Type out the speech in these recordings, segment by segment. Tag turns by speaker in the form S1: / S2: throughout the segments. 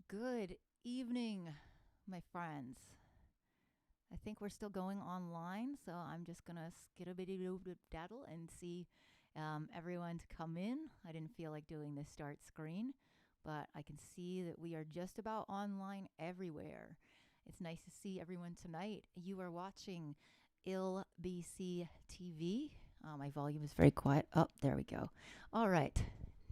S1: Good evening, my friends. I think we're still going online, so I'm just gonna daddle and see everyone to come in. I didn't feel like doing the start screen, but I can see that we are just about online everywhere. It's nice to see everyone tonight. You are watching ILBC TV. My volume is very quiet. Oh, there we go. All right.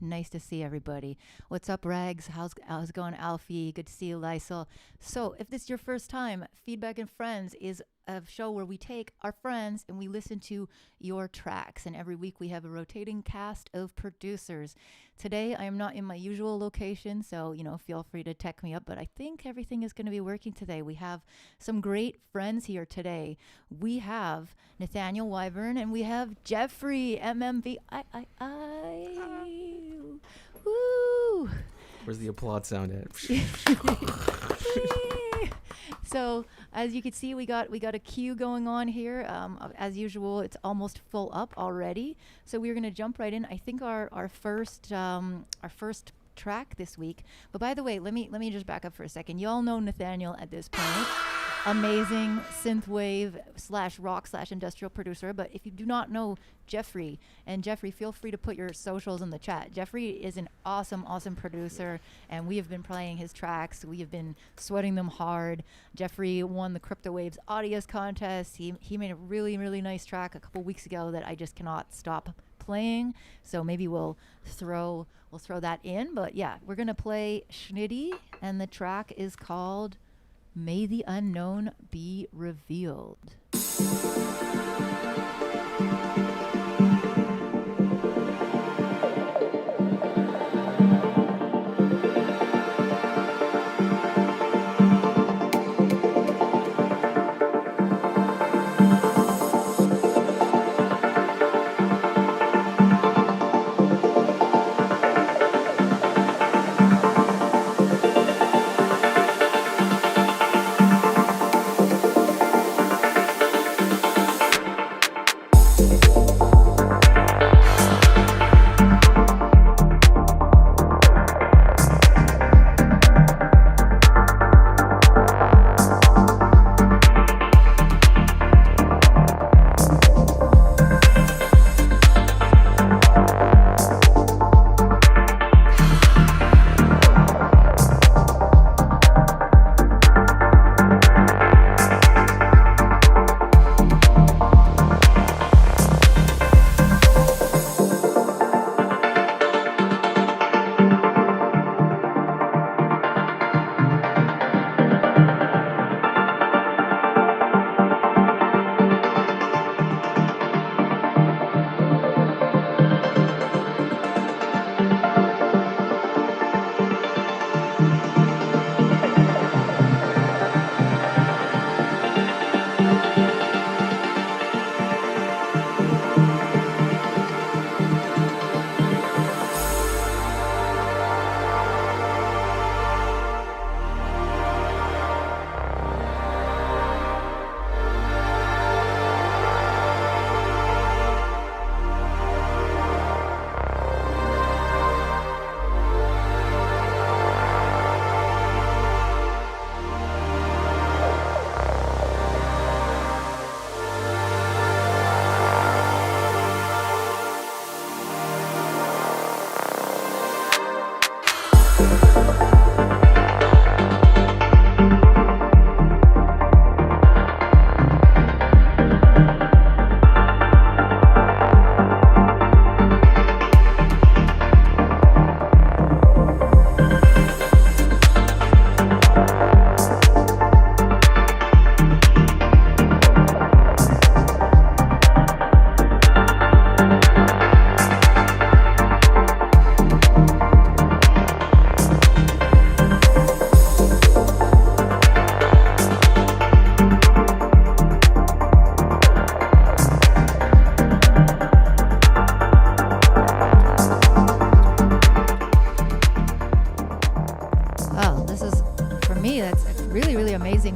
S1: Nice to see everybody. What's up, Rags? How's it going, Alfie? Good to see you, Lysol. So if this is your first time, Feedback and Friends is a show where we take our friends and we listen to your tracks. And every week we have a rotating cast of producers. Today I am not in my usual location, so feel free to tech me up. But I think everything is going to be working today. We have some great friends here today. We have Nathaniel Wyvern and we have Jeffrey MMV. Woo!
S2: Where's the applaud sound at?
S1: So as you can see, we got a queue going on here. As usual, it's almost full up already. So we're gonna jump right in. I think our first track this week. But by the way, let me just back up for a second. You all know Nathaniel at this point. Amazing synthwave / rock / industrial producer. But if you do not know Jeffrey, feel free to put your socials in the chat. Jeffrey is an awesome producer, and we have been playing his tracks. We have been sweating them hard. Jeffrey won the Crypto Waves Audios contest. He made a really nice track a couple weeks ago that I just cannot stop playing. So maybe we'll throw that in. But yeah, we're gonna play Schnitty, and the track is called May the Unknown Be Revealed.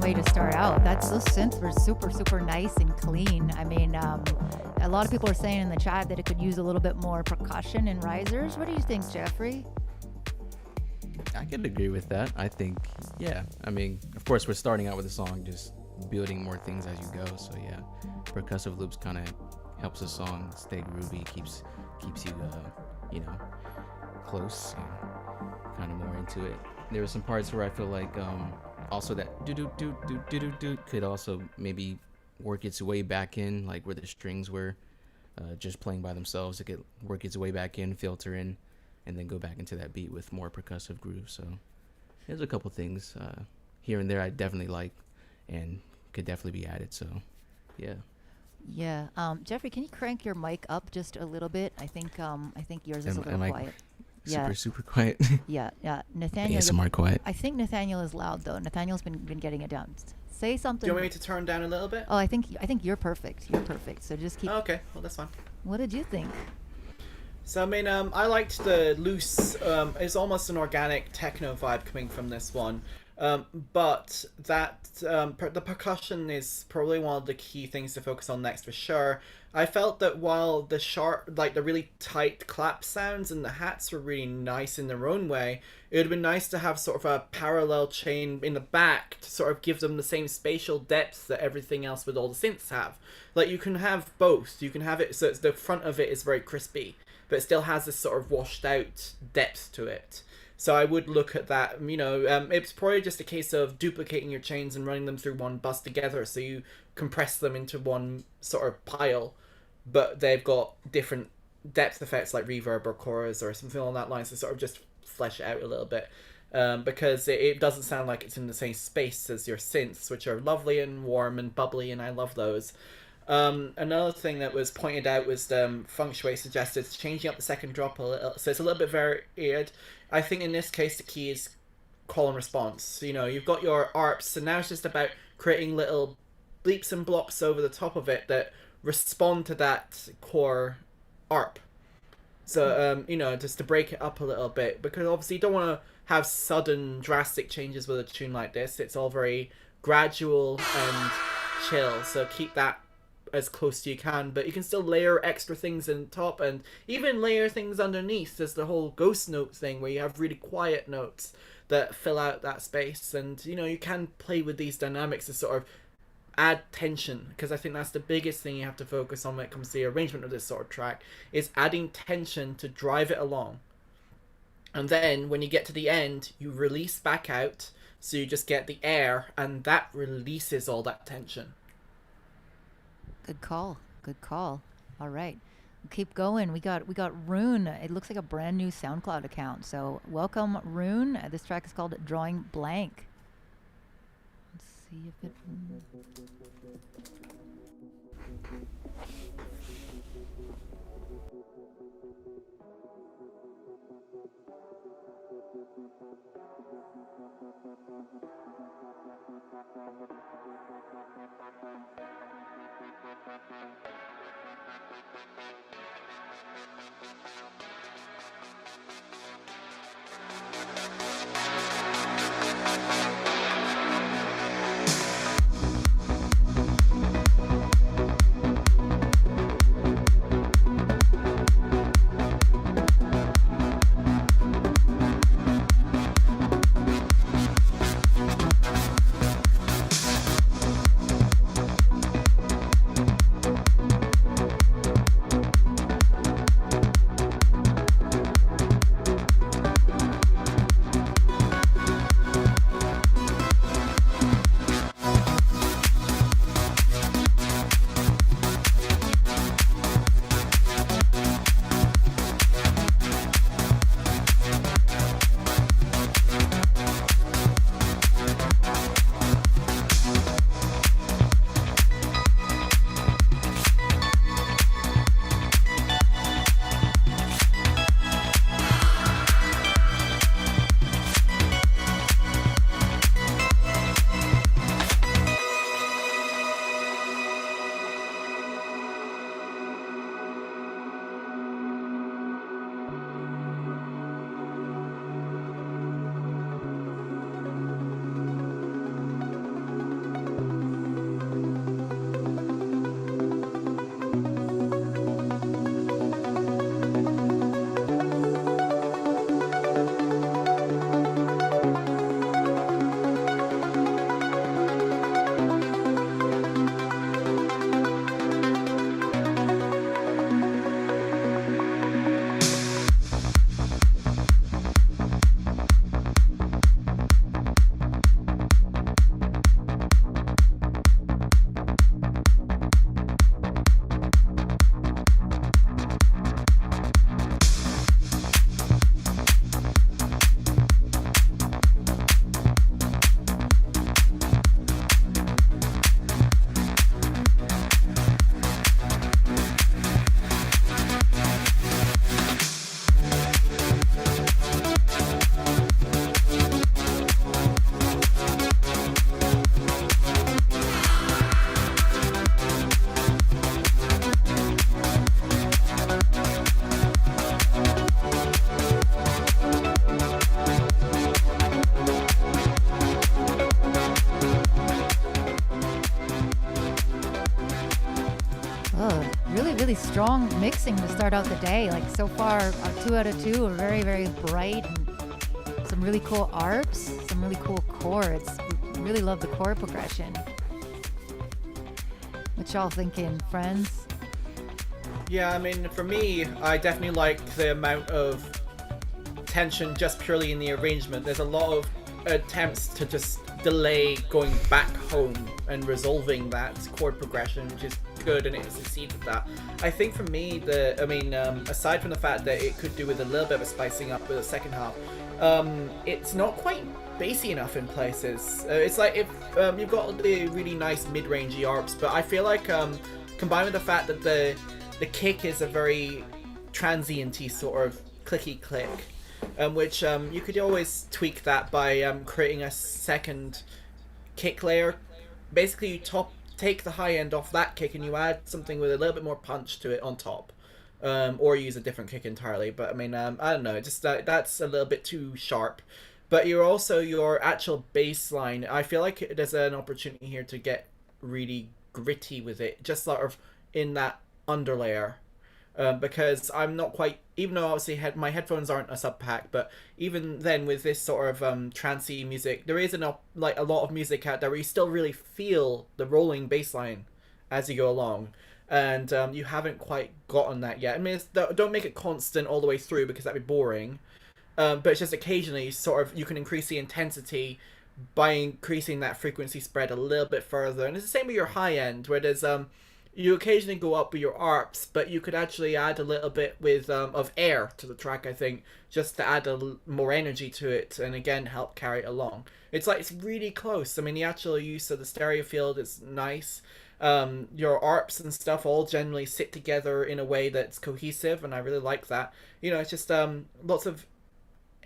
S1: Way to start out. Those synths were super nice and clean. I mean, a lot of people are saying in the chat that it could use a little bit more percussion and risers. What do you think, Jeffrey?
S2: I could agree with that. I think, yeah. I mean, of course, we're starting out with a song, just building more things as you go. So yeah, percussive loops kind of helps the song stay groovy, keeps you, close and kind of more into it. There were some parts where I feel like also that do do do do do do do could also maybe work its way back in, like where the strings were just playing by themselves. It could work its way back in, filter in, and then go back into that beat with more percussive grooves. So there's a couple things here and there I definitely like and could definitely be added. So yeah.
S1: Yeah. Jeffrey, can you crank your mic up just a little bit? I think yours is a little quiet.
S2: Super quiet.
S1: Yeah. Nathaniel.
S2: ASMR quiet.
S1: I think Nathaniel is loud though. Nathaniel's been getting it down. Say something.
S3: Do you want me to turn down a little bit?
S1: Oh, I think you're perfect. You're perfect. So just keep.
S3: Oh, okay, well that's fine.
S1: What did you think?
S3: So I mean, I liked the loose. It's almost an organic techno vibe coming from this one, but that the percussion is probably one of the key things to focus on next for sure. I felt that while the sharp, like the really tight clap sounds and the hats were really nice in their own way, it would have been nice to have sort of a parallel chain in the back to sort of give them the same spatial depth that everything else with all the synths have. Like you can have both. You can have it so it's, the front of it is very crispy, but it still has this sort of washed out depth to it. So I would look at that, it's probably just a case of duplicating your chains and running them through one bus together so you compress them into one sort of pile, but they've got different depth effects like reverb or chorus or something along that line, so sort of just flesh it out a little bit. Because it doesn't sound like it's in the same space as your synths, which are lovely and warm and bubbly, and I love those. Another thing that was pointed out was Feng Shui suggested changing up the second drop a little, so it's a little bit varied. I think in this case the key is call and response. You've got your ARPs, so now it's just about creating little bleeps and blops over the top of it that respond to that core ARP. So, just to break it up a little bit, because obviously you don't want to have sudden drastic changes with a tune like this. It's all very gradual and chill, so keep that as close to you can, but you can still layer extra things in top and even layer things underneath. There's the whole ghost note thing where you have really quiet notes that fill out that space, and you can play with these dynamics to sort of add tension, because I think that's the biggest thing you have to focus on when it comes to the arrangement of this sort of track, is adding tension to drive it along. And then when you get to the end, you release back out, so you just get the air, and that releases all that tension.
S1: Good call. Good call. All right. We'll keep going. We got Rune. It looks like a brand new SoundCloud account. So welcome, Rune. This track is called Drawing Blank. Let's see if it... Oh, really, really strong mixing to start out the day. Like so far, 2 out of 2 are very, very bright and some really cool arps, some really cool chords. Really love the chord progression. What y'all thinking, friends?
S3: Yeah, I mean, for me, I definitely like the amount of tension just purely in the arrangement. There's a lot of attempts to just delay going back home and resolving that chord progression, which is good, and it succeeded that. I think for me, aside from the fact that it could do with a little bit of a spicing up with the second half, it's not quite bassy enough in places. It's like if you've got the really nice mid-rangey arps, but I feel like combined with the fact that the kick is a very transient-y sort of clicky click, which you could always tweak that by creating a second kick layer. Basically, you take the high end off that kick and you add something with a little bit more punch to it on top, or use a different kick entirely. But I mean, I don't know, just that's a little bit too sharp. But your actual bass line, I feel like there's an opportunity here to get really gritty with it, just sort of in that underlayer. Because I'm not quite, even though obviously my headphones aren't a sub pack, but even then with this sort of trancey music, there is a lot of music out there where you still really feel the rolling bass line as you go along, and you haven't quite gotten that yet. I mean, don't make it constant all the way through because that'd be boring, but it's just occasionally sort of you can increase the intensity by increasing that frequency spread a little bit further. And it's the same with your high end, where there's you occasionally go up with your arps, but you could actually add a little bit with of air to the track, I think, just to add more energy to it, and again help carry it along. It's like it's really close. I mean, the actual use of the stereo field is nice. Your arps and stuff all generally sit together in a way that's cohesive, and I really like that. You know, it's just lots of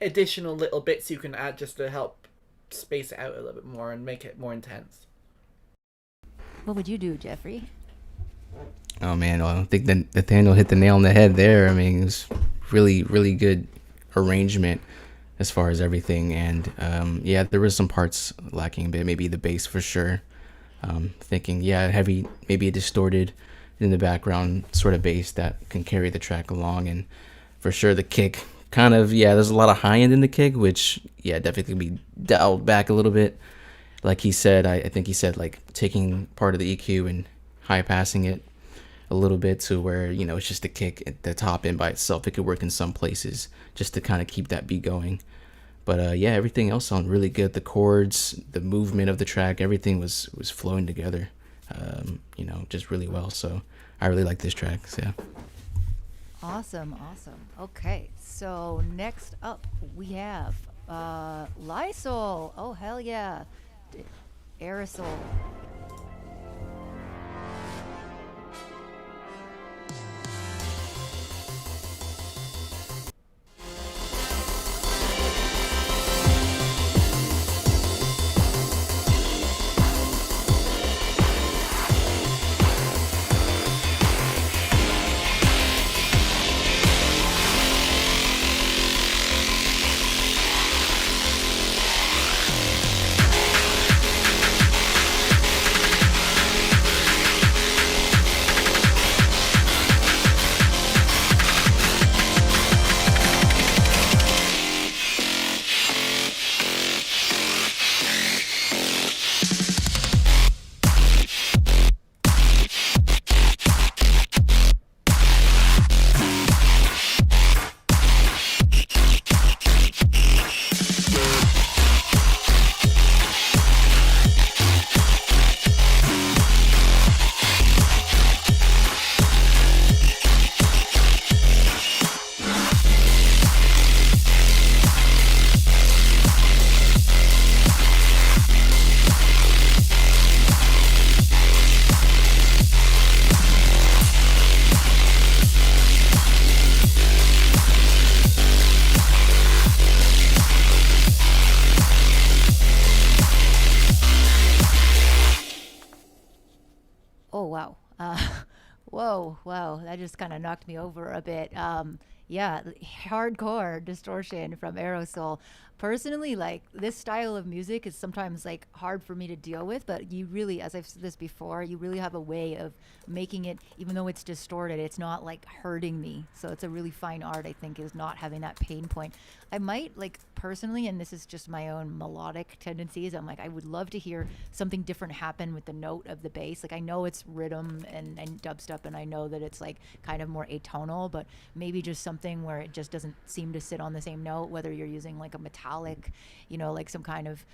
S3: additional little bits you can add just to help space it out a little bit more and make it more intense.
S1: What would you do, Jeffrey?
S2: Oh man, well, I think that Nathaniel hit the nail on the head there. I mean, it was really, really good arrangement as far as everything. And yeah, there was some parts lacking a bit, maybe the bass for sure. Thinking, yeah, heavy, maybe a distorted in the background sort of bass that can carry the track along. And for sure the kick, kind of, yeah, there's a lot of high end in the kick, which, yeah, definitely can be dialed back a little bit. Like he said, I think he said, like, taking part of the EQ and high passing it a little bit to where, you know, it's just a kick at the top end by itself. It could work in some places just to kind of keep that beat going. But yeah, everything else sounded really good. The chords, the movement of the track, everything was flowing together, you know, just really well. So I really like this track. So yeah.
S1: Awesome. Okay, so next up we have Lysol. Oh, hell yeah. Aerosol. Oh, wow. Whoa, that just kind of knocked me over a bit. Yeah, hardcore distortion from Aerosol. personally, like, this style of music is sometimes like hard for me to deal with, but you really, as I've said this before, you really have a way of making it, even though it's distorted, it's not like hurting me. So it's a really fine art, I think, is not having that pain point. I might, like, personally, and this is just my own melodic tendencies, I'm like, I would love to hear something different happen with the note of the bass. Like, I know it's rhythm and dubstep, and I know that it's like kind of more atonal, but maybe just something where it just doesn't seem to sit on the same note, whether you're using like a metallic, you know, like some kind of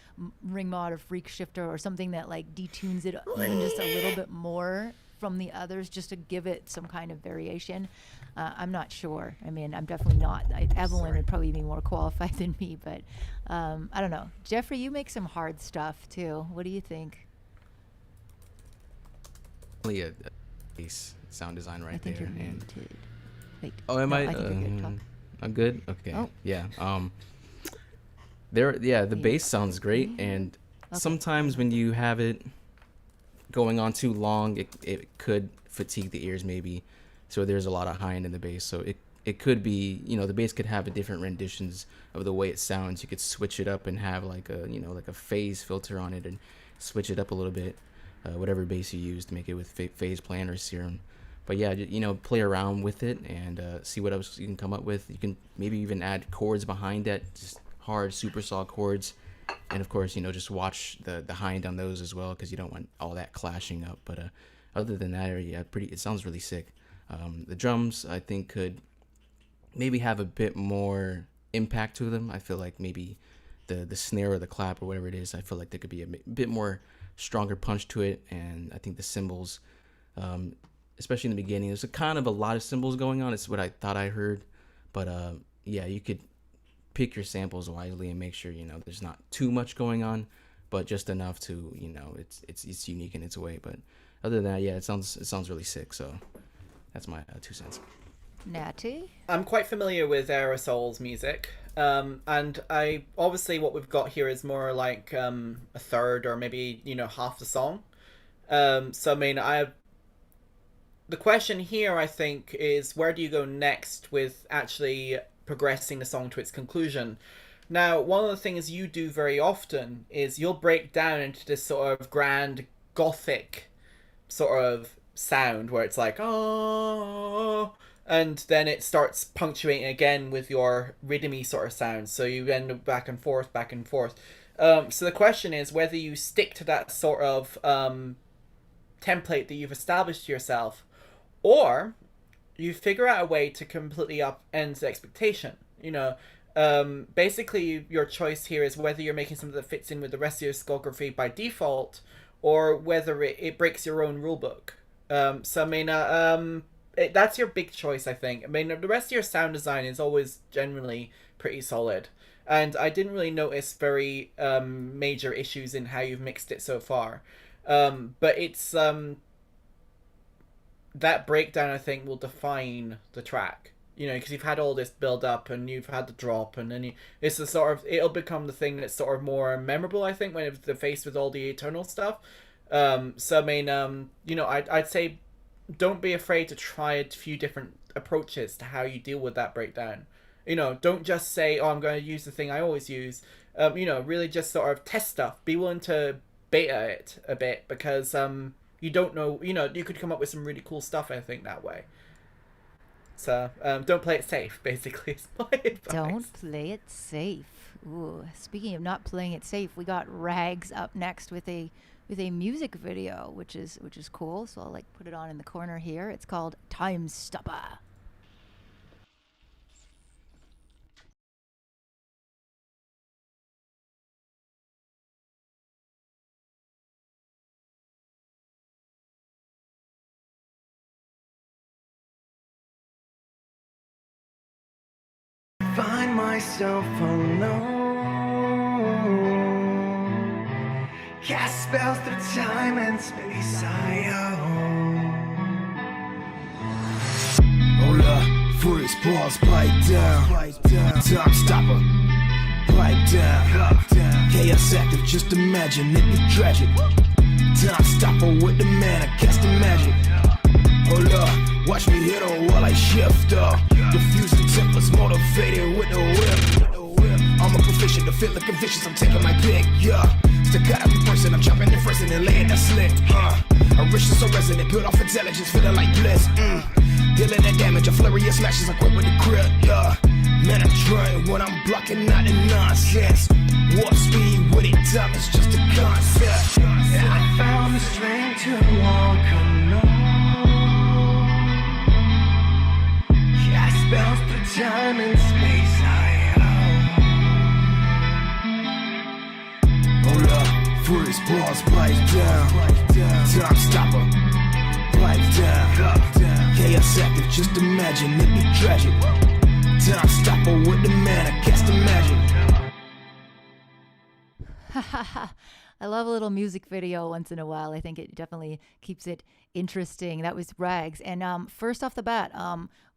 S1: ring mod or freak shifter or something that like detunes it even just a little bit more from the others, just to give it some kind of variation. I'm not sure. I mean, I'm definitely not. Evelyn would probably be more qualified than me, but I don't know. Jeffrey, you make some hard stuff too. What do you think?
S2: Only a bass sound design right
S1: I think
S2: there.
S1: you're
S2: And
S1: muted. Wait.
S2: oh, am
S1: no,
S2: I?
S1: I think you're good. Talk.
S2: I'm good. Okay.
S1: Oh.
S2: Yeah. The bass sounds great, and sometimes when you have it going on too long, it could fatigue the ears maybe. So there's a lot of high end in the bass. So it could be, you know, the bass could have a different renditions of the way it sounds. You could switch it up and have like a, you know, like a phase filter on it and switch it up a little bit, whatever bass you use to make it with phase plan or serum. But yeah, you know, play around with it and see what else you can come up with. You can maybe even add chords behind that, just hard super saw chords. And of course, you know, just watch the high end on those as well, because you don't want all that clashing up. But other than that, yeah, it sounds really sick. The drums, I think, could maybe have a bit more impact to them. I feel like maybe the snare or the clap or whatever it is, I feel like there could be a bit more stronger punch to it. And I think the cymbals, especially in the beginning, there's a kind of a lot of cymbals going on. It's what I thought I heard. But yeah, you could pick your samples wisely and make sure, you know, there's not too much going on, but just enough to, you know, it's unique in its way. But other than that, yeah, it sounds really sick. So that's my 2 cents.
S1: Natty?
S3: I'm quite familiar with Aerosol's music, and I obviously what we've got here is more like a third or maybe, you know, half the song. So I mean, the question here, I think, is where do you go next with actually progressing the song to its conclusion? Now, one of the things you do very often is you'll break down into this sort of grand gothic sort of sound where it's like, oh, and then it starts punctuating again with your rhythmy sort of sound. So you end up back and forth, back and forth. So the question is whether you stick to that sort of template that you've established to yourself, or you figure out a way to completely upend the expectation. You know, basically your choice here is whether you're making something that fits in with the rest of your discography by default, or whether it breaks your own rulebook. So I mean, that's your big choice, I think. I mean, the rest of your sound design is always generally pretty solid, and I didn't really notice very major issues in how you've mixed it so far. But it's that breakdown, I think, will define the track. You know, because you've had all this build up and you've had the drop, and then it's the sort of, it'll become the thing that's sort of more memorable, I think, when they're faced with all the eternal stuff. So I mean, you know, I'd say don't be afraid to try a few different approaches to how you deal with that breakdown. You know, don't just say, oh, I'm going to use the thing I always use. You know, really just sort of test stuff. Be willing to beta it a bit, because you don't know, you know, you could come up with some really cool stuff, I think, that way. So don't play it safe, basically, is my advice.
S1: Don't play it safe. Ooh, speaking of not playing it safe, we got Rags up next with a music video, which is cool. So I'll like put it on in the corner here. It's called Time Stopper.
S4: Find myself alone, cast spells through time and space I own. Hold up, freeze, pause, pipe down, time stopper, pipe down, chaos active, just imagine it be tragic. Time stopper with the man, I cast the magic. Hold up, watch me hit her while I shift up. Diffusing tempers motivated with the whip. I'm a proficient, the feel of convictions, I'm taking my pick, yeah. Staccato reversing, I'm chopping and pressing and laying that slick, A richer so resonant, built off intelligence, feeling like bliss, Dealing that damage, a flurry of smashes, I quit with the grip, yeah. Man, I'm trying when I'm blocking out the nonsense. Warp speed with it, time is just a concept. I found the strength to walk alone. Cast spells through time and space I own. Hold up, freeze, pause, pipe down. Time stopper, pipe down. Chaos active, just imagine it be tragic. Time stopper with the man, I cast the magic.
S1: I love a little music video once in a while. I think it definitely keeps it interesting. That was Rags. And first off the bat,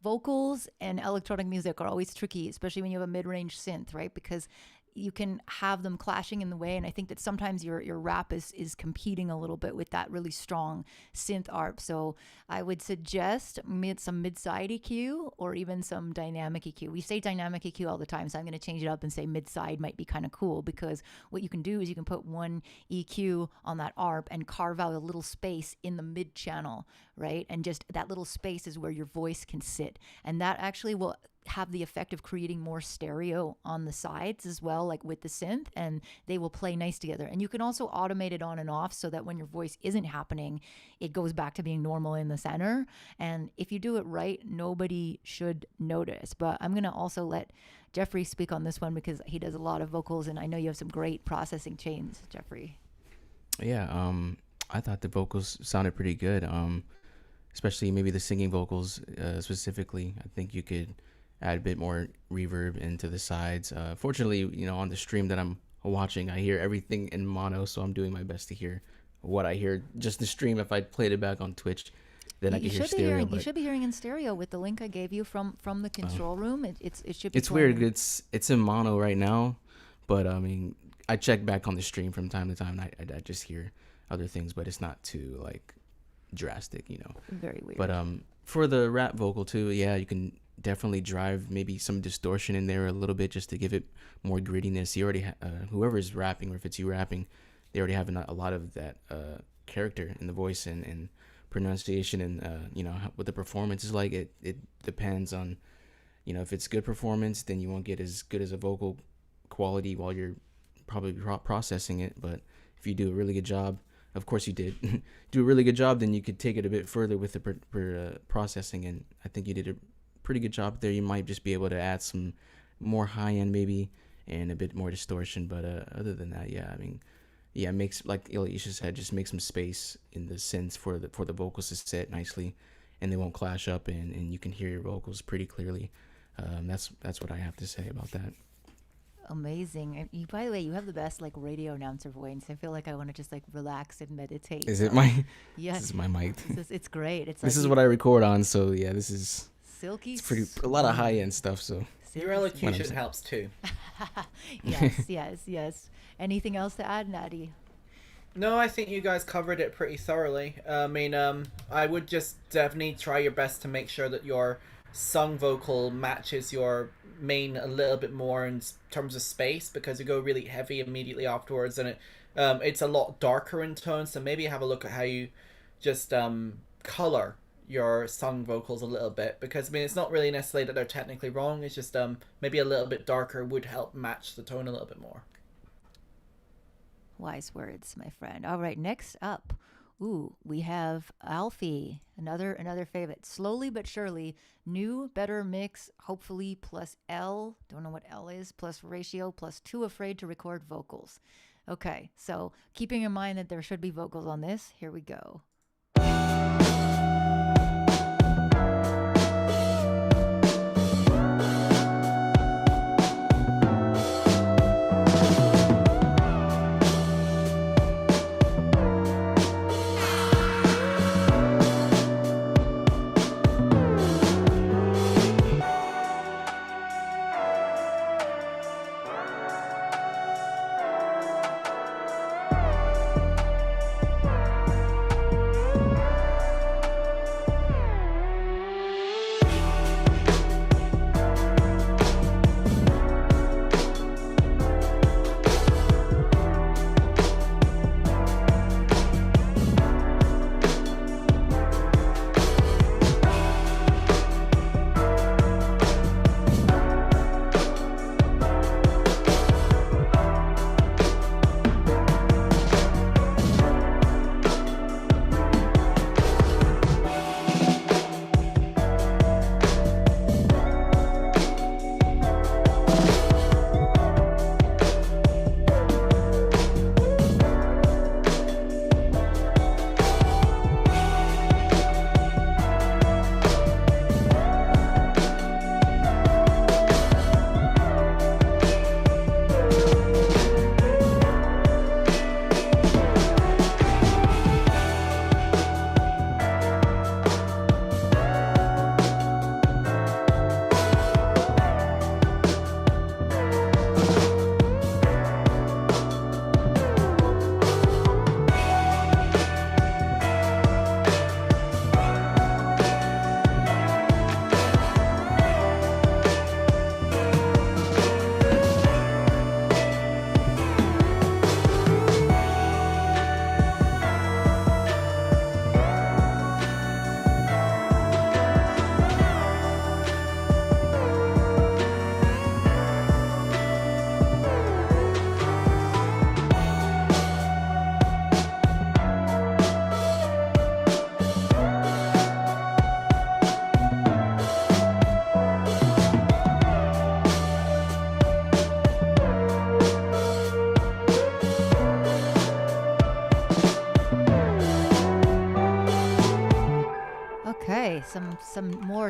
S1: vocals and electronic music are always tricky, especially when you have a mid-range synth, right? Because you can have them clashing in the way, and I think that sometimes your rap is competing a little bit with that really strong synth ARP. So I would suggest some mid-side EQ or even some dynamic EQ. We say dynamic EQ all the time, so I'm going to change it up and say mid-side might be kind of cool, because what you can do is you can put one EQ on that ARP and carve out a little space in the mid channel, right? And just that little space is where your voice can sit, and that actually will have the effect of creating more stereo on the sides as well, like with the synth, and they will play nice together. And you can also automate it on and off so that when your voice isn't happening, it goes back to being normal in the center. And if you do it right, nobody should notice. But I'm going to also let Jeffrey speak on this one because he does a lot of vocals, and I know you have some great processing chains, Jeffrey.
S2: Yeah, I thought the vocals sounded pretty good, especially maybe the singing vocals specifically. I think you could add a bit more reverb into the sides. Fortunately, on the stream that I'm watching, I hear everything in mono, so I'm doing my best to hear what I hear. Just the stream, if I played it back on Twitch, then I could hear stereo.
S1: You should be hearing in stereo with the link I gave you from the control room. It should be.
S2: It's weird. It's in mono right now, but I mean, I check back on the stream from time to time, and I just hear other things, but it's not too like drastic,
S1: Very weird.
S2: But for the rap vocal too, yeah, you can definitely drive maybe some distortion in there a little bit just to give it more grittiness. You already whoever's rapping, or if it's you rapping, they already have a lot of that character in the voice and pronunciation, and what the performance is like. It depends on, if it's good performance, then you won't get as good as a vocal quality while you're probably processing it. But if you do a really good job, of course you did do a really good job, then you could take it a bit further with the processing, and I think you did a pretty good job there. You might just be able to add some more high end maybe and a bit more distortion, but other than that, it makes, like Elisha said, just make some space in the synths for the vocals to sit nicely, and they won't clash up, and you can hear your vocals pretty clearly. That's what I have to say about that.
S1: Amazing. And by the way, you have the best radio announcer voice. I feel like I want to just relax and meditate.
S2: Is it my?
S1: Yes.
S2: This is my mic.
S1: It's great.
S2: This is what I record on. So yeah, this is
S1: silky.
S2: It's a lot of high end stuff. So
S3: your elocution helps too.
S1: Yes. Anything else to add, Natty?
S3: No, I think you guys covered it pretty thoroughly. I mean, I would just definitely try your best to make sure that your sung vocal matches your main a little bit more in terms of space, because you go really heavy immediately afterwards, and it's a lot darker in tone. So maybe have a look at how you just color your sung vocals a little bit, because I mean, it's not really necessarily that they're technically wrong. It's just maybe a little bit darker would help match the tone a little bit more.
S1: Wise words, my friend. All right, next up, we have Alfie, another favorite. Slowly but surely, new, better mix, hopefully plus L, don't know what L is, plus ratio, plus too afraid to record vocals. Okay, so keeping in mind that there should be vocals on this, here we go.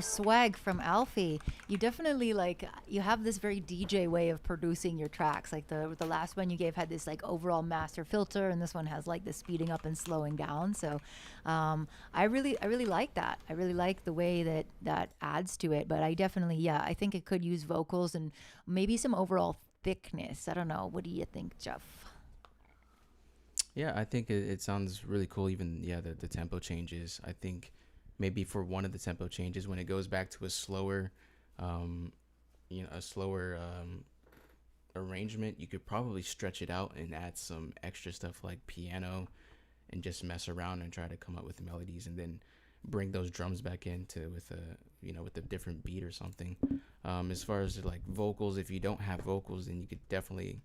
S1: Swag from Alfie. You definitely like you have this very DJ way of producing your tracks. Like the last one you gave had this like overall master filter, and this one has like the speeding up and slowing down. So I really like that. I really like the way that adds to it. But I definitely I think it could use vocals and maybe some overall thickness. I don't know. What do you think, Jeff?
S2: Yeah, I think it sounds really cool. Even the tempo changes. I think maybe for one of the tempo changes, when it goes back to a slower, arrangement, you could probably stretch it out and add some extra stuff like piano, and just mess around and try to come up with melodies, and then bring those drums back into with a different beat or something. As far as like vocals, if you don't have vocals, then you could definitely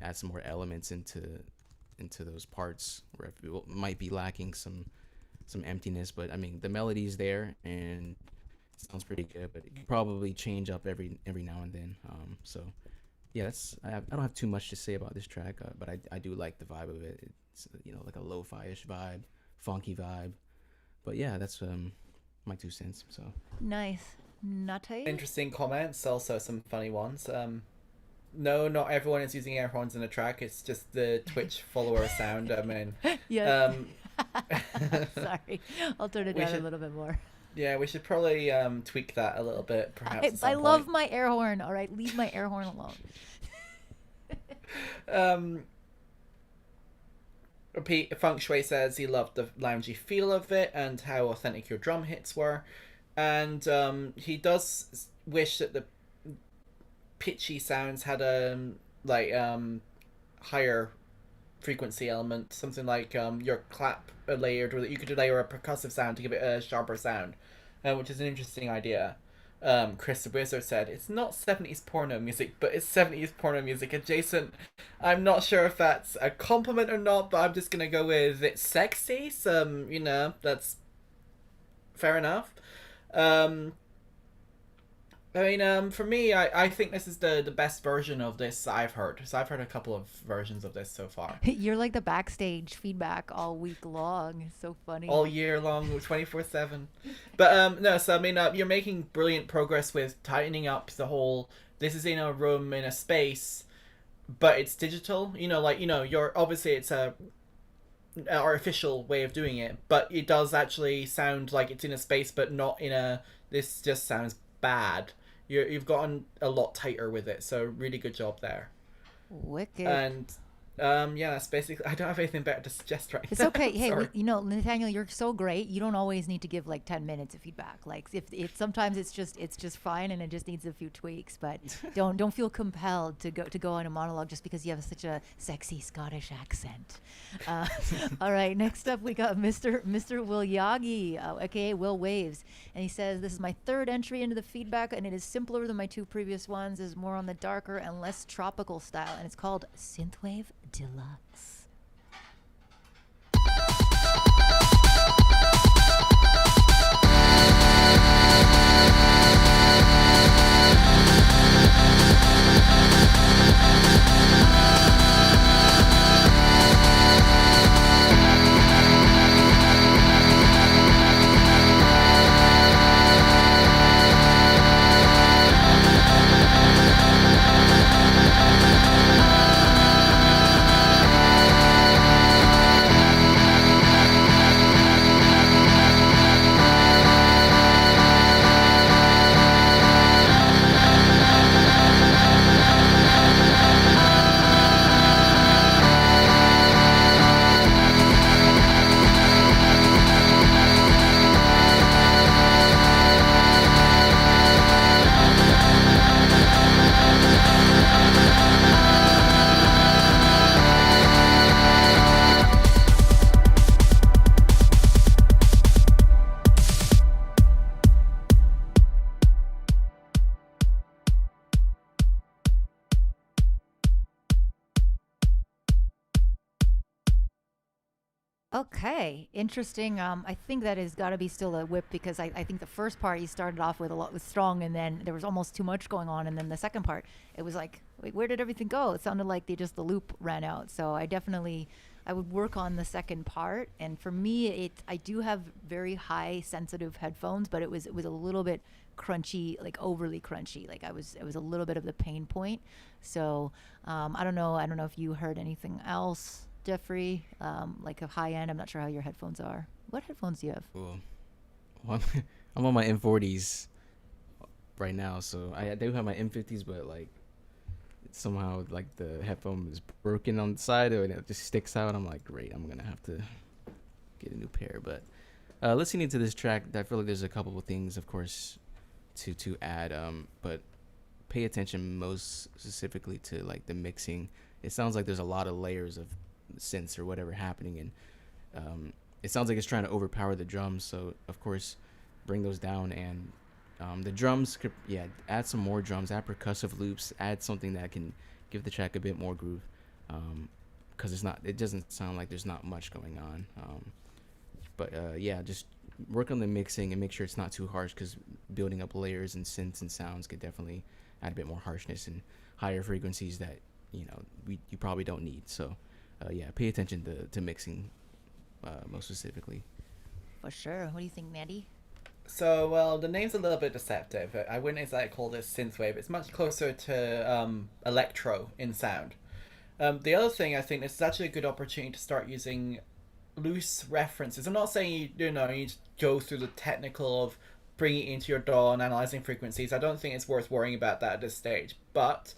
S2: add some more elements into those parts where it might be lacking some emptiness. But I mean, the melody's there and it sounds pretty good, but it could probably change up every now and then. So yeah, I don't have too much to say about this track, but I do like the vibe of it. It's like a lo-fi-ish vibe, funky vibe. But yeah, that's my 2 cents. So
S1: Nice. Nutty.
S3: Interesting comments, also some funny ones. No, not everyone is using air horns in a track. It's just the Twitch follower sound. I mean,
S1: Yeah. Sorry, I'll turn it down a little bit more.
S3: yeah, we should probably tweak that a little bit, perhaps. at some
S1: I love
S3: point.
S1: my air horn. All right, leave my air horn alone.
S3: Repeat, Feng Shui says he loved the loungy feel of it and how authentic your drum hits were, and he does wish that the pitchy sounds had a higher frequency element, something like your clap layered, or that you could layer a percussive sound to give it a sharper sound, which is an interesting idea. Chris the Wizard said it's not 70s porno music, but it's 70s porno music adjacent. I'm not sure if that's a compliment or not, but I'm just gonna go with it's sexy. So that's fair enough. I mean, for me, I think this is the best version of this I've heard. So I've heard a couple of versions of this so far.
S1: You're like the backstage feedback all week long. It's so funny.
S3: All year long, 24/7. But no, so I mean, you're making brilliant progress with tightening up the whole. This is in a room, in a space, but it's digital. You're obviously it's a artificial way of doing it, but it does actually sound like it's in a space, but not in a. This just sounds bad. You've gotten a lot tighter with it, so really good job there.
S1: Wicked.
S3: And that's basically. I don't have anything better to suggest right
S1: It's
S3: now.
S1: okay. Hey,
S3: Sorry.
S1: Nathaniel, you're so great. You don't always need to give like 10 minutes of feedback. Like if sometimes it's just fine and it just needs a few tweaks. But don't feel compelled to go on a monologue just because you have such a sexy Scottish accent. All right. Next up, we got Mr. Will Yagi, aka Will Waves, and he says this is my 3rd entry into the feedback, and it is simpler than my 2 previous ones. Is more on the darker and less tropical style, and it's called Synthwave Deluxe. Okay, interesting. I think that has got to be still a whip because I think the first part you started off with a lot was strong, and then there was almost too much going on, and then the second part it was like, wait, where did everything go? It sounded like the loop ran out. So I definitely I would work on the second part. And for me, I do have very high sensitive headphones, but it was a little bit crunchy, like overly crunchy. Like it was a little bit of the pain point. So I don't know if you heard anything else, Jeffrey, like a high end. I'm not sure how your headphones are. What headphones do you have?
S2: Well, I'm on my M40s right now, so I do have my M50s, but like somehow like the headphone is broken on the side and it just sticks out. I'm like, great, I'm gonna have to get a new pair. But listening to this track, I feel like there's a couple of things, of course, to add, but pay attention most specifically to like the mixing. It sounds like there's a lot of layers of synths or whatever happening, and it sounds like it's trying to overpower the drums, so of course bring those down. And the drums, add some more drums, add percussive loops, add something that can give the track a bit more groove, because it doesn't sound like there's not much going on. But just work on the mixing and make sure it's not too harsh, because building up layers and synths and sounds could definitely add a bit more harshness and higher frequencies that you probably don't need. So pay attention to mixing most specifically.
S1: For sure. What do you think, Maddie?
S3: So, well, the name's a little bit deceptive. I wouldn't exactly call this synthwave. It's much closer to electro in sound. The other thing, I think this is actually a good opportunity to start using loose references. I'm not saying you need to go through the technical of bringing it into your DAW and analyzing frequencies. I don't think it's worth worrying about that at this stage. But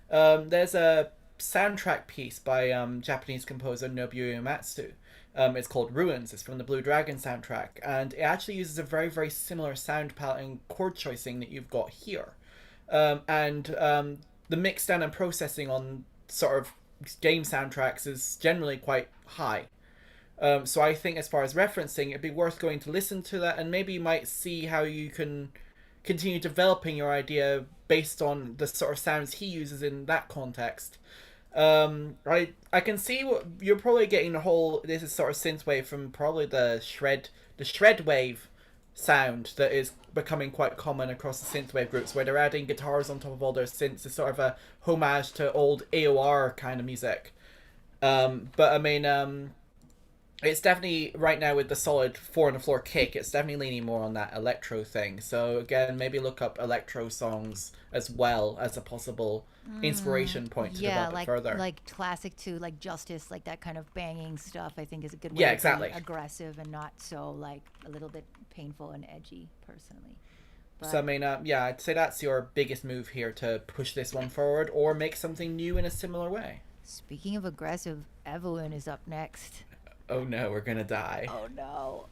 S3: there's a soundtrack piece by Japanese composer Nobuo Uematsu. It's called Ruins. It's from the Blue Dragon soundtrack, and it actually uses a very, very similar sound palette and chord choicing that you've got here. And the mixdown and processing on sort of game soundtracks is generally quite high. So I think as far as referencing, it'd be worth going to listen to that, and maybe you might see how you can continue developing your idea based on the sort of sounds he uses in that context. I can see what you're probably getting. This is sort of synthwave from probably the shred wave sound that is becoming quite common across the synthwave groups, where they're adding guitars on top of all their synths. It's sort of a homage to old AOR kind of music. But I mean, it's definitely right now with the solid 4 on the floor kick, it's definitely leaning more on that electro thing. So again, maybe look up electro songs as well as a possible inspiration point to develop it further.
S1: Like classic too, like Justice, like that kind of banging stuff, I think is a good way
S3: Yeah,
S1: to
S3: exactly.
S1: be aggressive and not so like a little bit painful and edgy personally. But
S3: So I mean, I'd say that's your biggest move here to push this one forward or make something new in a similar way.
S1: speaking of aggressive, Evelyn is up next.
S3: Oh no, we're gonna die.
S1: Oh no.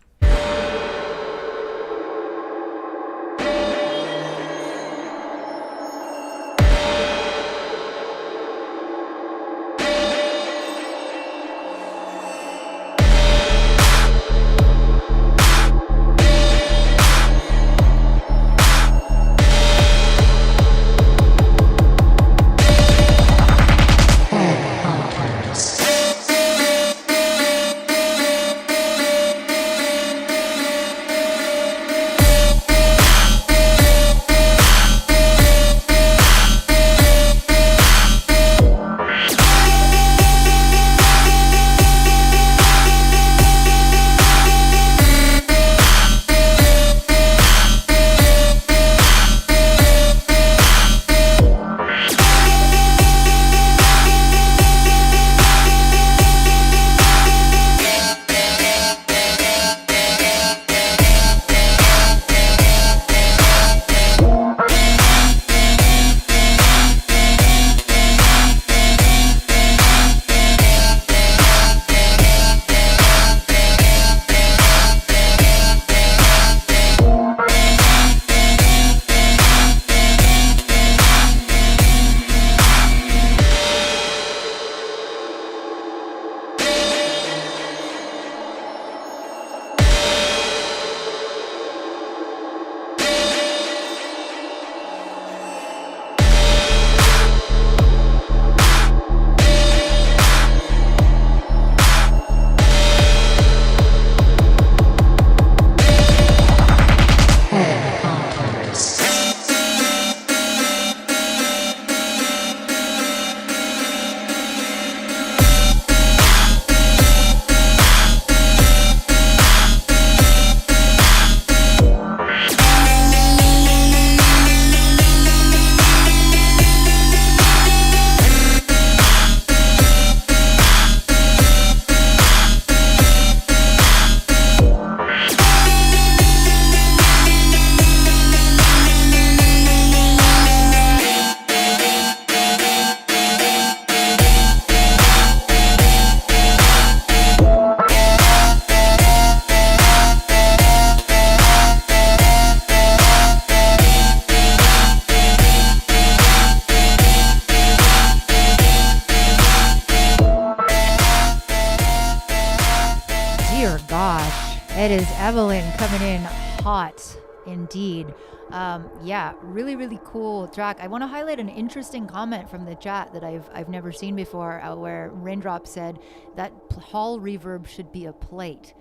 S1: It is Evelyn coming in hot indeed. Yeah, really, really cool track. I want to highlight an interesting comment from the chat that I've never seen before, where Raindrop said that hall reverb should be a plate.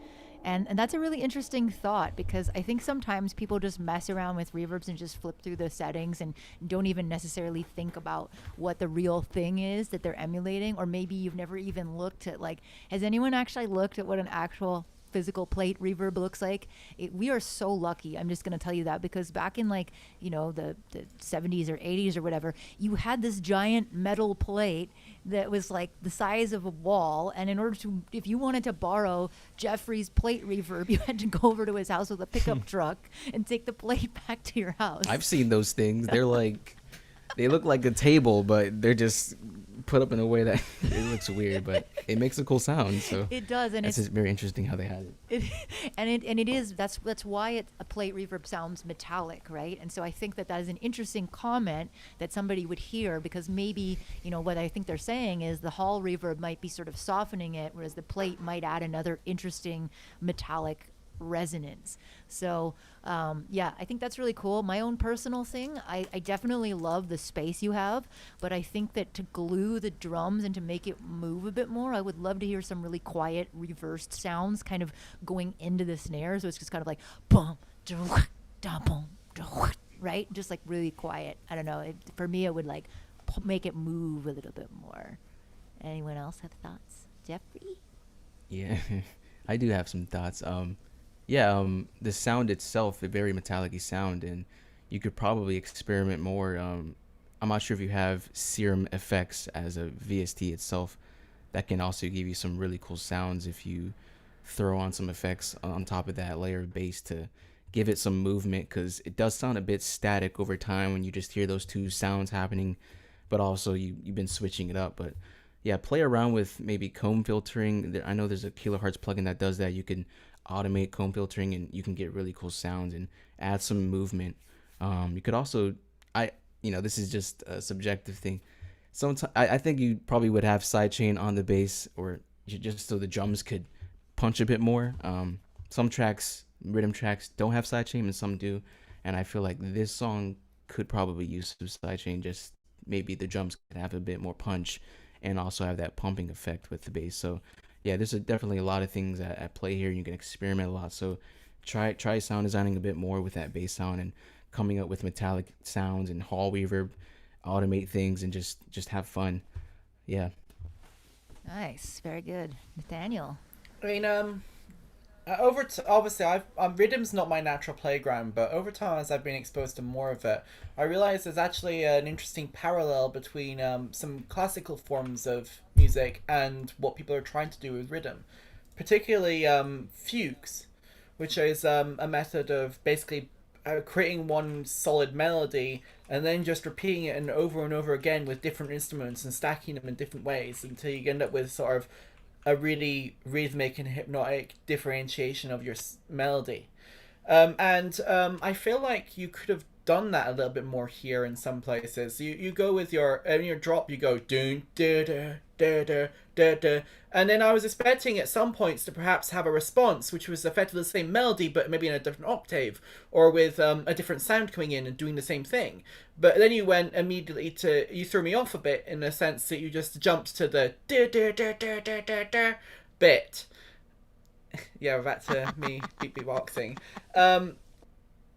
S1: And that's a really interesting thought, because I think sometimes people just mess around with reverbs and just flip through the settings and don't even necessarily think about what the real thing is that they're emulating. Or maybe you've never even looked at, like, has anyone actually looked at what an actual physical plate reverb looks like? We are so lucky. I'm just going to tell you that, because back in, like, you know, the 70s or 80s or whatever, you had this giant metal plate that was like the size of a wall, and in order to, if you wanted to borrow Jeffrey's plate reverb, you had to go over to his house with a pickup truck and take the plate back to your house.
S2: I've seen those things. They're like, they look like a table, but they're just put up in a way that it looks weird, but it makes a cool sound. So
S1: it does, and
S2: it's just very interesting how they had it.
S1: It is. That's why a plate reverb sounds metallic, right? And so I think that is an interesting comment that somebody would hear, because maybe, you know, what I think they're saying is the hall reverb might be sort of softening it, whereas the plate might add another interesting metallic resonance. So yeah, I think that's really cool. My own personal thing, I definitely love the space you have, but I think that to glue the drums and to make it move a bit more, I would love to hear some really quiet reversed sounds kind of going into the snare. So it's just kind of like boom, da boom, right? Just like really quiet. I don't know. For me, it would like make it move a little bit more. Anyone else have thoughts? Jeffrey?
S2: Yeah, I do have some thoughts. Yeah, the sound itself, a very metallic-y sound, and you could probably experiment more. I'm not sure if you have Serum Effects as a VST itself. That can also give you some really cool sounds if you throw on some effects on top of that layer of bass to give it some movement, because it does sound a bit static over time when you just hear those two sounds happening, but also you've been switching it up. But yeah, play around with maybe comb filtering. I know there's a Kilohertz plugin that does that. You can automate comb filtering and you can get really cool sounds and add some movement. You could also, this is just a subjective thing. Sometimes I think you probably would have sidechain on the bass, or just so the drums could punch a bit more. Some tracks, rhythm tracks, don't have sidechain and some do, and I feel like this song could probably use some sidechain. Just maybe the drums could have a bit more punch and also have that pumping effect with the bass. So yeah, there's definitely a lot of things at play here. You can experiment a lot. So try sound designing a bit more with that bass sound and coming up with metallic sounds and hall reverb, automate things, and just have fun. Yeah.
S1: Nice, very good, Nathaniel.
S3: I mean, obviously, rhythm's not my natural playground, but over time, as I've been exposed to more of it, I realize there's actually an interesting parallel between some classical forms of music and what people are trying to do with rhythm, particularly fugues, which is a method of basically creating one solid melody and then just repeating it and over again with different instruments and stacking them in different ways until you end up with sort of a really rhythmic and hypnotic differentiation of your melody. I feel like you could have done that a little bit more here in some places. You go with your drop, you go doon da da da da da da, and then I was expecting at some points to perhaps have a response which was effectively the same melody but maybe in a different octave, or with a different sound coming in and doing the same thing. But then you went immediately you threw me off a bit in the sense that you just jumped to the da da da da da da da bit. Yeah, back to me beatboxing.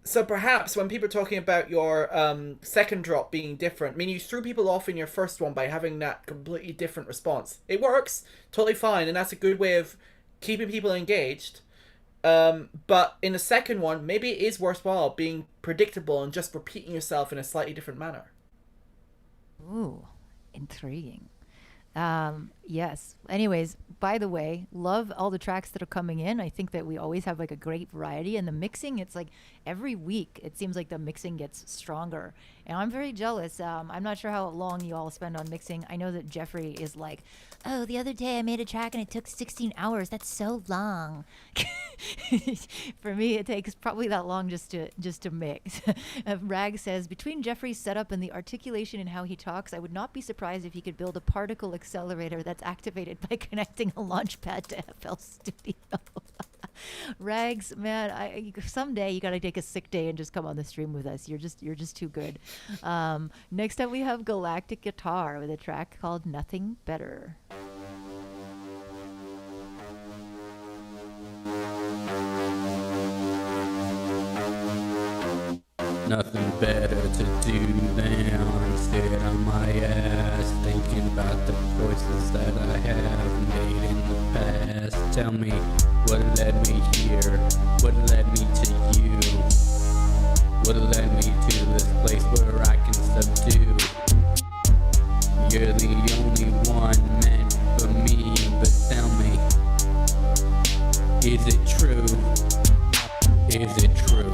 S3: So perhaps when people are talking about your second drop being different, I mean, you threw people off in your first one by having that completely different response. It works, totally fine, and that's a good way of keeping people engaged. But in the second one, maybe it is worthwhile being predictable and just repeating yourself in a slightly different manner.
S1: Ooh, intriguing. Yes. Anyways, by the way, love all the tracks that are coming in. I think that we always have like a great variety, and the mixing, it's like every week it seems like the mixing gets stronger, and I'm very jealous. I'm not sure how long you all spend on mixing. I know that Jeffrey is like, oh, the other day I made a track and it took 16 hours. That's so long. For me, it takes probably that long just to mix. Rag says, between Jeffrey's setup and the articulation and how he talks, I would not be surprised if he could build a particle accelerator that's activated by connecting a launch pad to FL Studio. Rags, man, someday you gotta take a sick day and just come on the stream with us. You're just too good. Next up we have Galactic Guitar with a track called Nothing Better.
S5: Nothing better to do than sit on my ass, thinking about the choices that I have made in the past. Tell me what led me here, what led me to you, what led me to this place where I can subdue. You're the only one meant for me, but tell me, is it true? Is it true?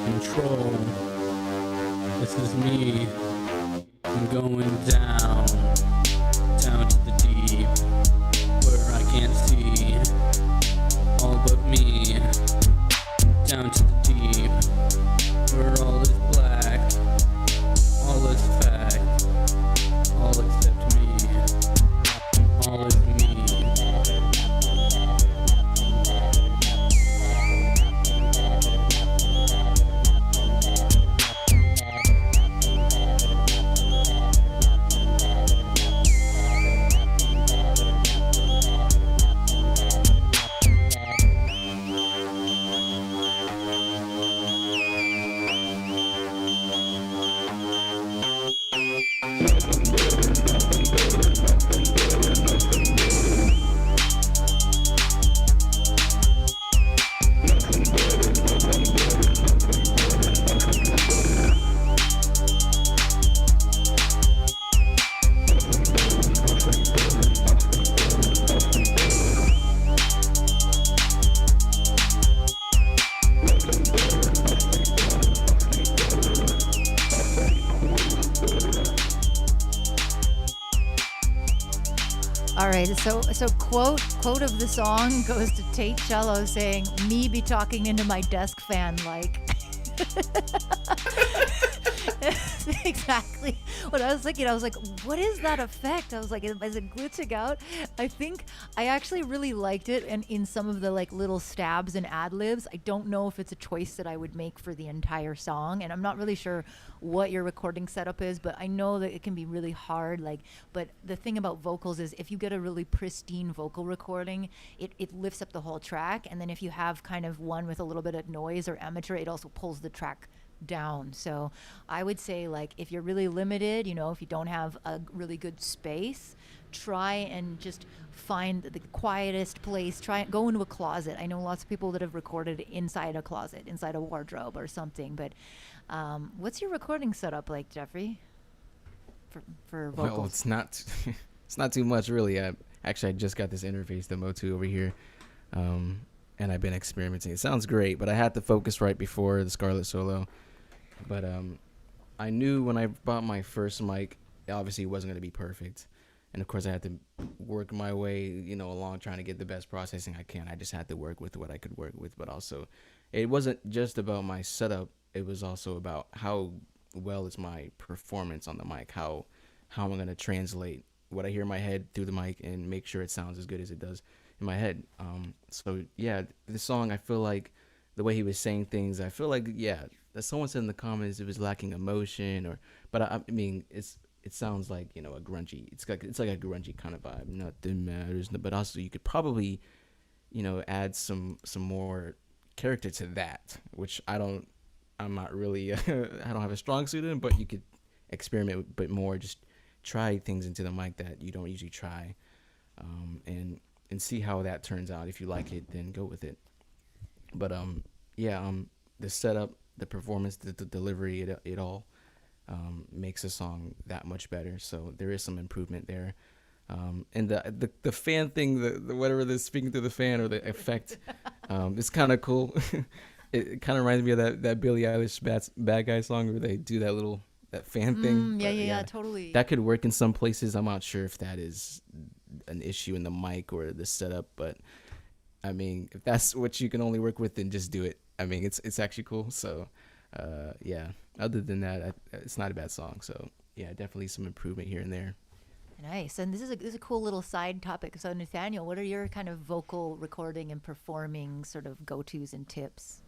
S5: Control. This is me. I'm going down to the deep, where I can't see all but me. Down to the deep, where all is black, all is fact, all except me, all is me.
S1: All right, so quote of the song goes to Tate Cello saying, "Me be talking into my desk fan like." Exactly what I was thinking. I was like, what is that effect? I was like, is it glitching out? I think I actually really liked it, and in some of the like little stabs and ad-libs. I don't know if it's a choice that I would make for the entire song, and I'm not really sure what your recording setup is, but I know that it can be really hard. But the thing about vocals is if you get a really pristine vocal recording, it lifts up the whole track, and then if you have kind of one with a little bit of noise or amateur, it also pulls the track down. So I would say, like, if you're really limited, if you don't have a really good space, try and just find the quietest place. Go into a closet. I know lots of people that have recorded inside a closet, inside a wardrobe or something. But what's your recording setup like, Jeffrey? For vocals?
S2: Well, it's not too much really. I just got this interface, the Motu over here, and I've been experimenting. It sounds great, but I had to focus right before the Scarlet solo. But I knew when I bought my first mic, obviously it wasn't going to be perfect. And of course I had to work my way, along trying to get the best processing I can. I just had to work with what I could work with. But also, it wasn't just about my setup. It was also about how well is my performance on the mic, how I'm going to translate what I hear in my head through the mic and make sure it sounds as good as it does in my head. So yeah, the song, I feel like the way he was saying things, I feel like, someone said in the comments it was lacking emotion, but I mean, it sounds like, a grungy, it's like a grungy kind of vibe. Nothing matters, but also you could probably, add some more character to that, which I'm not really, I don't have a strong suit in, but you could experiment a bit more, just try things into the mic that you don't usually try, and see how that turns out. If you like it, then go with it. But the setup, the performance, the delivery, it all makes a song that much better. So there is some improvement there. And the fan thing, the whatever, the speaking through the fan or the effect, it's kind of cool. It kind of reminds me of that Billie Eilish Bad Guy song where they do that little that fan thing.
S1: Yeah,
S2: but
S1: yeah, totally.
S2: That could work in some places. I'm not sure if that is an issue in the mic or the setup, but I mean, if that's what you can only work with, then just do it. I mean, it's actually cool. So, yeah. Other than that, it's not a bad song. So, yeah, definitely some improvement here and there.
S1: Nice. And this is a cool little side topic. So, Nathaniel, what are your kind of vocal recording and performing sort of go-tos and tips?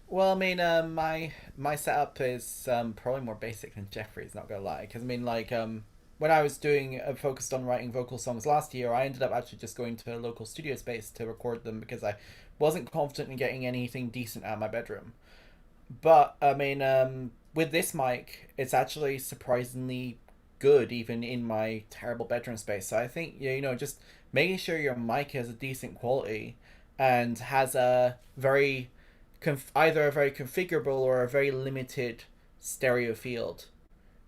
S3: Well, I mean, my setup is probably more basic than Jeffrey's, not gonna lie. Because I mean, like, when I was focused on writing vocal songs last year, I ended up actually just going to a local studio space to record them because I wasn't confident in getting anything decent out of my bedroom. But I mean, with this mic, it's actually surprisingly good, even in my terrible bedroom space. So I think just making sure your mic has a decent quality and has a very either a very configurable or a very limited stereo field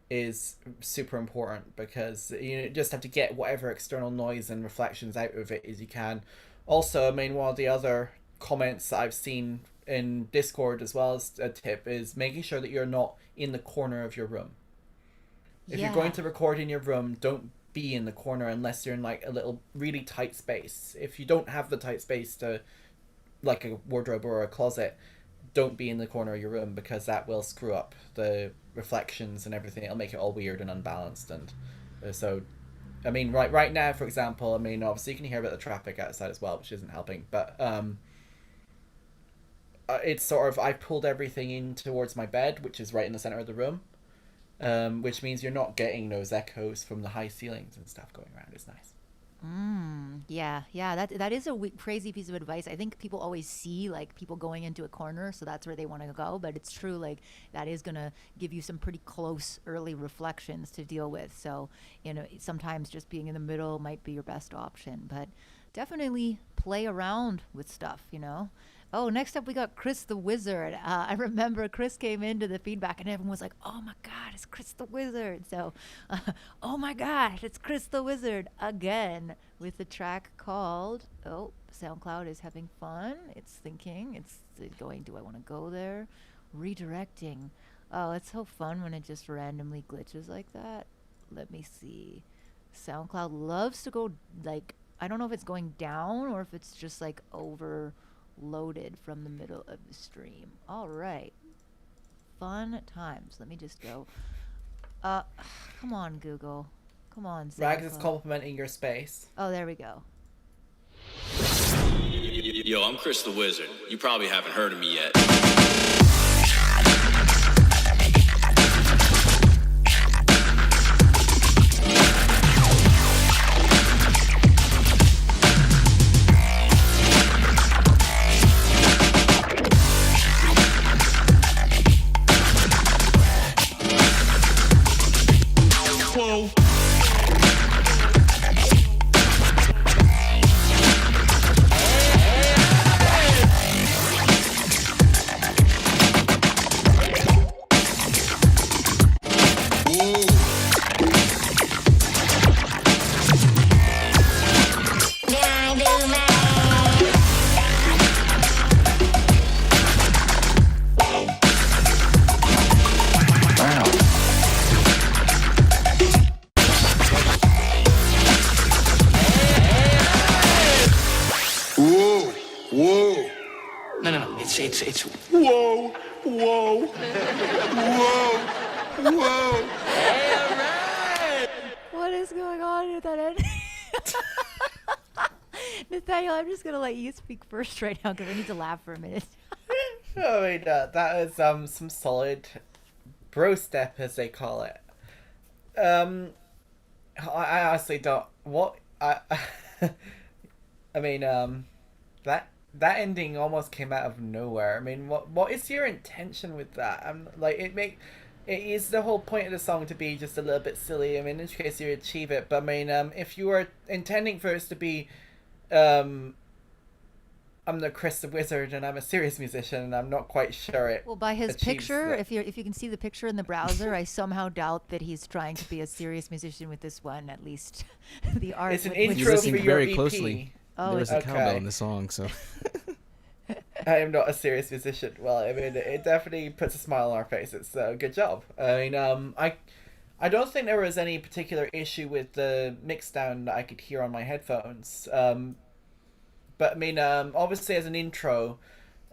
S3: is super important, because you just have to get whatever external noise and reflections out of it as you can. Also, I mean, one of the other comments that I've seen in Discord as well as a tip is making sure that you're not in the corner of your room. If you're going to record in your room, don't be in the corner unless you're in like a little really tight space. If you don't have the tight space to like a wardrobe or a closet, don't be in the corner of your room, because that will screw up the reflections and everything. It'll make it all weird and unbalanced. And so, I mean, right now, for example, I mean, obviously you can hear about the traffic outside as well, which isn't helping. But it's sort of, I've pulled everything in towards my bed, which is right in the center of the room, which means you're not getting those echoes from the high ceilings and stuff going around. It's nice.
S1: Yeah. That is a crazy piece of advice. I think people always see like people going into a corner, so that's where they want to go. But it's true, like that is gonna give you some pretty close early reflections to deal with. So sometimes just being in the middle might be your best option. But definitely play around with stuff. Oh, next up we got Chris the Wizard. I remember Chris came into the feedback and everyone was like, oh my God, it's Chris the Wizard. So, oh my gosh, it's Chris the Wizard again with the track called, SoundCloud is having fun. It's thinking, it's going, do I want to go there? Redirecting. Oh, it's so fun when it just randomly glitches like that. Let me see. SoundCloud loves to go like, I don't know if it's going down or if it's just like overloaded from the middle of the stream. All right. Fun times. Let me just go. Come on, Google. Come on,
S3: Rags is complimenting your space.
S1: Oh, there we go.
S6: Yo, I'm Chris the Wizard. You probably haven't heard of me yet. Whoa.
S4: No. It's whoa.
S1: What is going on with that ending? Nathaniel, I'm just going to let you speak first right now because I need to laugh for a minute.
S3: I mean, that is some solid bro step, as they call it. I honestly don't. I mean, that ending almost came out of nowhere. I mean, what is your intention with that? It is the whole point of the song to be just a little bit silly. I mean, in this case, you achieve it. But I mean, if you were intending for it to be, I'm the Chris the Wizard and I'm a serious musician and I'm not quite sure it.
S1: Well, by his picture, if you can see the picture in the browser, I somehow doubt that he's trying to be a serious musician with this one. At least the art.
S3: It's an
S2: He's
S3: intro
S2: listening
S3: for your
S2: very
S3: EP.
S2: closely.
S1: Oh,
S2: there was a
S3: okay.
S2: cowbell in the song, so.
S3: I am not a serious musician. Well, I mean, it definitely puts a smile on our faces. So good job. I mean, I don't think there was any particular issue with the mix down that I could hear on my headphones. But I mean, obviously as an intro,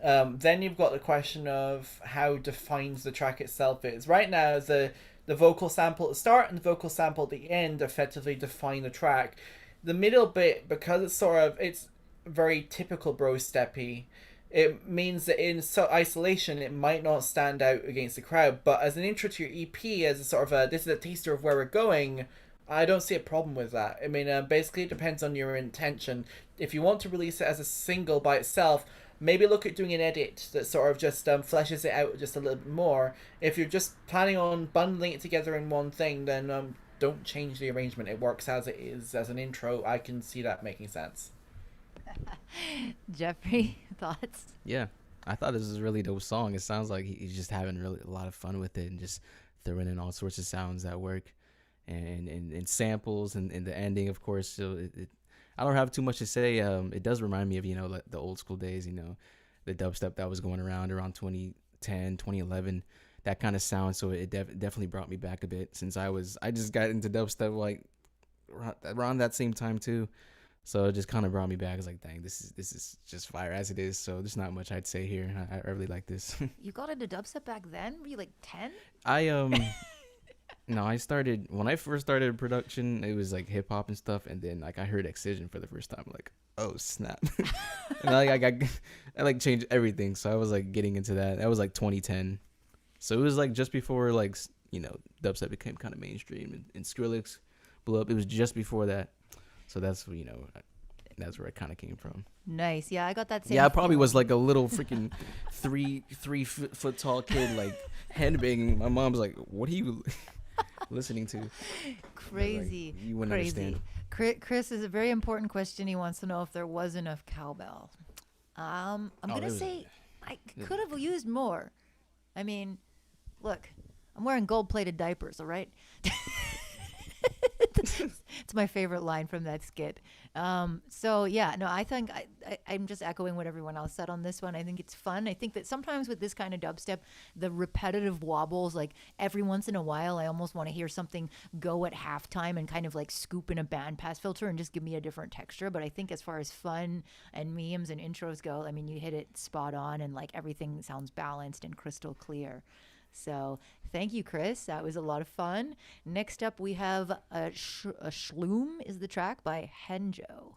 S3: then you've got the question of how defined the track itself is. Right now, the vocal sample at the start and the vocal sample at the end effectively define the track. The middle bit, because it's very typical bro steppy, it means that in isolation it might not stand out against the crowd, but as an intro to your EP, as a sort of this is a taster of where we're going, I don't see a problem with that. I mean, basically it depends on your intention. If you want to release it as a single by itself, maybe look at doing an edit that sort of just fleshes it out just a little bit more. If you're just planning on bundling it together in one thing, then don't change the arrangement. It works as it is as an intro. I can see that making sense.
S1: Jeffrey, thoughts?
S2: Yeah, I thought this was a really dope song. It sounds like he's just having really a lot of fun with it and just throwing in all sorts of sounds that work and samples and the ending, of course. So I don't have too much to say. It does remind me of, like the old school days, the dubstep that was going around 2010, 2011, that kind of sound. So it definitely brought me back a bit, since I just got into dubstep like around that same time too. So it just kind of brought me back. I was like, dang, this is just fire as it is. So there's not much I'd say here. I really like this.
S1: You got into dubstep back then? Were you like 10?
S2: No, when I first started production, it was like hip hop and stuff, and then like I heard Excision for the first time, like, oh snap. And I like changed everything. So I was like getting into that. That was like 2010. So it was like just before like, dubstep became kind of mainstream and Skrillex blew up. It was just before that. So that's that's where it kind of came from.
S1: Nice. Yeah, I got that same.
S2: Yeah, I probably was like a little freaking three foot tall kid, like handbanging. My mom's like, "What are you listening to?"
S1: Crazy.
S2: Like, you wouldn't understand.
S1: Chris is a very important question. He wants to know if there was enough cowbell. I'm gonna say I could have used more. I mean, look, I'm wearing gold-plated diapers. All right. It's my favorite line from that skit. So yeah, no, I think I'm just echoing what everyone else said on this one. I think it's fun. I think that sometimes with this kind of dubstep, the repetitive wobbles, like every once in a while, I almost want to hear something go at halftime and kind of like scoop in a bandpass filter and just give me a different texture. But I think as far as fun and memes and intros go, I mean, you hit it spot on, and like everything sounds balanced and crystal clear. So thank you, Chris. That was a lot of fun. Next up, we have a Shloom is the track by Henjo.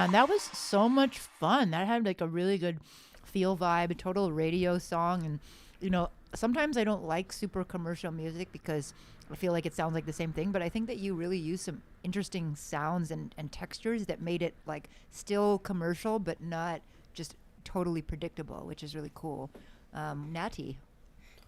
S1: man, that was so much fun. That had like a really good feel vibe, a total radio song. And, you know, sometimes I don't like super commercial music because I feel like it sounds like the same thing, but I think that you really used some interesting sounds and textures that made it like still commercial, but not just totally predictable, which is really cool. Natty.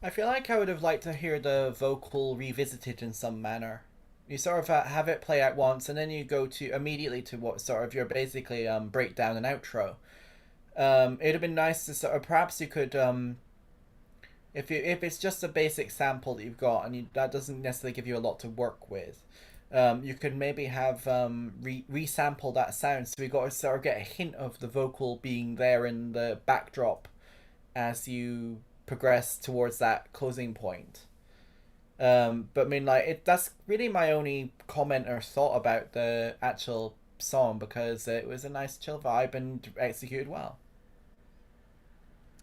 S3: I feel like I would have liked to hear the vocal revisited in some manner. You sort of have it play out once, and then you go to immediately to what sort of your basically breakdown and outro. It'd have been nice to sort of, perhaps you could if it's just a basic sample that you've got and that doesn't necessarily give you a lot to work with. You could maybe have resample that sound, so we got to sort of get a hint of the vocal being there in the backdrop as you progress towards that closing point. But I mean, like, that's really my only comment or thought about the actual song, because it was a nice chill vibe and executed well.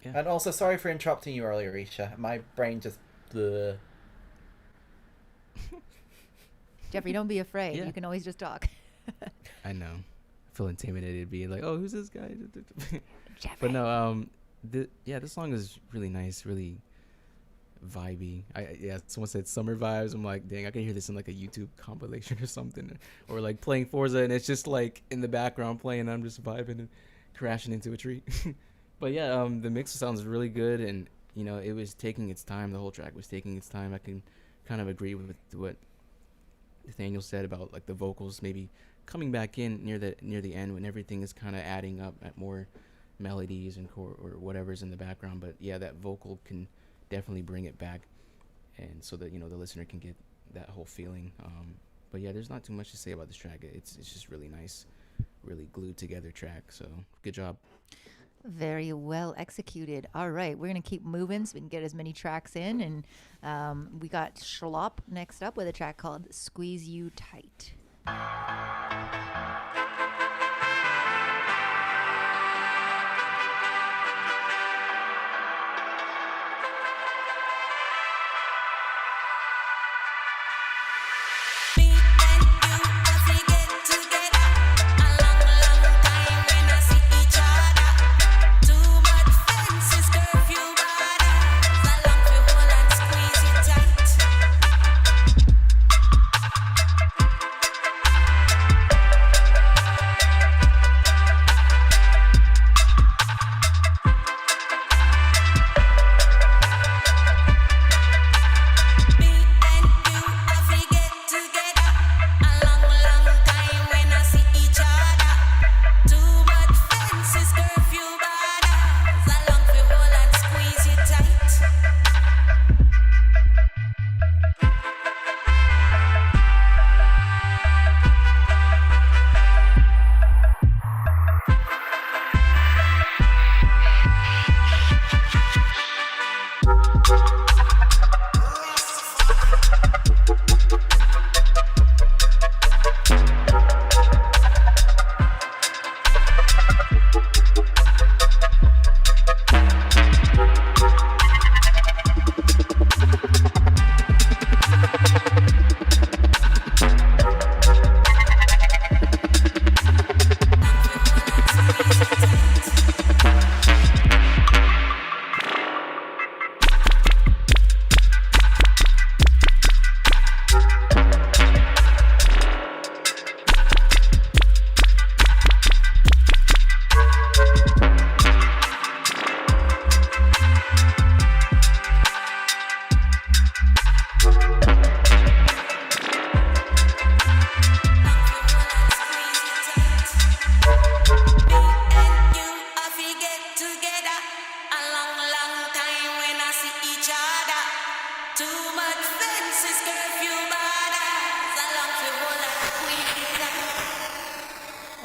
S2: Yeah.
S3: And also, sorry for interrupting you earlier, Isha. My brain just... Bleh.
S1: Jeffrey, don't be afraid.
S2: Yeah.
S1: You can always just talk.
S2: I know. I feel intimidated being like, oh, who's this guy?
S1: Jeffrey.
S2: But no, this song is really nice, really vibey. Someone said summer vibes. I'm like, dang, I can hear this in like a YouTube compilation or something, or like playing Forza and it's just like in the background playing. I'm just vibing and crashing into a tree. But yeah, the mix sounds really good, and you know, it was taking its time. The whole track was taking its time. I can kind of agree with what Nathaniel said about like the vocals maybe coming back in near the end when everything is kind of adding up at more melodies and or whatever's in the background. But yeah, that vocal can definitely bring it back, and so that, you know, the listener can get that whole feeling. But yeah, there's not too much to say about this track. It's just really nice, really glued together track. So good job.
S1: Very well executed. All right, we're going to keep moving so we can get as many tracks in. And we got Schlop next up with a track called Squeeze You Tight.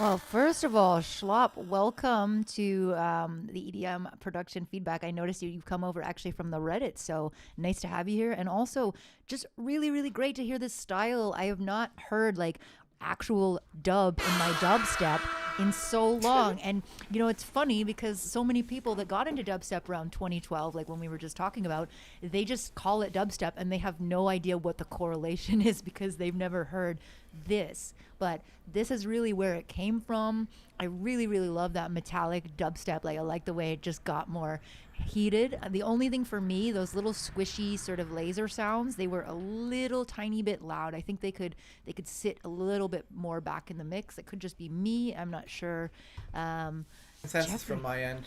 S1: Well, first of all, Schlop, welcome to the EDM production feedback. I noticed you've come over actually from the Reddit, so nice to have you here. And also, just really, really great to hear this style. I have not heard like actual dub in my dubstep. in so long. And you know, it's funny because so many people that got into dubstep around 2012, like when we were just talking about, they just call it dubstep and they have no idea what the correlation is because they've never heard this. But this is really where it came from. I really, really love that metallic dubstep. Like I like the way it just got more heated. The only thing for me, those little squishy sort of laser sounds, they were a little tiny bit loud. I think they could sit a little bit more back in the mix. It could just be me. I'm not sure.
S3: Consensus from my end.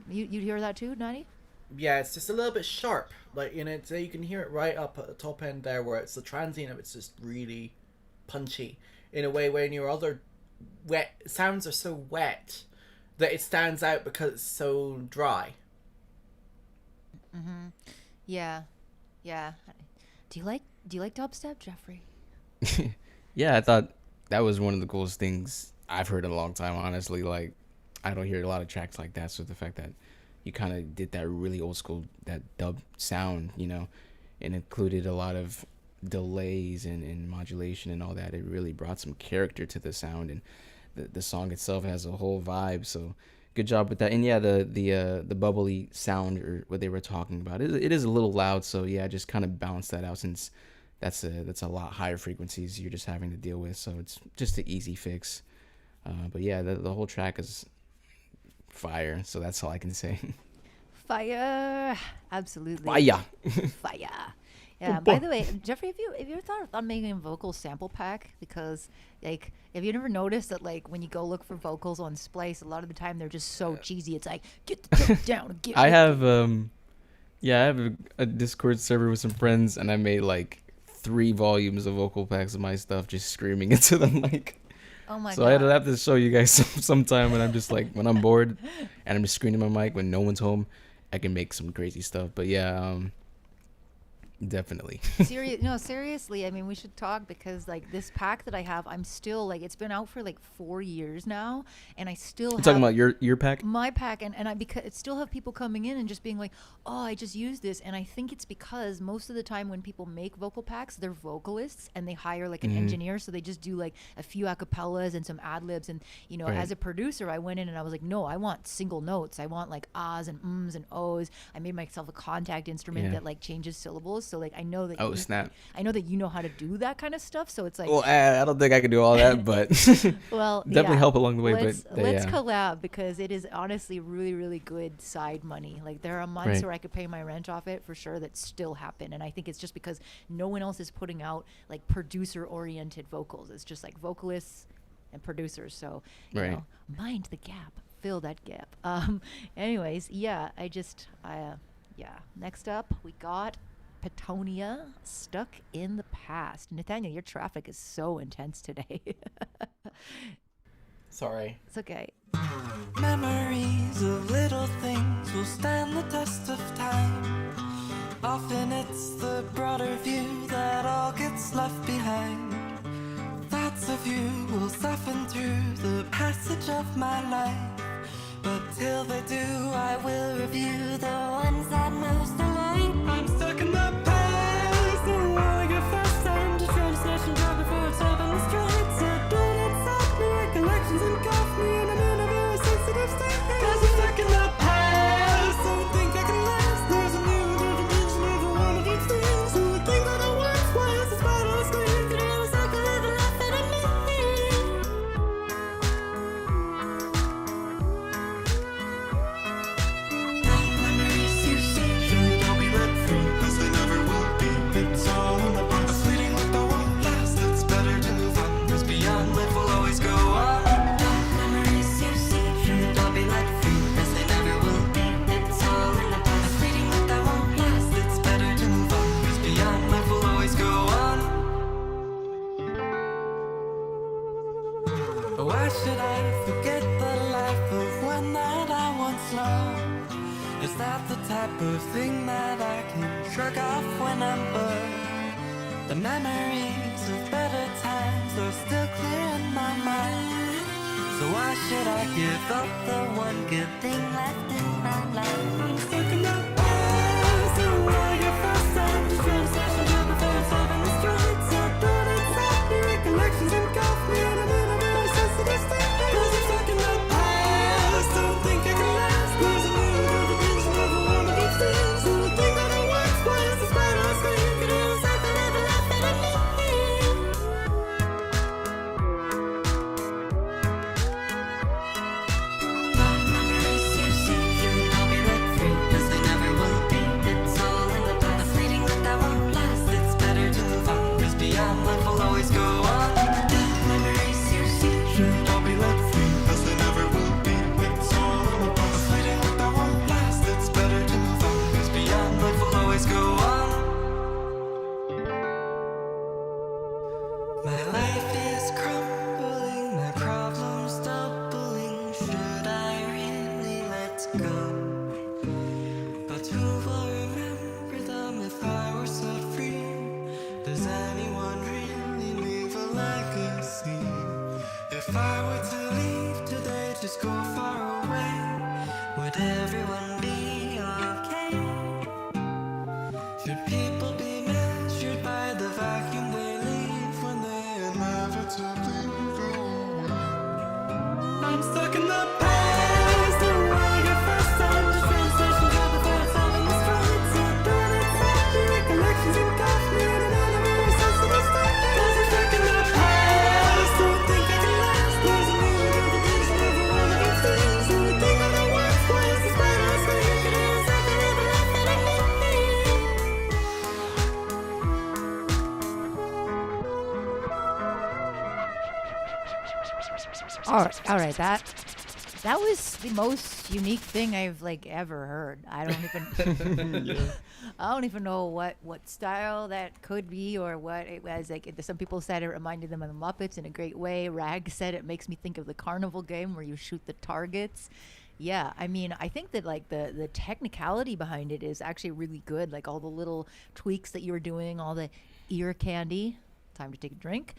S1: You hear that too, Natty?
S3: Yeah, it's just a little bit sharp. Like, you know, so you can hear it right up at the top end there, where it's the transient of it's just really punchy in a way when your other wet sounds are so wet that it stands out because it's so dry.
S1: Mm-hmm. Yeah. Do you like dubstep, Jeffrey?
S2: Yeah, I thought that was one of the coolest things I've heard in a long time, honestly. Like, I don't hear a lot of tracks like that, so the fact that you kind of did that really old school, that dub sound, you know, and included a lot of delays and modulation and all that, it really brought some character to the sound, and the song itself has a whole vibe, so good job with that. And yeah, the bubbly sound, or what they were talking about, it is a little loud, so yeah, just kind of balance that out, since that's a lot higher frequencies you're just having to deal with, so it's just an easy fix. But yeah, the whole track is fire, so that's all I can say.
S1: Fire, absolutely. Fire. Yeah. By the way, Jeffrey, have you ever thought of making a vocal sample pack? Because like, have you never noticed that like when you go look for vocals on Splice, a lot of the time they're just so cheesy. It's like, get the joke down.
S2: I have a Discord server with some friends, and I made like 3 volumes of vocal packs of my stuff, just screaming into the mic.
S1: Oh my god!
S2: So I'd have to show you guys sometime when I'm just like, when I'm bored and I'm just screaming my mic when no one's home, I can make some crazy stuff. But yeah, definitely.
S1: Seriously, I mean, we should talk, because like this pack that I have, I'm still like, it's been out for like 4 years now, and I still
S2: You're
S1: have
S2: talking about your pack?
S1: My pack, and I still have people coming in and just being like, oh, I just used this. And I think it's because most of the time when people make vocal packs, they're vocalists and they hire like an engineer, so they just do like a few acapellas and some ad libs. And you know, as a producer, I went in and I was like, no, I want single notes. I want like ahs and ums and ohs. I made myself a contact instrument that like changes syllables. So like, I know that I know that you know how to do that kind of stuff. So it's like,
S2: well, I don't think I can do all that, but
S1: well,
S2: definitely help along the way.
S1: Let's collab, because it is honestly really, really good side money. Like there are months where I could pay my rent off it for sure, that still happen. And I think it's just because no one else is putting out like producer oriented vocals. It's just like vocalists and producers. So you know, mind the gap, fill that gap. Anyways, yeah, next up we got Petonia, Stuck in the Past. Nathaniel, your traffic is so intense today.
S3: Sorry.
S1: It's okay.
S7: Memories of little things will stand the test of time. Often it's the broader view that all gets left behind. Thoughts of you will soften through the passage of my life. But till they do, I will review the ones that most align. I'm stuck in the past, don't wanna get fast. I'm just trying to snatch and drop before it's all been destroyed. So don't insult me, recollections engulf me, and I'm in a very sensitive state. 'Cause I'm stuck in the past, don't think I can last. There's a new definition of one of these things. So the thing that I once was, is part of the screen. Today I'm stuck to live a life that I need. Why should I forget the life of one that I once loved? Is that the type of thing that I can shrug off when I'm bored? The memories of better times are still clear in my mind. So why should I give up the one good thing left in my life? I'm stuck in the past, don't wanna get fast. I'm just trying to slash and jump before it's all been destroyed. So don't insult me, recollections engulf me, and I'm in a very sensitive state. 'Cause I'm stuck in My life is crumbling, my problems doubling. Should I really let go? But who will remember them if I were set free? Does anyone really leave a legacy? If I were to leave today, just go far away, would everyone be okay? Should people be measured by the vacuum they leave when they inevitably go away? I'm stuck in the past, the way your first time to train station job before it's all in the streets. You're doing exactly recollections and coffee and another very sensitive stuff. Cause I'm stuck in the past, don't think I can last. There's a new interpretation of one of these things. And the thing on the workplace is better, so you can hear something in the life that I need.
S1: All right, that was the most unique thing I've like ever heard. I don't even I don't even know what style that could be or what it was. Like some people said it reminded them of the Muppets in a great way. Rag said it makes me think of the carnival game where you shoot the targets. Yeah, I mean, I think that like the technicality behind it is actually really good. Like all the little tweaks that you were doing, all the ear candy. Time to take a drink.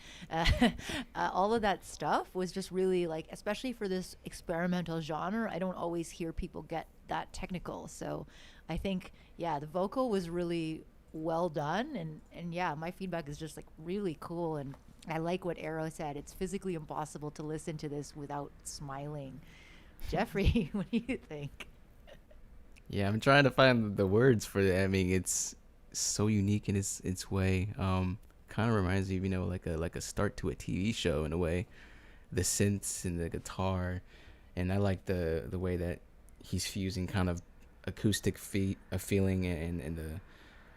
S1: All of that stuff was just really like, especially for this experimental genre, I don't always hear people get that technical. So I think, yeah, the vocal was really well done. And yeah, my feedback is just like really cool. And I like what Arrow said. It's physically impossible to listen to this without smiling. Jeffrey, what do you think?
S2: Yeah, I'm trying to find the words for that. I mean, it's so unique in its way. Kind of reminds me, like a start to a TV show in a way. The synths and the guitar, and I like the way that he's fusing kind of acoustic feeling and the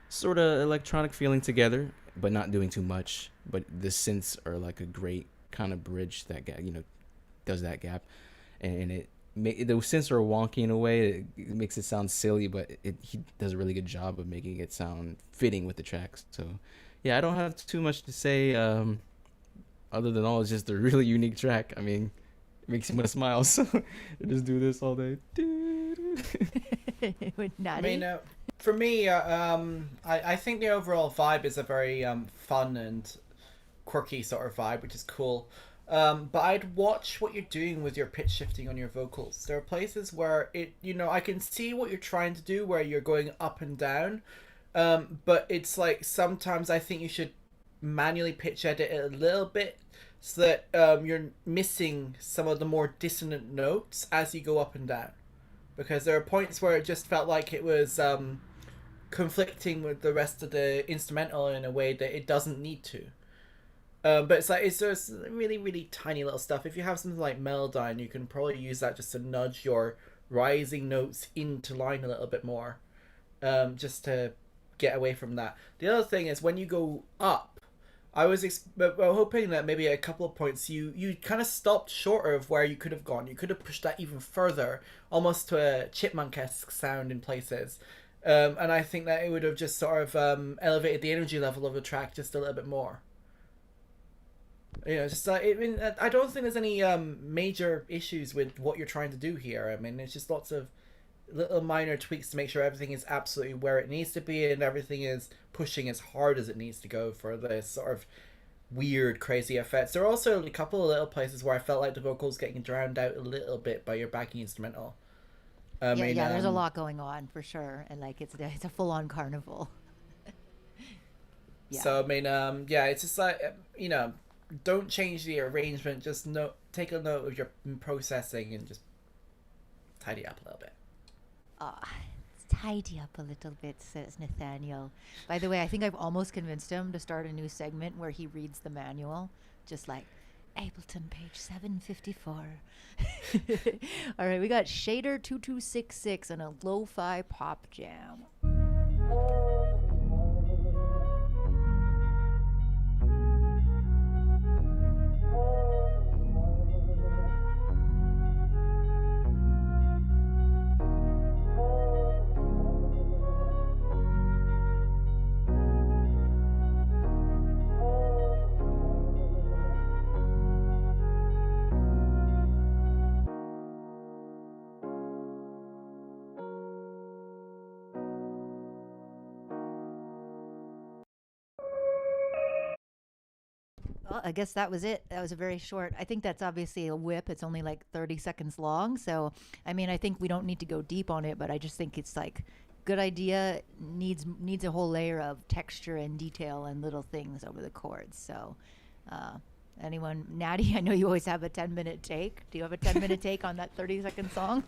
S2: sort of electronic feeling together, but not doing too much. But the synths are like a great kind of bridge that does that gap, and the synths are wonky in a way. It makes it sound silly, but he does a really good job of making it sound fitting with the tracks. So. Yeah, I don't have too much to say other than all. It's just a really unique track. I mean, it makes me want to smile. So I just do this all day.
S3: I mean, for me, I think the overall vibe is a very fun and quirky sort of vibe, which is cool. But I'd watch what you're doing with your pitch shifting on your vocals. There are places where I can see what you're trying to do, where you're going up and down. But it's like sometimes I think you should manually pitch edit it a little bit so that you're missing some of the more dissonant notes as you go up and down. Because there are points where it just felt like it was conflicting with the rest of the instrumental in a way that it doesn't need to. But it's just really, really tiny little stuff. If you have something like Melodyne, you can probably use that just to nudge your rising notes into line a little bit more. Just to get away from that. The other thing is when you go up, I was hoping that maybe at a couple of points you kind of stopped short of where you could have gone. You could have pushed that even further, almost to a chipmunk-esque sound in places. And I think that it would have just sort of elevated the energy level of the track just a little bit more. Just I don't think there's any major issues with what you're trying to do here. I mean, it's just lots of little minor tweaks to make sure everything is absolutely where it needs to be and everything is pushing as hard as it needs to go for this sort of weird, crazy effects. There are also a couple of little places where I felt like the vocals getting drowned out a little bit by your backing instrumental.
S1: There's a lot going on for sure, and like it's a full-on carnival. Yeah.
S3: So I mean, it's just like don't change the arrangement. Just take a note of your processing and just tidy up a little bit.
S1: Tidy up a little bit, says Nathaniel. By the way, I think I've almost convinced him to start a new segment where he reads the manual, just like Ableton page 754. All right, we got Shader 2266 and a lo-fi pop jam. Well, I guess that was it. That was a very short. I think that's obviously a whip. It's only like 30 seconds long. So, I mean, I think we don't need to go deep on it, but I just think it's like good idea needs a whole layer of texture and detail and little things over the chords. So, anyone, Natty, I know you always have a 10-minute take. Do you have a 10-minute take on that 30-second song?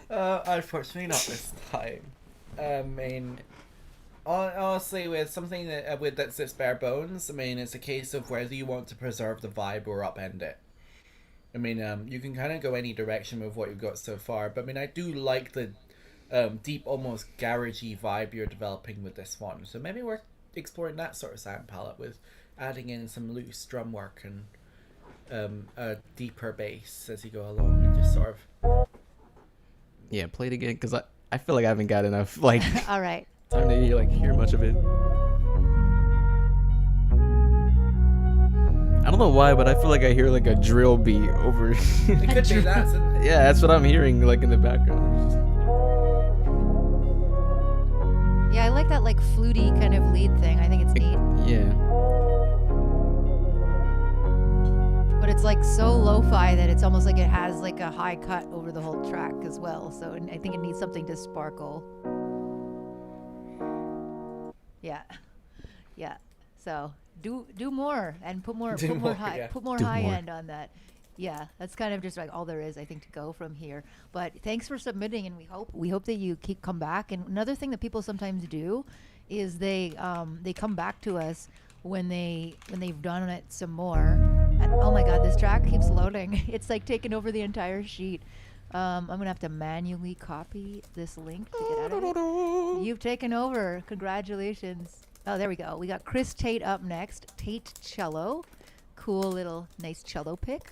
S3: Unfortunately, not this time. I mean, honestly, with something that that's its bare bones, I mean, it's a case of whether you want to preserve the vibe or upend it. I mean, you can kind of go any direction with what you've got so far, but I mean, I do like the deep, almost garagey vibe you're developing with this one. So maybe we're exploring that sort of sound palette with adding in some loose drum work and a deeper bass as you go along, and just sort of.
S2: Yeah, play it again, because I feel like I haven't got enough like
S1: All right.
S2: time to hear much of it. I don't know why, but I feel like I hear like a drill beat over.
S3: It could be that.
S2: Yeah, that's what I'm hearing like in the background.
S1: Yeah, I like that like fluty kind of lead thing. I think it's neat.
S2: Yeah.
S1: But it's like so lo-fi that it's almost like it has like a high cut over the whole track as well. So I think it needs something to sparkle. Yeah. Yeah. So do more and put more high end on that. Yeah, that's kind of just like all there is, I think, to go from here. But thanks for submitting, and we hope that you come back. And another thing that people sometimes do is they come back to us when they've done it some more. And oh my God, this track keeps loading. It's like taking over the entire sheet. I'm gonna have to manually copy this link to get out of it. You've taken over. Congratulations. Oh, there we go. We got Chris Tate up next. Tate cello. Cool little nice cello pick.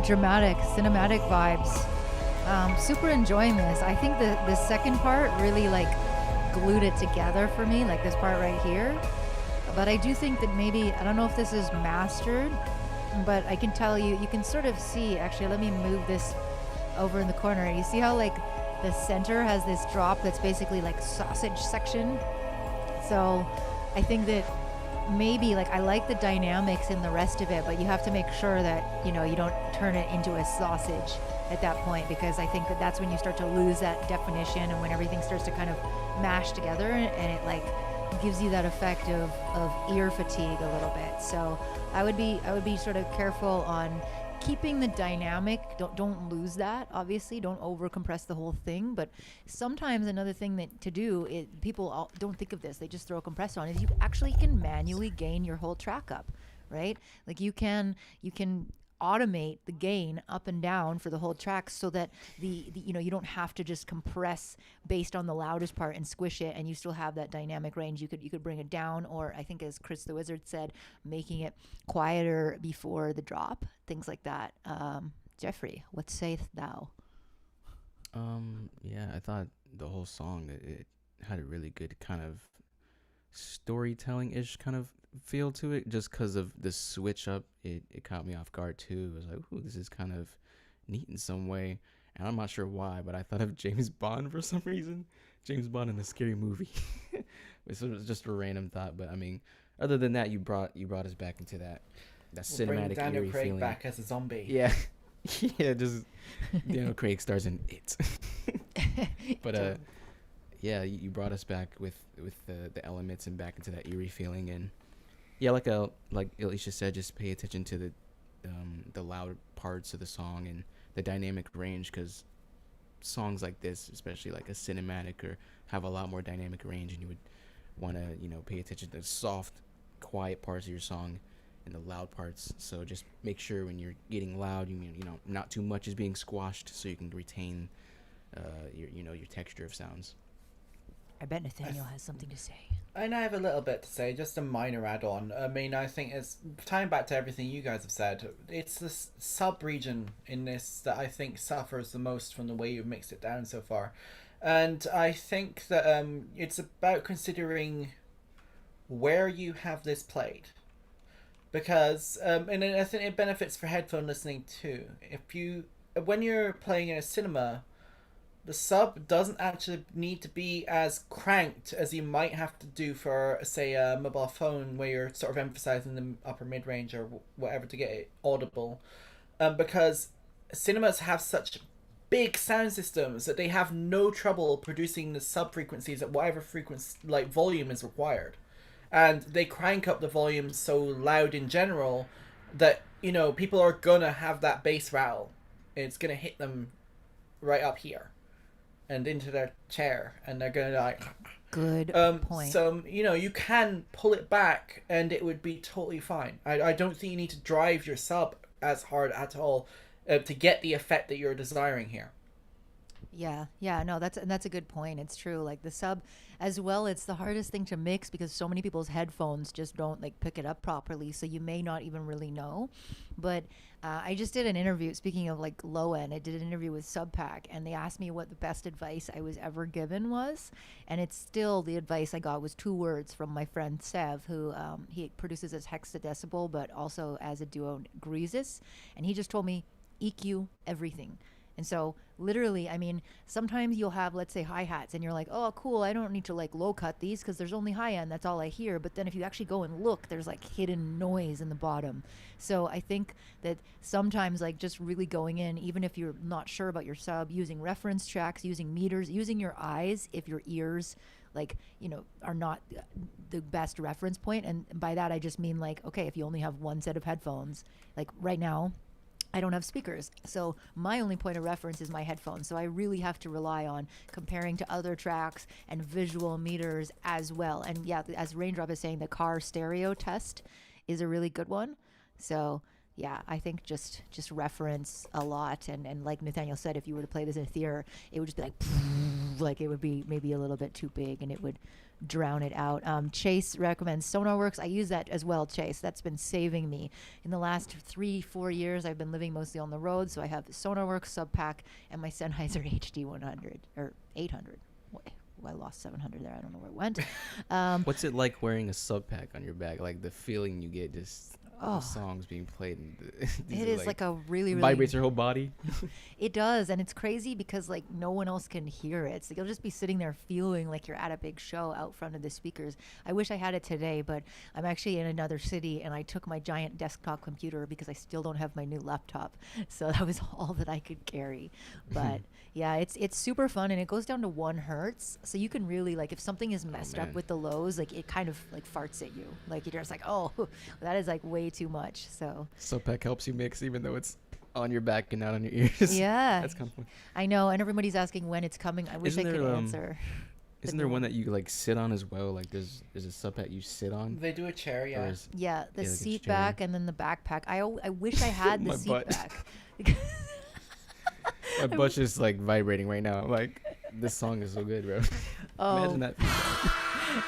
S1: dramatic, cinematic vibes. Super enjoying this. I think the second part really like glued it together for me, like this part right here. But I do think that maybe, I don't know if this is mastered, but I can tell you, you can sort of see, actually, let me move this over in the corner. You see how like the center has this drop that's basically like sausage section? So I think that maybe like I like the dynamics in the rest of it, but you have to make sure that, you know, you don't turn it into a sausage at that point, because I think that that's when you start to lose that definition and when everything starts to kind of mash together and it like gives you that effect of ear fatigue a little bit. So I would be sort of careful on keeping the dynamic. Don't lose that, obviously. Don't over compress the whole thing. But sometimes another thing that to do is, people don't think of this, they just throw a compressor on, is you actually can manually gain your whole track up, right? Like you can automate the gain up and down for the whole track so that the you know, you don't have to just compress based on the loudest part and squish it, and you still have that dynamic range. You could bring it down, or I think as Chris the Wizard said, making it quieter before the drop, things like that. Jeffrey, what sayest thou?
S2: Yeah, I thought the whole song, it had a really good kind of storytelling-ish kind of feel to it, just because of the switch up. It caught me off guard too. It was like, ooh, this is kind of neat in some way, and I'm not sure why, but I thought of James Bond for some reason. James Bond in a scary movie. It was just a random thought, but I mean, other than that, you brought us back into that cinematic
S3: bring Daniel
S2: eerie
S3: Craig
S2: feeling.
S3: back as a zombie.
S2: Yeah. Yeah, just Daniel Craig stars in It. But yeah, you brought us back with the elements and back into that eerie feeling. And yeah, like Alicia said, just pay attention to the loud parts of the song and the dynamic range, because songs like this, especially like a cinematic, or have a lot more dynamic range, and you would want to, you know, pay attention to the soft, quiet parts of your song and the loud parts. So just make sure when you're getting loud, you know, not too much is being squashed, so you can retain your texture of sounds.
S1: I bet Nathaniel has something to say.
S3: And I have a little bit to say, just a minor add-on. I mean, I think it's tying back to everything you guys have said. It's this sub-region in this that I think suffers the most from the way you've mixed it down so far. And I think that it's about considering where you have this played. Because, and I think it benefits for headphone listening too. When you're playing in a cinema, the sub doesn't actually need to be as cranked as you might have to do for, say, a mobile phone, where you're sort of emphasizing the upper mid-range or whatever to get it audible. Because cinemas have such big sound systems that they have no trouble producing the sub-frequencies at whatever frequency, like, volume is required. And they crank up the volume so loud in general that, you know, people are gonna have that bass rattle. It's gonna hit them right up here and into their chair, and they're gonna like,
S1: good point.
S3: So, you know, you can pull it back and it would be totally fine. I don't think you need to drive your sub as hard at all to get the effect that you're desiring here.
S1: Yeah, no, that's a good point. It's true. Like the sub as well, it's the hardest thing to mix because so many people's headphones just don't like pick it up properly, so you may not even really know. But I just did an interview, speaking of like low end, I did an interview with Subpack, and they asked me what the best advice I was ever given was, and it's still the advice I got was 2 words from my friend Sev, who he produces as Hexadecibel but also as a duo Greasus, and he just told me EQ everything. And so literally, I mean, sometimes you'll have, let's say, hi-hats, and you're like, oh, cool, I don't need to like low cut these because there's only high end, that's all I hear. But then if you actually go and look, there's like hidden noise in the bottom. So I think that sometimes like just really going in, even if you're not sure about your sub, using reference tracks, using meters, using your eyes if your ears like, you know, are not the best reference point. And by that I just mean like, okay, if you only have one set of headphones, like right now I don't have speakers, so my only point of reference is my headphones. So I really have to rely on comparing to other tracks and visual meters as well. And yeah, as Raindrop is saying, the car stereo test is a really good one. So yeah, I think just reference a lot. And like Nathaniel said, if you were to play this in a theater, it would just be like like it would be maybe a little bit too big and it would drown it out. Chase recommends SonarWorks. I use that as well, Chase. That's been saving me. In the last 3-4 years, I've been living mostly on the road, so I have SonarWorks Sub Pack and my Sennheiser HD 100 or 800. I lost 700 there. I don't know where it went.
S2: What's it like wearing a sub pack on your back? Like the feeling you get just the songs being played. And
S1: it is like a really
S2: vibrates your whole body.
S1: It does, and it's crazy because like no one else can hear it. So you'll just be sitting there feeling like you're at a big show out front of the speakers. I wish I had it today, but I'm actually in another city, and I took my giant desktop computer because I still don't have my new laptop. So that was all that I could carry. But yeah, it's super fun, and it goes down to 1 hertz, so you can really like if something is messed up with the lows, like it kind of like farts at you. Like you're just like, oh, that is like way too much. So
S2: Sub pack helps you mix, even though it's on your back and not on your ears.
S1: Yeah,
S2: that's kind of fun.
S1: I know, and everybody's asking when it's coming. I wish I could answer.
S2: Isn't there one that you like sit on as well? Like there's a sub pack you sit on.
S3: They do a chair, yeah.
S1: Yeah, the seat back and then the backpack. I wish I had the seat back.
S2: My butt's just like vibrating right now. I'm like, this song is so good, bro. Imagine that.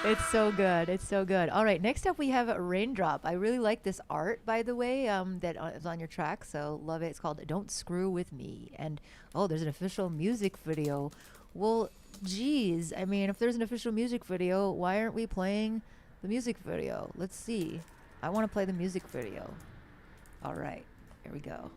S1: It's so good. It's so good. All right, next up we have Raindrop. I really like this art, by the way, that is on your track, so love it. It's called Don't Screw With Me. And, there's an official music video. Well, geez, I mean, if there's an official music video, why aren't we playing the music video? Let's see. I want to play the music video. All right, here we go.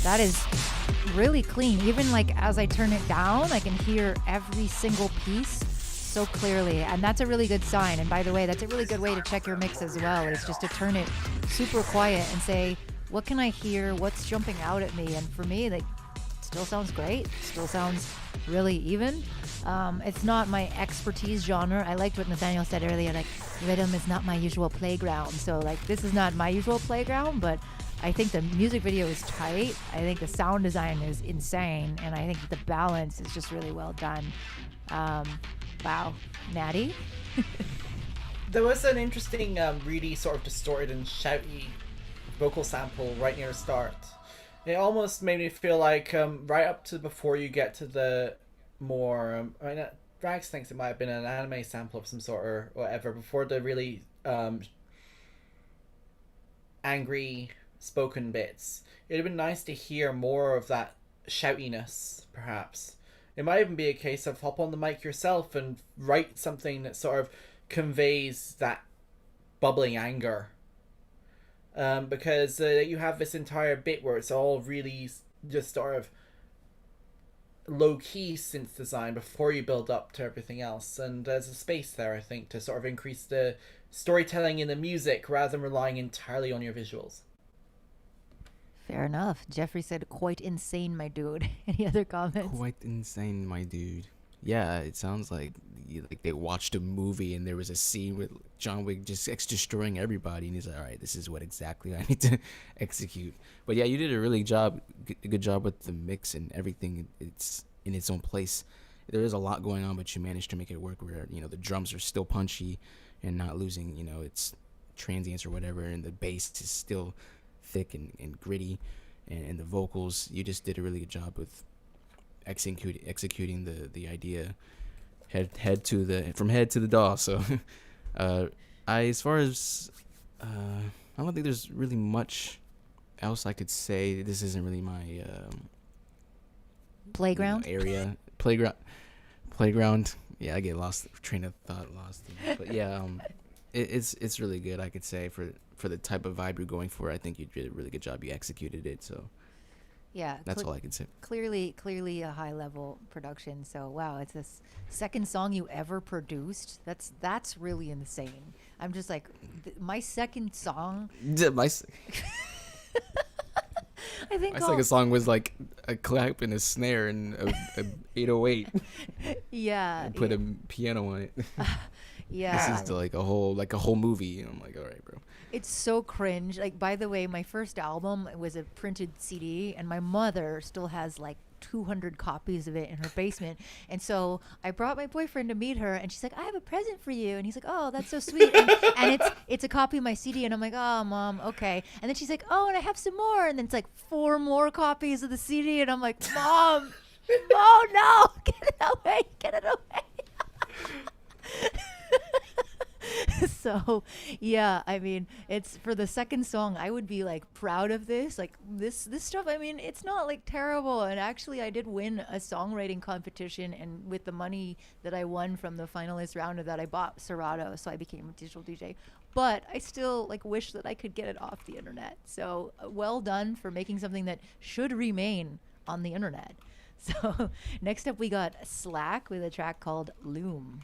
S1: That is really clean. Even like as I turn it down, I can hear every single piece so clearly, and that's a really good sign. And by the way, that's a really good way to check your mix as well, is just to turn it super quiet and say, what can I hear? What's jumping out at me? And for me, like, still sounds great. Still sounds really even. It's not my expertise genre. I liked what Nathaniel said earlier, like, rhythm is not my usual playground. So like, this is not my usual playground, but I think the music video is tight. I think the sound design is insane. And I think the balance is just really well done. Wow. Natty?
S3: There was an interesting, really sort of distorted and shouty vocal sample right near the start. It almost made me feel like right up to before you get to the more... Rags thinks it might have been an anime sample of some sort or whatever, before the really angry spoken bits. It'd have been nice to hear more of that shoutiness, perhaps. It might even be a case of hop on the mic yourself and write something that sort of conveys that bubbling anger. Because you have this entire bit where it's all really just sort of low-key synth design before you build up to everything else. And there's a space there, I think, to sort of increase the storytelling in the music rather than relying entirely on your visuals.
S1: Fair enough. Jeffrey said, quite insane, my dude. Any other comments?
S2: Quite insane, my dude. Yeah, it sounds like they watched a movie and there was a scene with John Wick just destroying everybody, and he's like, all right, this is what exactly I need to execute. But yeah, you did a really good job with the mix and everything. It's in its own place. There is a lot going on, but you managed to make it work where, the drums are still punchy and not losing, its transients or whatever, and the bass is still thick and gritty, and the vocals, you just did a really good job with executing the idea from head to the DAW. So I don't think there's really much else I could say. This isn't really my
S1: playground
S2: area. Playground. Yeah, I get lost, train of thought lost. But yeah, it's really good, I could say, for the type of vibe you're going for. I think you did a really good job. You executed it, so
S1: yeah,
S2: that's all I can say.
S1: Clearly a high level production. So wow, it's this second song you ever produced. That's really insane. I'm just like, my second song. I think
S2: my second song was like a clap and a snare and a 808.
S1: Yeah.
S2: And put a piano on it.
S1: Yeah.
S2: This is like a whole movie. And I'm like, all right, bro.
S1: It's so cringe. Like, by the way, my first album was a printed CD, and my mother still has like 200 copies of it in her basement. And so I brought my boyfriend to meet her, and she's like, I have a present for you. And he's like, oh, that's so sweet. And it's a copy of my CD. And I'm like, oh, Mom, okay. And then she's like, oh, and I have some more. And then it's like 4 more copies of the CD. And I'm like, Mom, oh, no, get it away. So yeah, I mean, it's for the second song, I would be like proud of this, like this stuff. I mean, it's not like terrible, and actually I did win a songwriting competition, and with the money that I won from the finalist round of that, I bought Serato, so I became a digital DJ. But I still like wish that I could get it off the internet. So well done for making something that should remain on the internet. So next up we got Slack with a track called Loom.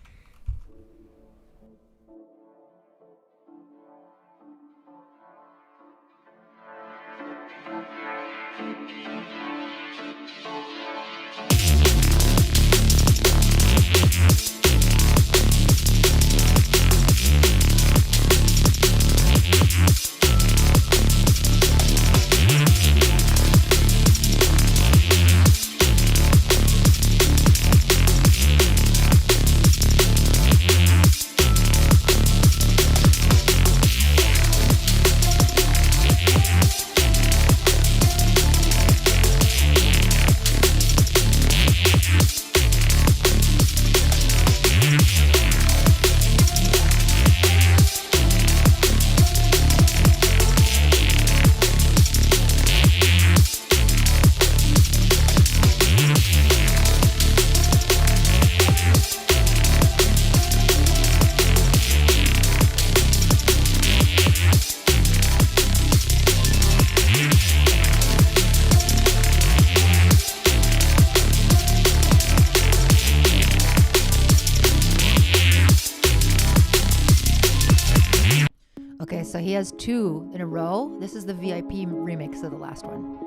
S1: he has 2 in a row. This is the VIP remix of the last one.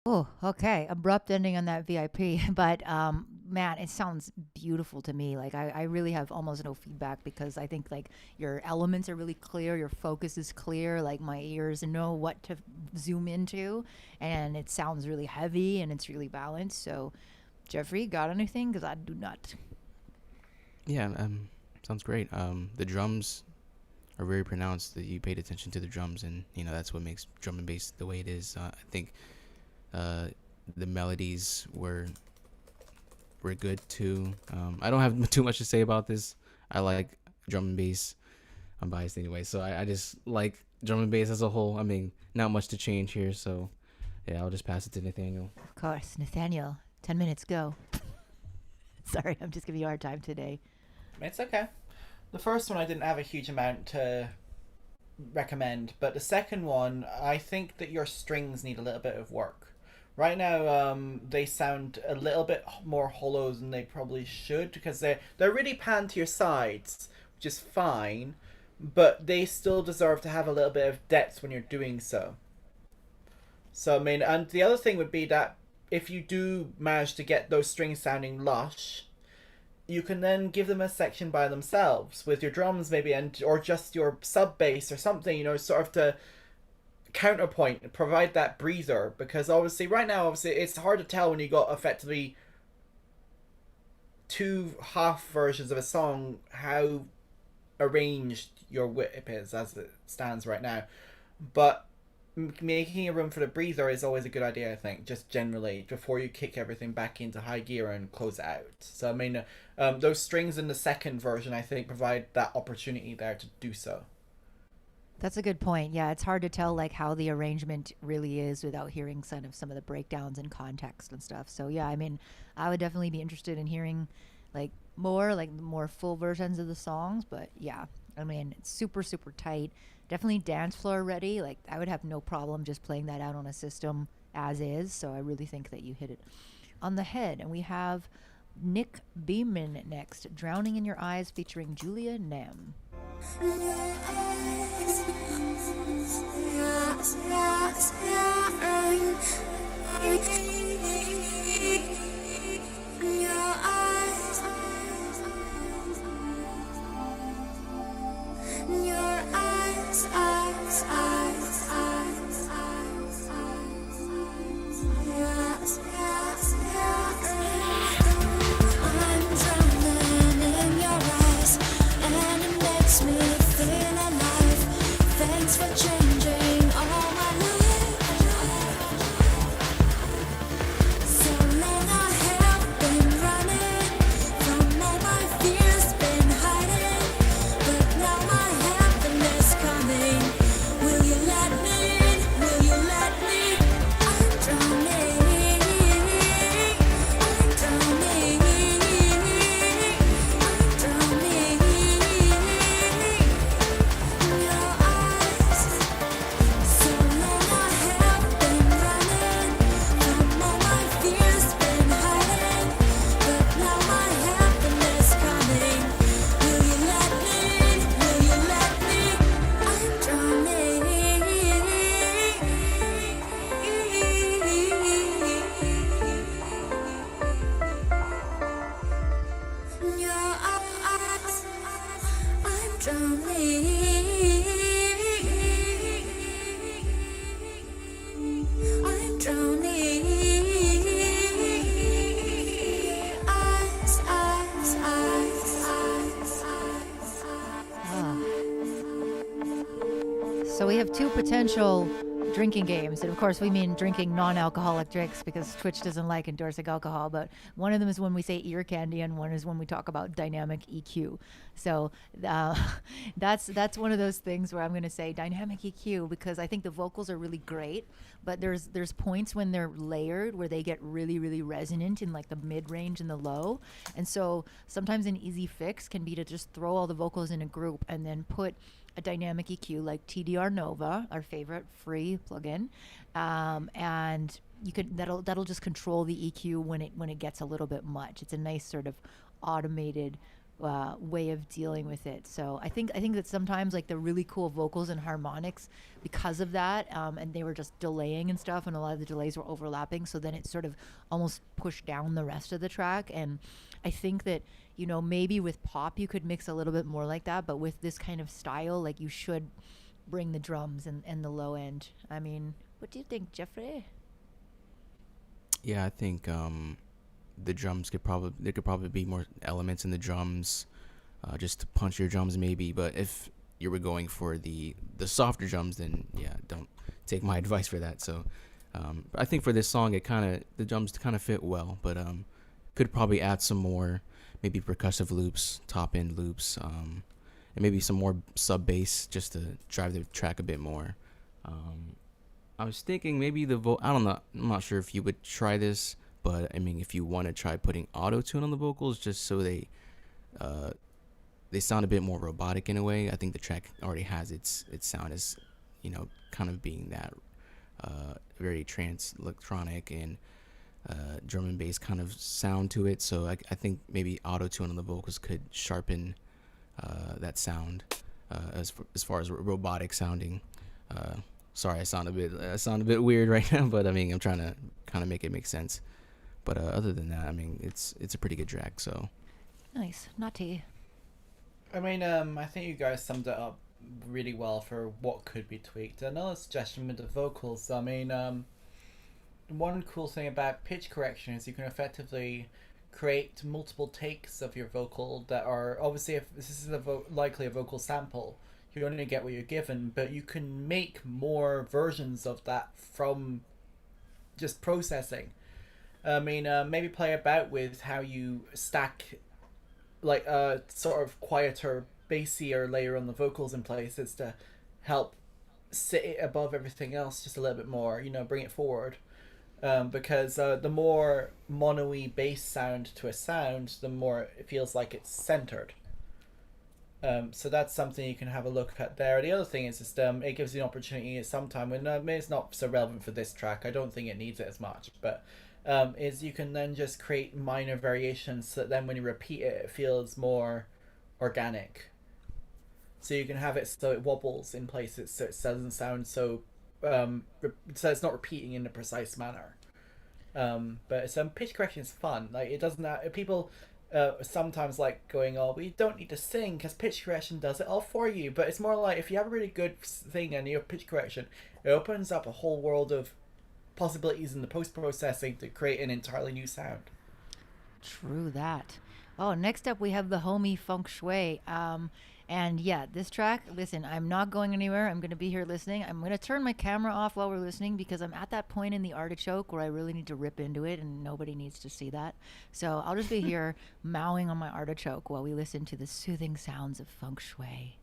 S1: Oh, okay. Abrupt ending on that VIP. But man, it sounds beautiful to me. Like I really have almost no feedback because I think like your elements are really clear, your focus is clear, like my ears know what to zoom into, and it sounds really heavy and it's really balanced. So Jeffrey, got anything? Because I do not.
S2: Yeah, sounds great. The drums are very pronounced. That you paid attention to the drums, and you know that's what makes drum and bass the way it is. I think the melodies were good too. I don't have too much to say about this. I like drum and bass. I'm biased anyway, so I just like drum and bass as a whole. I mean, not much to change here, so yeah, I'll just pass it to Nathaniel.
S1: Of course, Nathaniel. 10 minutes, go. Sorry, I'm just giving you a hard time today.
S3: It's okay. The first one I didn't have a huge amount to recommend, but the second one, I think that your strings need a little bit of work. Right now, they sound a little bit more hollow than they probably should because they're really panned to your sides, which is fine, but they still deserve to have a little bit of depth when you're doing so. So, I mean, and the other thing would be that if you do manage to get those strings sounding lush, you can then give them a section by themselves with your drums maybe, and or just your sub bass or something, you know, sort of to counterpoint, provide that breather, because obviously right now it's hard to tell when you got effectively 2 half versions of a song how arranged your whip is as it stands right now, but making a room for the breather is always a good idea, I think, just generally before you kick everything back into high gear and close it out. So I mean, those strings in the second version I think provide that opportunity there to do so.
S1: That's a good point. Yeah, it's hard to tell like how the arrangement really is without hearing some of the breakdowns and context and stuff. So yeah, I mean, I would definitely be interested in hearing like more full versions of the songs. But yeah, I mean, it's super tight. Definitely dance floor ready. Like I would have no problem just playing that out on a system as is. So I really think that you hit it on the head. And we have Nick Beeman next, Drowning in Your Eyes featuring Julia Nem.
S8: Thanks for changing all my life.
S1: potential drinking games, and of course we mean drinking non-alcoholic drinks because Twitch doesn't like endorsing alcohol, but one of them is when we say ear candy and one is when we talk about dynamic EQ. So that's one of those things where I'm going to say dynamic EQ because I think the vocals are really great, but there's points when they're layered where they get really, really resonant in like the mid-range and the low. And so sometimes an easy fix can be to just throw all the vocals in a group and then put a dynamic EQ like TDR Nova, our favorite free plugin, and you could that'll just control the EQ when it gets a little bit much. It's a nice sort of automated way of dealing with it. So I think that sometimes like the really cool vocals and harmonics, because of that, and they were just delaying and stuff, and a lot of the delays were overlapping. So then it sort of almost pushed down the rest of the track. And I think that, you know, maybe with pop you could mix a little bit more like that, but with this kind of style, like you should bring the drums and the low end. I mean, what do you think, Jeffrey?
S2: Yeah, I think the drums could probably be more elements in the drums, just to punch your drums maybe. But if you were going for the softer drums, then yeah, don't take my advice for that. So I think for this song, the drums kind of fit well, but could probably add some more, maybe percussive loops, top end loops, and maybe some more sub bass just to drive the track a bit more. I was thinking maybe I don't know, I'm not sure if you would try this, but I mean, if you want to try putting auto tune on the vocals just so they sound a bit more robotic in a way. I think the track already has its sound as, you know, kind of being that very trance electronic and drum and bass kind of sound to it. So I think maybe auto tune on the vocals could sharpen that sound as far as robotic sounding. Sorry, I sound a bit weird right now, but I mean, I'm trying to kind of make it make sense. But other than that, I mean, it's a pretty good track. So
S1: Nice, naughty.
S3: I mean, I think you guys summed it up really well for what could be tweaked. Another suggestion with the vocals, I mean, one cool thing about pitch correction is you can effectively create multiple takes of your vocal that are, obviously, if this is likely a vocal sample, you only get what you're given, but you can make more versions of that from just processing. I mean, maybe play about with how you stack like a sort of quieter, bassier layer on the vocals in places to help sit it above everything else just a little bit more, you know, bring it forward. Because the more mono-y bass sound to a sound, the more it feels like it's centered. So that's something you can have a look at there. The other thing is just it gives you an opportunity at some time when maybe it's not so relevant for this track. I don't think it needs it as much, but is you can then just create minor variations so that then when you repeat it, it feels more organic. So you can have it so it wobbles in places so it doesn't sound so so it's not repeating in a precise manner. But some pitch correction is fun. Like, it doesn't people sometimes like going, oh, we don't need to sing because pitch correction does it all for you. But it's more like if you have a really good thing and you have pitch correction, it opens up a whole world of possibilities in the post-processing to create an entirely new sound.
S1: True that. Oh, next up we have the homie Feng Shui. And yeah, this track, listen, I'm not going anywhere. I'm going to be here listening. I'm going to turn my camera off while we're listening because I'm at that point in the artichoke where I really need to rip into it and nobody needs to see that. So I'll just be here mowing on my artichoke while we listen to the soothing sounds of Feng Shui.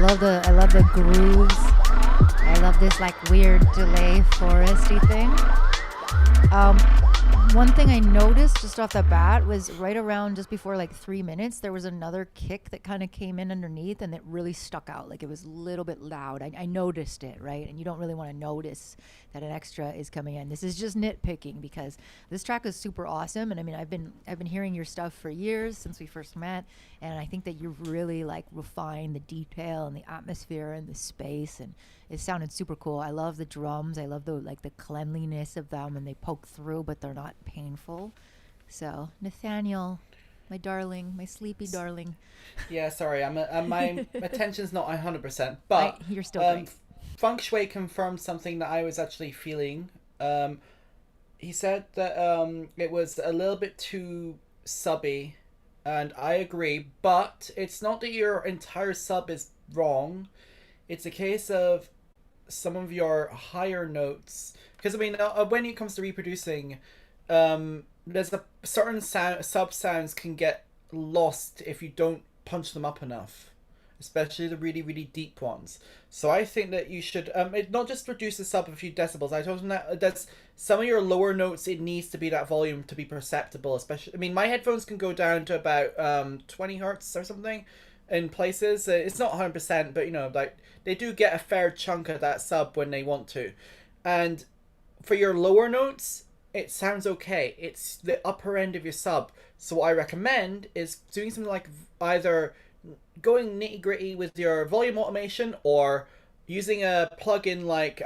S1: I love the grooves. I love this like weird delay foresty thing. One thing I noticed just off the bat was right around just before like 3 minutes, there was another kick that kind of came in underneath and it really stuck out. Like it was a little bit loud. I noticed it, right? And you don't really want to notice that an extra is coming in. This is just nitpicking because this track is super awesome. And I mean, I've been hearing your stuff for years since we first met. And I think that you've really like refined the detail and the atmosphere and the space, and it sounded super cool. I love the drums. I love the cleanliness of them, and they poke through, but they're not painful. So Nathaniel, my darling, my sleepy darling.
S3: Yeah, sorry, my attention's not 100%, but
S1: you're still great.
S3: Feng Shui confirmed something that I was actually feeling. He said that it was a little bit too subby, and I agree, but it's not that your entire sub is wrong. It's a case of some of your higher notes, because I mean, when it comes to reproducing, there's a certain sub sounds can get lost if you don't punch them up enough, especially the really, really deep ones. So I think that you should not just reduce the sub a few decibels. I told him that that's some of your lower notes, it needs to be that volume to be perceptible. Especially, I mean, my headphones can go down to about 20 hertz or something in places. It's not 100%, but you know, like they do get a fair chunk of that sub when they want to. And for your lower notes, it sounds okay. It's the upper end of your sub. So what I recommend is doing something like either going nitty gritty with your volume automation or using a plugin like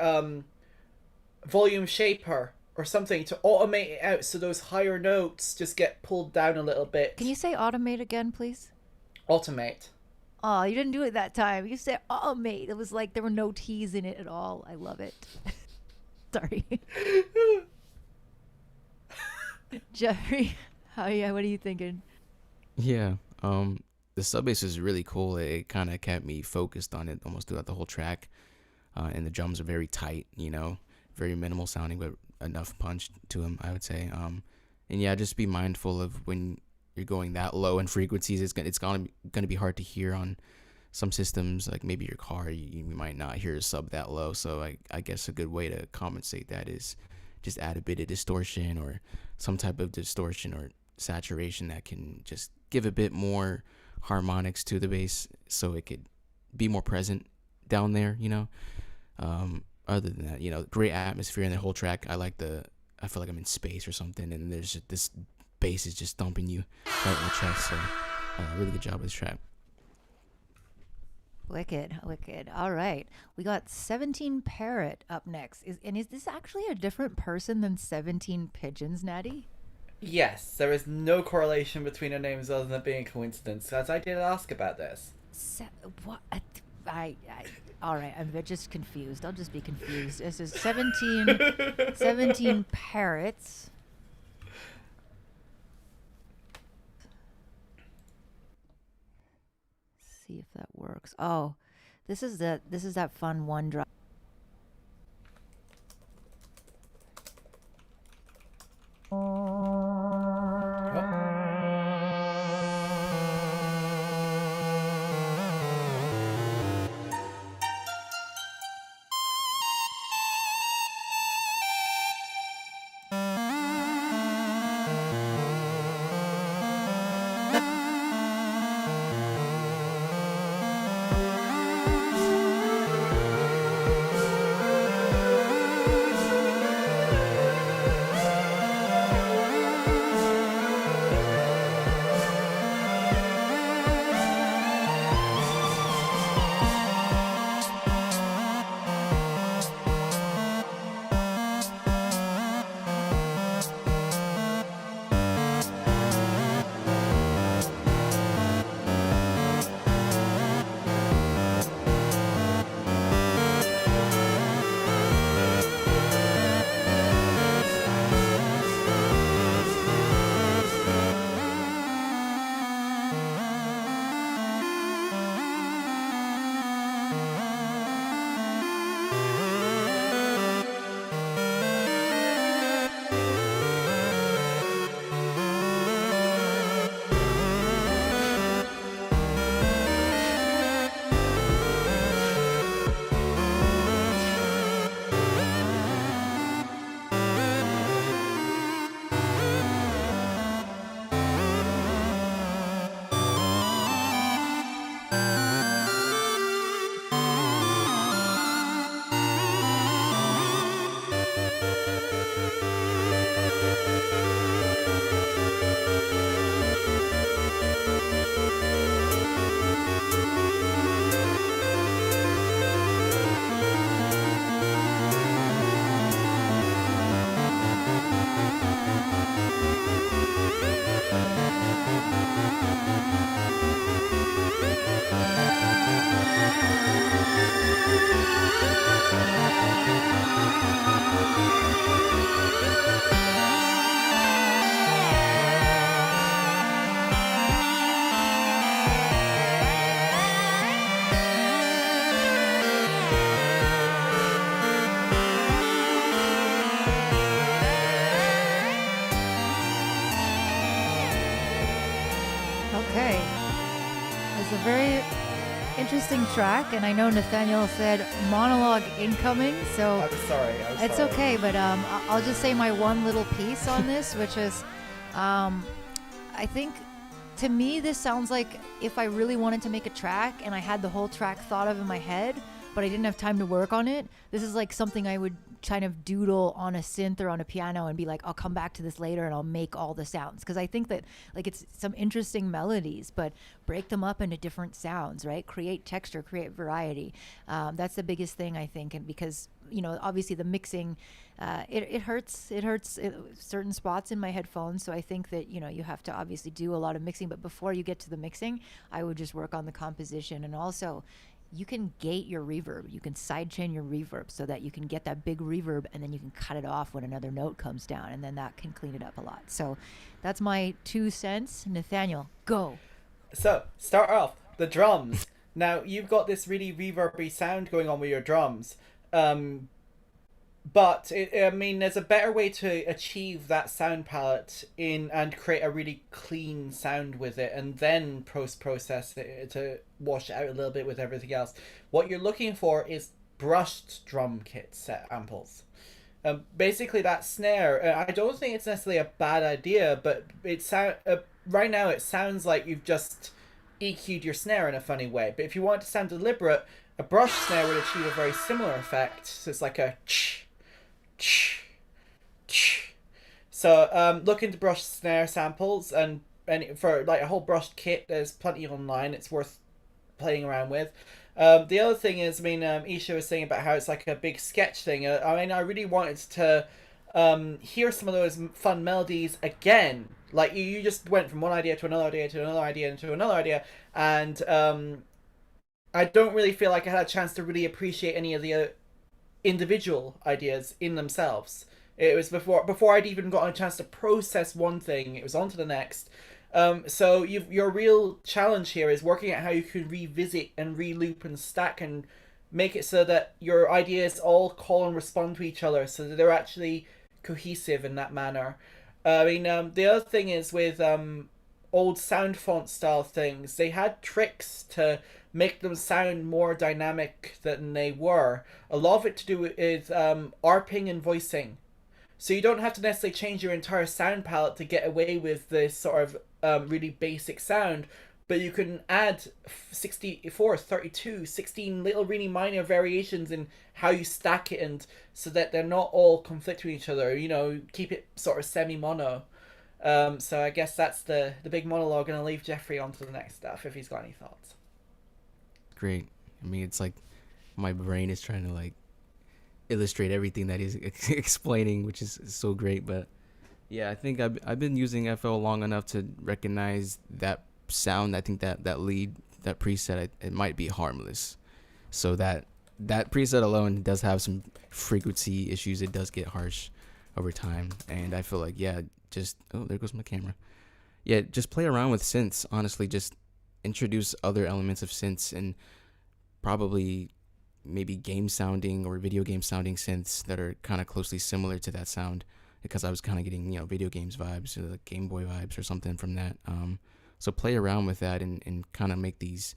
S3: Volume Shaper or something to automate it out so those higher notes just get pulled down a little bit.
S1: Can you say automate again, please?
S3: Automate.
S1: Oh, you didn't do it that time. You said automate. It was like there were no T's in it at all. I love it. Sorry. Jeffrey, what are you thinking?
S2: Yeah, the sub bass is really cool. It kind of kept me focused on it almost throughout the whole track. And the drums are very tight, you know, very minimal sounding, but enough punch to them, I would say. And yeah, just be mindful of when you're going that low in frequencies. It's gonna be hard to hear on some systems, like maybe your car. You might not hear a sub that low. So I guess a good way to compensate that is just add a bit of distortion or some type of distortion or saturation that can just give a bit more harmonics to the bass so it could be more present down there, you know. Other than that, you know, great atmosphere in the whole track. I feel like I'm in space or something, and there's just, this bass is just thumping you right in the chest. So really good job with this track.
S1: Wicked. All right. We got 17 Parrot up next. Is this actually a different person than 17 Pigeons, Natty?
S3: Yes, there is no correlation between their names other than being a coincidence, as I did ask about this.
S1: What? All right, I'm just confused. I'll just be confused. This is 17 Parrots. See if that works. Oh, this is that fun one drop. a very interesting track, and I know Nathaniel said monologue incoming, so
S3: I'm sorry.
S1: it's
S3: sorry.
S1: okay. But I'll just say my one little piece on this, which is, I think, to me, this sounds like if I really wanted to make a track and I had the whole track thought of in my head, but I didn't have time to work on it. This is like something I would kind of doodle on a synth or on a piano and be like, I'll come back to this later and I'll make all the sounds. Because I think that like it's some interesting melodies, but break them up into different sounds, right? Create texture, create variety. That's the biggest thing, I think. And because, you know, obviously the mixing, it hurts certain spots in my headphones. So I think that, you know, you have to obviously do a lot of mixing. But before you get to the mixing, I would just work on the composition. And also, you can gate your reverb. You can sidechain your reverb so that you can get that big reverb and then you can cut it off when another note comes down, and then that can clean it up a lot. So that's my 2 cents. Nathaniel, go.
S3: So, start off, the drums. Now, you've got this really reverby sound going on with your drums. But I mean, there's a better way to achieve that sound palette and create a really clean sound with it, and then process it to wash it out a little bit with everything else. What you're looking for is brushed drum kit samples. Basically, that snare. I don't think it's necessarily a bad idea, but right now it sounds like you've just EQ'd your snare in a funny way. But if you want it to sound deliberate, a brushed snare would achieve a very similar effect. So it's like a so look into brushed snare samples, and for like a whole brushed kit, there's plenty online. It's worth playing around with. The other thing is, I mean, Isha was saying about how it's like a big sketch thing. I mean, I really wanted to hear some of those fun melodies again. Like you just went from one idea to another idea to another idea to another idea, and I don't really feel like I had a chance to really appreciate any of the individual ideas in themselves. It was before I'd even gotten a chance to process one thing, it was on to the next. So your real challenge here is working out how you can revisit and reloop and stack and make it so that your ideas all call and respond to each other, so that they're actually cohesive in that manner. I mean, the other thing is with old sound font style things, they had tricks to make them sound more dynamic than they were. A lot of it to do with ARPing and voicing. So you don't have to necessarily change your entire sound palette to get away with this sort of really basic sound, but you can add 64, 32, 16 little really minor variations in how you stack it, and so that they're not all conflicting with each other, you know, keep it sort of semi-mono. So I guess that's the big monologue, and I'll leave Jeffrey on to the next stuff if he's got any thoughts.
S2: Great. I mean, it's like my brain is trying to like illustrate everything that he's explaining, which is so great. But yeah, I think I've been using FL long enough to recognize that sound. I think that lead, that preset, it might be harmless. So that preset alone does have some frequency issues. It does get harsh over time, and I feel like, yeah, just there goes my camera. Yeah, just play around with synths. Honestly, just introduce other elements of synths, and probably maybe game sounding or video game sounding synths that are kind of closely similar to that sound, because I was kind of getting, you know, video games vibes, or like Game Boy vibes or something from that. So play around with that and kind of make these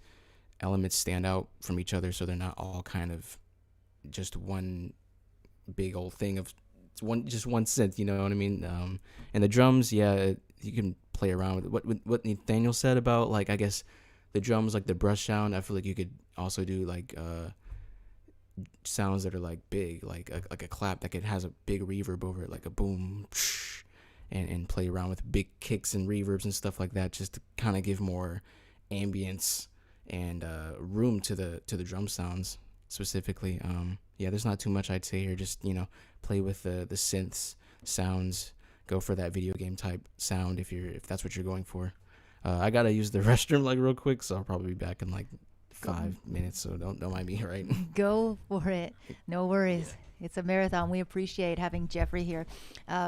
S2: elements stand out from each other, so they're not all kind of just one big old thing of one synth, you know what I mean? And the drums, yeah, you can play around with what Nathaniel said about, like, I guess the drums, like the brush sound. I feel like you could also do like sounds that are like big, like a clap that has a big reverb over it, like a boom, and play around with big kicks and reverbs and stuff like that, just to kind of give more ambience and room to the drum sounds specifically. Yeah, there's not too much I'd say here. Just, you know, play with the synths, sounds, go for that video game type sound if that's what you're going for. I gotta use the restroom like real quick, so I'll probably be back in like 5 minutes, so don't mind me, right?
S1: Go for it. No worries. Yeah. It's a marathon. We appreciate having Jeffrey here.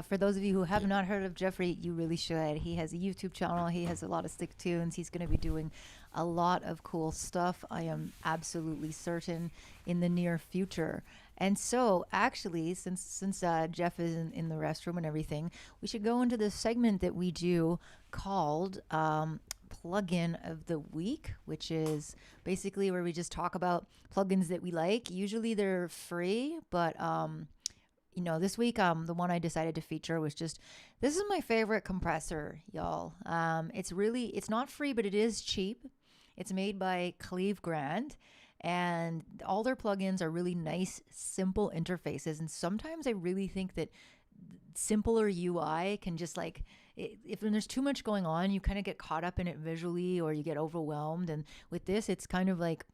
S1: For those of you who have not heard of Jeffrey, you really should. He has a YouTube channel. He has a lot of stick tunes. He's going to be doing a lot of cool stuff, I am absolutely certain, in the near future. And so, actually, since Jeff is in the restroom and everything, we should go into the segment that we do called plugin of the week, which is basically where we just talk about plugins that we like. Usually they're free, but this week the one I decided to feature was just, this is my favorite compressor, y'all. It's not free, but it is cheap. It's made by Cleve Grand, and all their plugins are really nice, simple interfaces. And sometimes I really think that simpler UI can just like, if when there's too much going on, you kind of get caught up in it visually, or you get overwhelmed. And with this, it's kind of like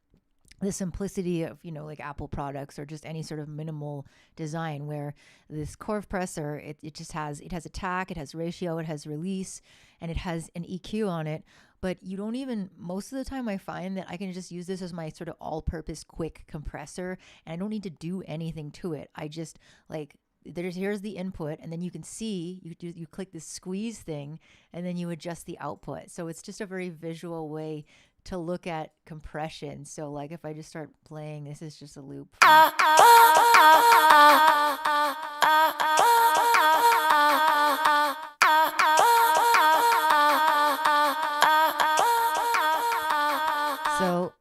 S1: the simplicity of, like Apple products or just any sort of minimal design, where this core compressor, it has attack, it has ratio, it has release, and it has an EQ on it. But you don't even, most of the time I find that I can just use this as my sort of all-purpose quick compressor, and I don't need to do anything to it. I just like, here's the input, and then you can see, you click this squeeze thing, and then you adjust the output. So it's just a very visual way to look at compression. So like if I just start playing, this is just a loop. So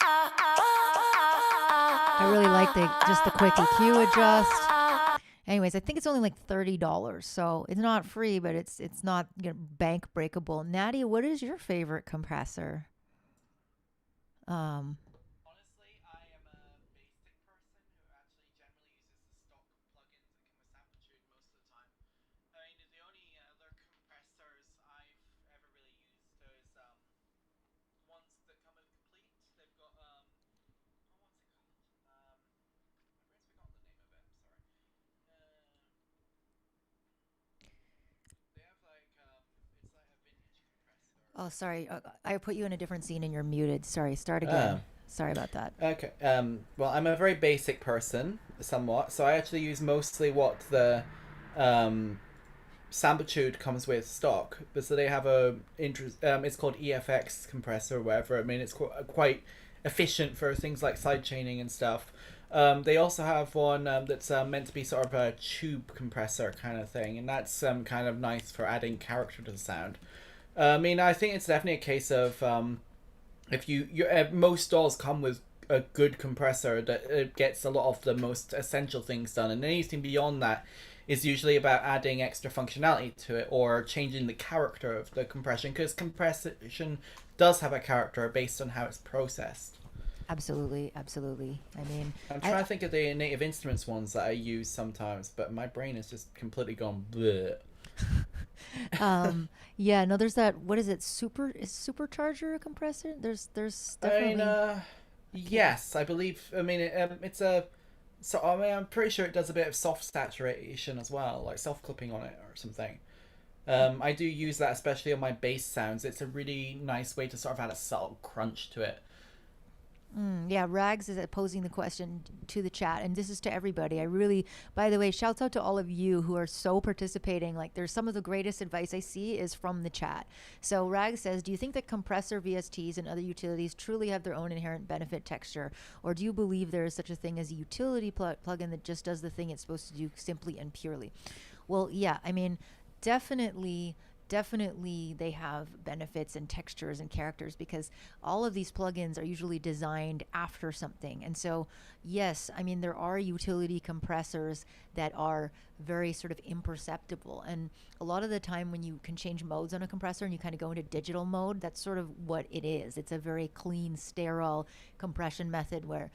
S1: I really like the quick EQ adjust. Anyways, I think it's only like $30, so it's not free, but it's not bank breakable. Natty, what is your favorite compressor?
S3: Honestly, I am a basic person who actually generally uses the stock plugins that come with Amplitude most of the time. I mean, the only other compressors I've ever really used is ones that come with Complete. They've got what's it called? My brain's forgotten the name of it. I'm sorry. They have like it's like a vintage compressor.
S1: Oh, sorry. I put you in a different scene and you're muted. Sorry. Start again. Sorry about that.
S3: Okay. Well, I'm a very basic person, somewhat. So I actually use mostly what the Samplitude comes with stock. But so they have it's called EFX compressor or whatever. I mean, it's quite efficient for things like sidechaining and stuff. They also have one that's meant to be sort of a tube compressor kind of thing, and that's kind of nice for adding character to the sound. I mean, I think it's definitely a case of if most DAWs come with a good compressor that gets a lot of the most essential things done, and anything beyond that is usually about adding extra functionality to it or changing the character of the compression, because compression does have a character based on how it's processed.
S1: Absolutely. I mean,
S3: I'm trying to think of the Native Instruments ones that I use sometimes, but my brain has just completely gone bleh.
S1: Yeah, no, there's that, what is it, supercharger a compressor? There's definitely...
S3: I mean, yes, I believe, I mean, I'm pretty sure it does a bit of soft saturation as well, like self-clipping on it or something. I do use that especially on my bass sounds. It's a really nice way to sort of add a subtle crunch to it.
S1: Yeah, Rags is posing the question to the chat, and this is to everybody. By the way, shouts out to all of you who are so participating. Like, there's some of the greatest advice I see is from the chat. So Rags says, do you think that compressor VSTs and other utilities truly have their own inherent benefit texture, or do you believe there is such a thing as a utility plugin that just does the thing it's supposed to do simply and purely? Well, yeah, I mean, definitely they have benefits and textures and characters, because all of these plugins are usually designed after something. And so, yes, I mean, there are utility compressors that are very sort of imperceptible. And a lot of the time when you can change modes on a compressor and you kind of go into digital mode, that's sort of what it is. It's a very clean, sterile compression method where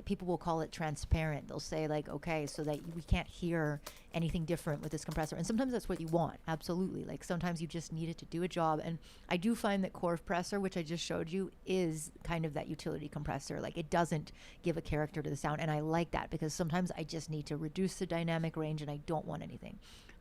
S1: people will call it transparent. They'll say like, okay, so that we can't hear anything different with this compressor. And sometimes that's what you want. Absolutely. Like sometimes you just need it to do a job. And I do find that core compressor, which I just showed you, is kind of that utility compressor. Like it doesn't give a character to the sound. And I like that because sometimes I just need to reduce the dynamic range and I don't want anything.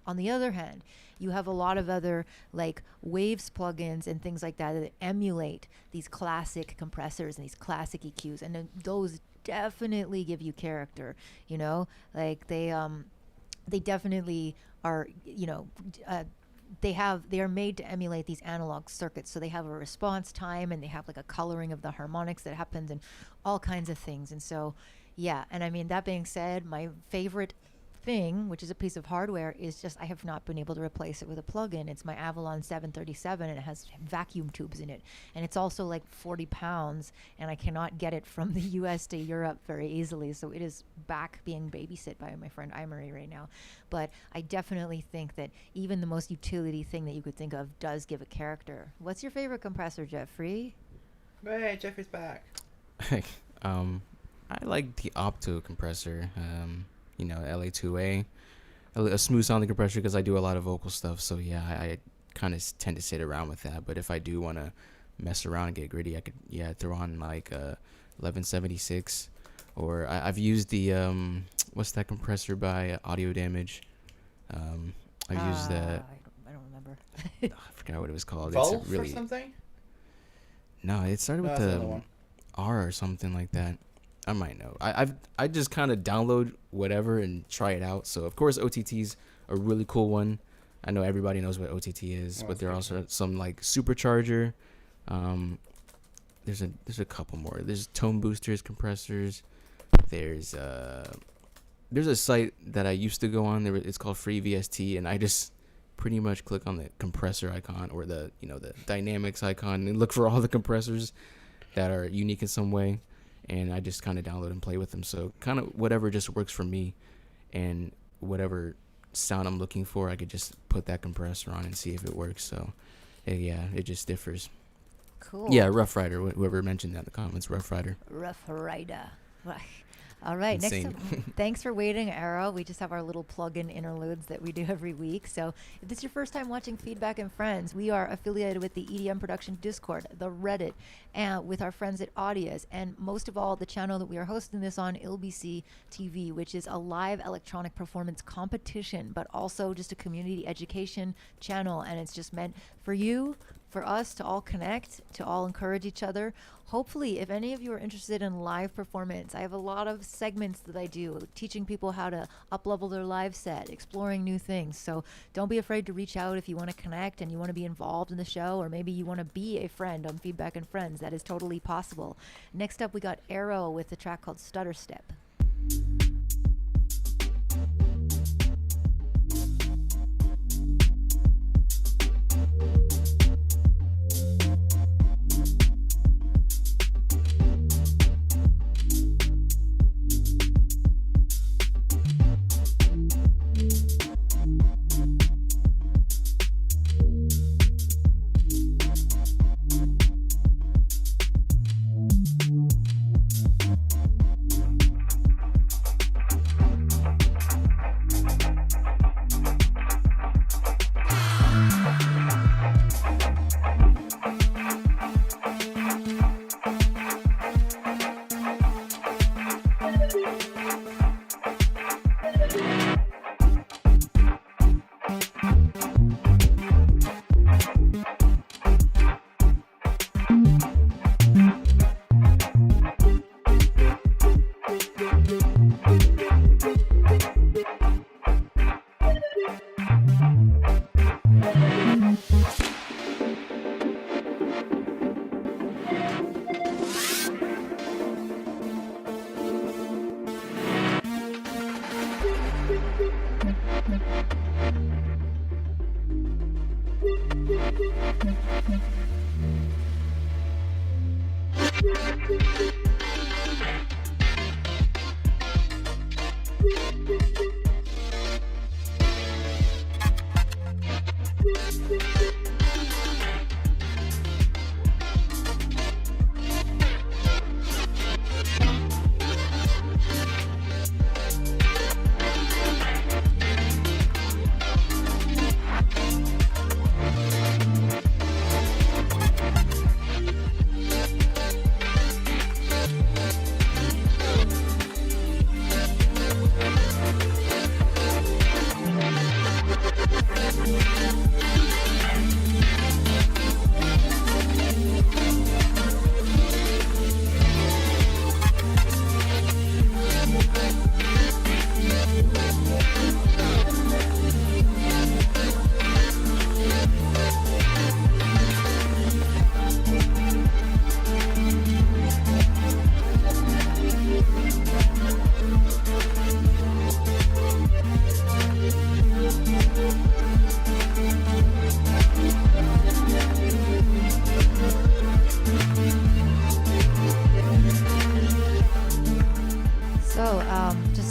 S1: On the other hand, you have a lot of other like Waves plugins and things like that emulate these classic compressors and these classic EQs, and then those definitely give you character, you know, like they definitely are, you know, they are made to emulate these analog circuits, so they have a response time and they have like a coloring of the harmonics that happens and all kinds of things. And so yeah, and I mean, that being said, my favorite thing, which is a piece of hardware, is just I have not been able to replace it with a plug-in. It's my Avalon 737, and it has vacuum tubes in it. And it's also like 40 pounds, and I cannot get it from the US to Europe very easily. So it is back being babysit by my friend Imery right now. But I definitely think that even the most utility thing that you could think of does give a character. What's your favorite compressor, Jeffrey?
S3: Hey, Jeffrey's back.
S2: I like the opto compressor, you know, LA2A, a smooth sounding compressor, because I do a lot of vocal stuff. So yeah, I kind of tend to sit around with that. But if I do want to mess around and get gritty, I could throw on like 1176, or I've used the what's that compressor by Audio Damage. I've used that.
S1: I don't remember.
S2: I forgot what it was called.
S3: Volf
S2: it's really,
S3: or something?
S2: No, it started with
S3: that's another
S2: the
S3: one.
S2: R or something like that. I might know. I just kind of download whatever and try it out. So of course OTT's a really cool one. I know everybody knows what OTT is, but there are also some like supercharger. There's a couple more. There's tone boosters, compressors. There's a site that I used to go on. It's called Free VST, and I just pretty much click on the compressor icon or the dynamics icon and look for all the compressors that are unique in some way, and I just kind of download and play with them. So kind of whatever just works for me, and whatever sound I'm looking for, I could just put that compressor on and see if it works. So yeah, it just differs.
S1: Cool.
S2: Yeah, Rough Rider, whoever mentioned that in the comments, Rough Rider.
S1: Rough Rider. All right,
S2: Insane.
S1: next up, thanks for waiting, Arrow. We just have our little plug-in interludes that we do every week. So if this is your first time watching Feedback and Friends, we are affiliated with the EDM Production Discord, the Reddit, and with our friends at Audias, and most of all, the channel that we are hosting this on, ILBC TV, which is a live electronic performance competition, but also just a community education channel, and it's just meant for you, for us to all connect, to all encourage each other. Hopefully, if any of you are interested in live performance, I have a lot of segments that I do, teaching people how to up-level their live set, exploring new things. So don't be afraid to reach out if you want to connect and you want to be involved in the show, or maybe you want to be a friend on Feedback and Friends. That is totally possible. Next up, we got Arrow with a track called Stutter Step.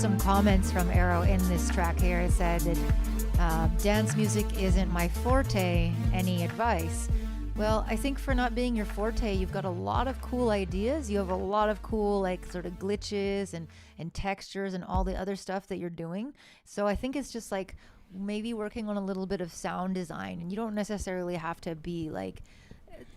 S1: some comments from Arrow in this track here. It said that dance music isn't my forte. Any advice? Well, I think for not being your forte, you've got a lot of cool ideas. You have a lot of cool, like, sort of glitches and textures and all the other stuff that you're doing. So I think it's just like maybe working on a little bit of sound design. And you don't necessarily have to be like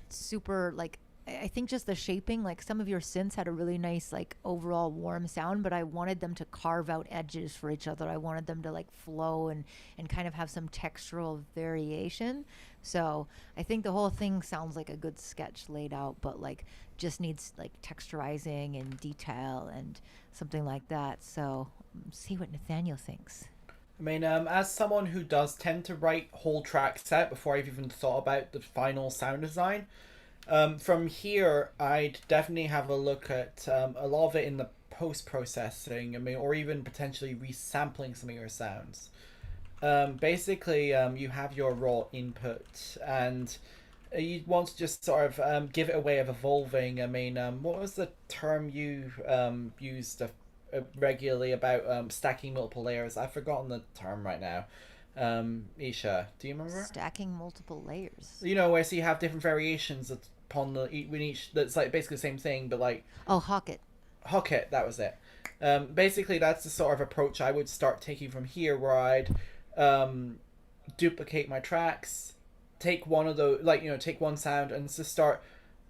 S1: super, like, I think just the shaping, like some of your synths had a really nice, like, overall warm sound, but I wanted them to carve out edges for each other. I wanted them to, like, flow and kind of have some textural variation. So I think the whole thing sounds like a good sketch laid out, but, like, just needs, like, texturizing and detail and something like that. So see what Nathaniel thinks.
S3: I mean, as someone who does tend to write whole tracks out before I've even thought about the final sound design, from here, I'd definitely have a look at a lot of it in the post-processing, I mean, or even potentially resampling some of your sounds. Basically, you have your raw input, and you want to just sort of give it a way of evolving. I mean, what was the term you used regularly about stacking multiple layers? I've forgotten the term right now. Isha, do you remember?
S1: Stacking multiple layers.
S3: You know, where so you have different variations upon the in each that's like basically the same thing, but like
S1: Hocket,
S3: that was it. Basically, that's the sort of approach I would start taking from here, where I'd duplicate my tracks, take one of those, like, you know, take one sound and just start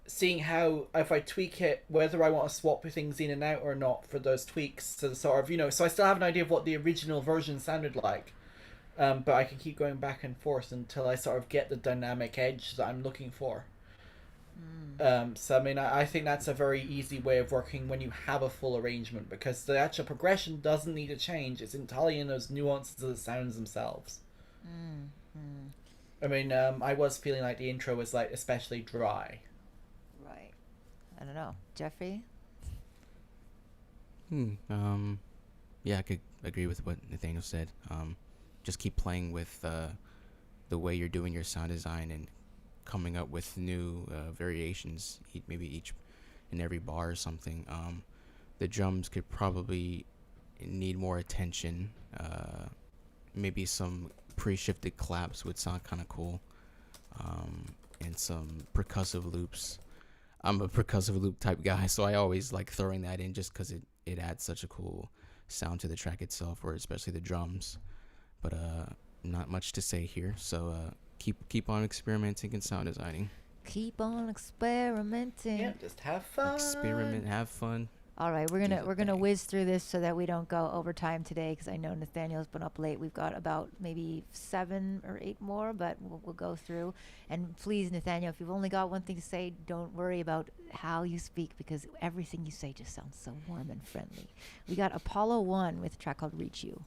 S3: seeing how, if I tweak it, whether I want to swap things in and out or not for those tweaks. So sort of, you know, so I still have an idea of what the original version sounded like. But I can keep going back and forth until I sort of get the dynamic edge that I'm looking for. So I mean, I think that's a very easy way of working when you have a full arrangement, because the actual progression doesn't need to change. It's entirely in those nuances of the sounds themselves. I mean, I was feeling like the intro was, like, especially dry.
S1: Right. I don't know. Jeffrey?
S2: Yeah, I could agree with what Nathaniel said. Just keep playing with the way you're doing your sound design and coming up with new variations, maybe each in every bar or something. The drums could probably need more attention. Maybe some pre-shifted claps would sound kind of cool, and some percussive loops. I'm a percussive loop type guy, so I always like throwing that in just because it adds such a cool sound to the track itself, or especially the drums. But not much to say here, so keep on experimenting and sound designing.
S1: Keep on experimenting.
S3: Yeah, just have fun.
S2: Experiment, have fun.
S1: All right, we're gonna whiz through this so that we don't go over time today, because I know Nathaniel's been up late. We've got about maybe 7 or 8 more, but we'll go through. And please, Nathaniel, if you've only got one thing to say, don't worry about how you speak, because everything you say just sounds so warm and friendly. We got Apollo 1 with a track called "Reach You."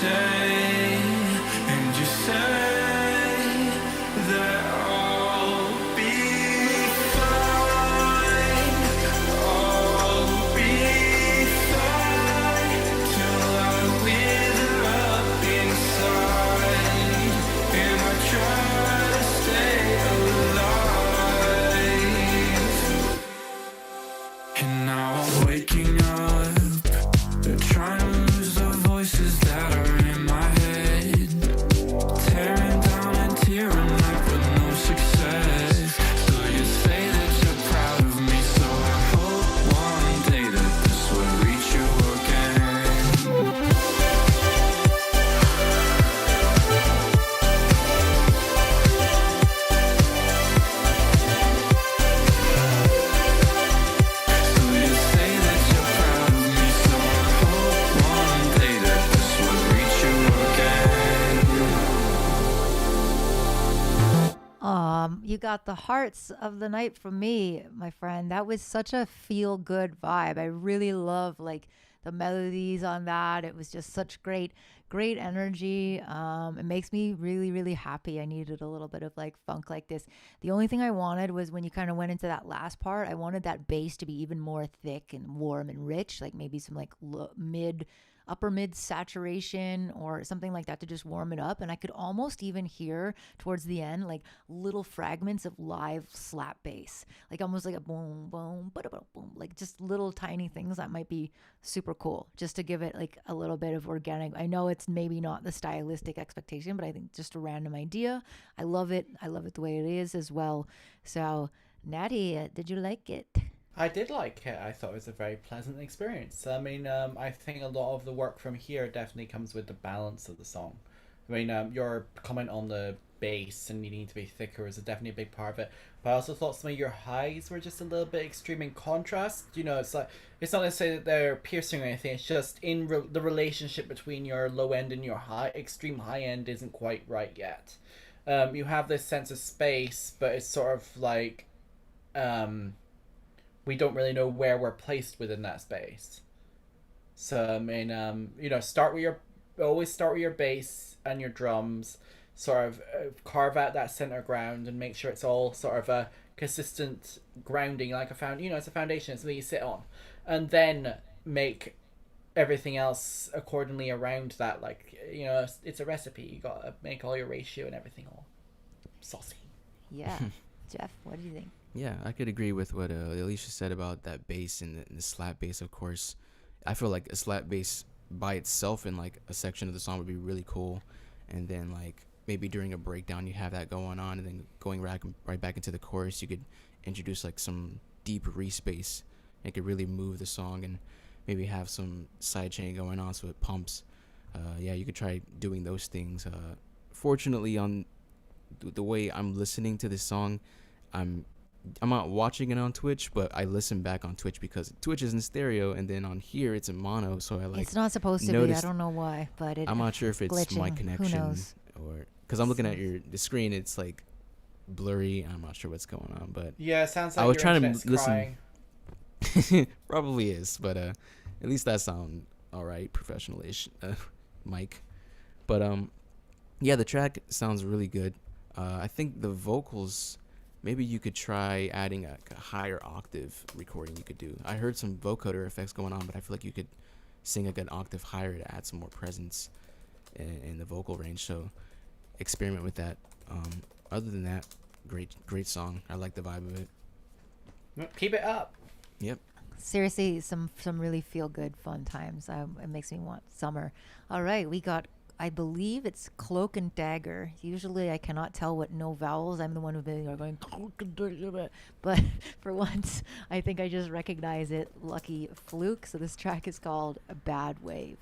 S7: say
S1: you got the hearts of the night from me, my friend. That was such a feel good vibe. I really love like the melodies on that. It was just such great energy. It makes me really, really happy. I needed a little bit of like funk like this. The only thing I wanted was when you kind of went into that last part, I wanted that bass to be even more thick and warm and rich, like maybe some like upper mid saturation or something like that to just warm it up. And I could almost even hear towards the end like little fragments of live slap bass, like almost like a boom boom boom, like just little tiny things that might be super cool, just to give it like a little bit of organic. I know it's maybe not the stylistic expectation, but I think just a random idea. I love it the way it is as well. So Natty, did you like it?
S3: I did like it. I thought it was a very pleasant experience. I mean, I think a lot of the work from here definitely comes with the balance of the song. I mean, your comment on the bass and needing to be thicker is definitely a big part of it. But I also thought some of your highs were just a little bit extreme in contrast. You know, it's like, it's not necessarily that they're piercing or anything. It's just in the relationship between your low end and your extreme high end isn't quite right yet. You have this sense of space, but it's sort of like, we don't really know where we're placed within that space. So I mean, you know, always start with your bass and your drums, sort of carve out that center ground and make sure it's all sort of a consistent grounding, like it's a foundation, it's something you sit on, and then make everything else accordingly around that. Like, you know, it's a recipe. You gotta make all your ratio and everything all saucy.
S1: Yeah. Jeff, what do you think?
S2: Yeah, I could agree with what Alicia said about that bass and the slap bass. Of course, I feel like a slap bass by itself in like a section of the song would be really cool, and then like maybe during a breakdown you have that going on, and then going right back into the chorus you could introduce like some deep re-space. It could really move the song and maybe have some side chain going on so it pumps. Yeah, you could try doing those things. Fortunately, on the way I'm listening to this song, I'm not watching it on Twitch, but I listen back on Twitch because Twitch is in stereo, and then on here it's in mono. So I like.
S1: It's not supposed to be. I don't know why, but
S2: I'm not sure if it's
S1: glitching.
S2: my connection
S1: Who knows?
S2: or because I'm looking at the screen. It's like blurry. I'm not sure what's going on, but
S3: yeah, it sounds like
S2: I was
S3: your
S2: trying to
S3: internet's crying.
S2: listen. Probably is, but at least that sound all right, professional-ish mic. But yeah, the track sounds really good. I think the vocals. Maybe you could try adding a higher octave recording you could do. I heard some vocoder effects going on, but I feel like you could sing like an octave higher to add some more presence in the vocal range. So experiment with that. Other than that, great song. I like the vibe of it.
S3: Keep it up.
S2: Yep.
S1: Seriously, some really feel good fun times. It makes me want summer. All right, we got, I believe it's Cloak and Dagger. Usually I cannot tell what no vowels. I'm the one who's been going Cloak and Dagger, but for once I think I just recognize it. Lucky fluke. So this track is called A Bad Wave.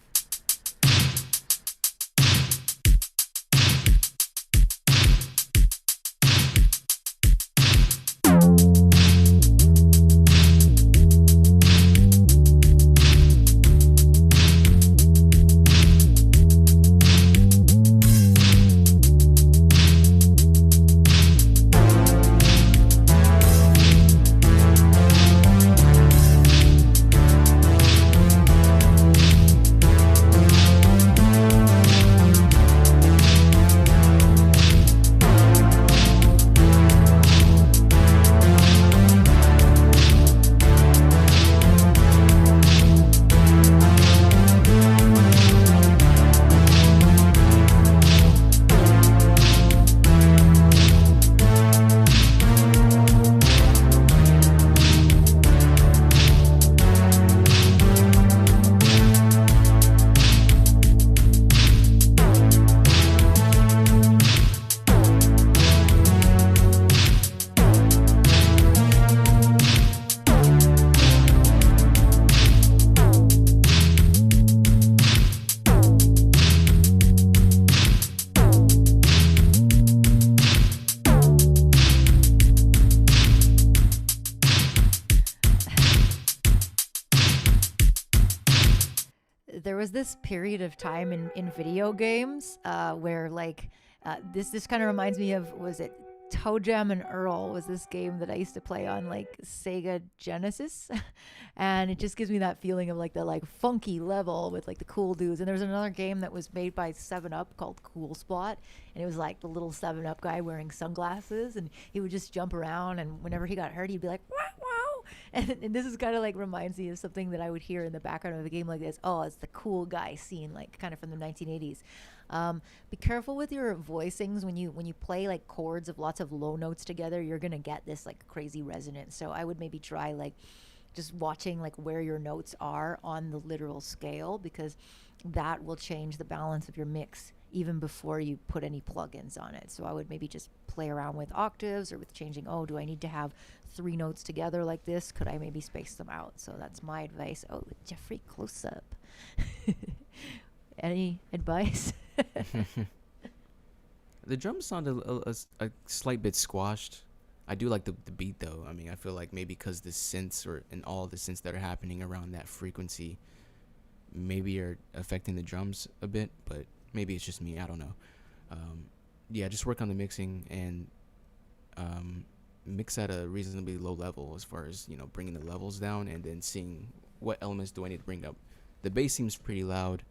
S1: There was this period of time in video games where like this kind of reminds me of, was it Toe Jam and Earl was this game that I used to play on like Sega Genesis, and it just gives me that feeling of like the like funky level with like the cool dudes. And there was another game that was made by 7-Up called Cool Spot, and it was like the little 7-Up guy wearing sunglasses, and he would just jump around, and whenever he got hurt, he'd be like, wow, wow. And this is kind of like reminds me of something that I would hear in the background of a game like this. Oh, it's the cool guy scene, like kind of from the 1980s. Be careful with your voicings when you play like chords of lots of low notes together. You're gonna get this like crazy resonance. So I would maybe try like just watching like where your notes are on the literal scale, because that will change the balance of your mix even before you put any plugins on it. So I would maybe just play around with octaves or with changing. Oh, do I need to have 3 notes together like this? Could I maybe space them out? So that's my advice. Oh, Jeffrey, close up. Any advice?
S2: The drums sound a slight bit squashed. I do like the beat though. I mean, I feel like maybe because the synths and all the synths that are happening around that frequency maybe are affecting the drums a bit, but maybe it's just me. I don't know. Yeah, just work on the mixing and mix at a reasonably low level as far as, bringing the levels down and then seeing what elements do I need to bring up. The bass seems pretty loud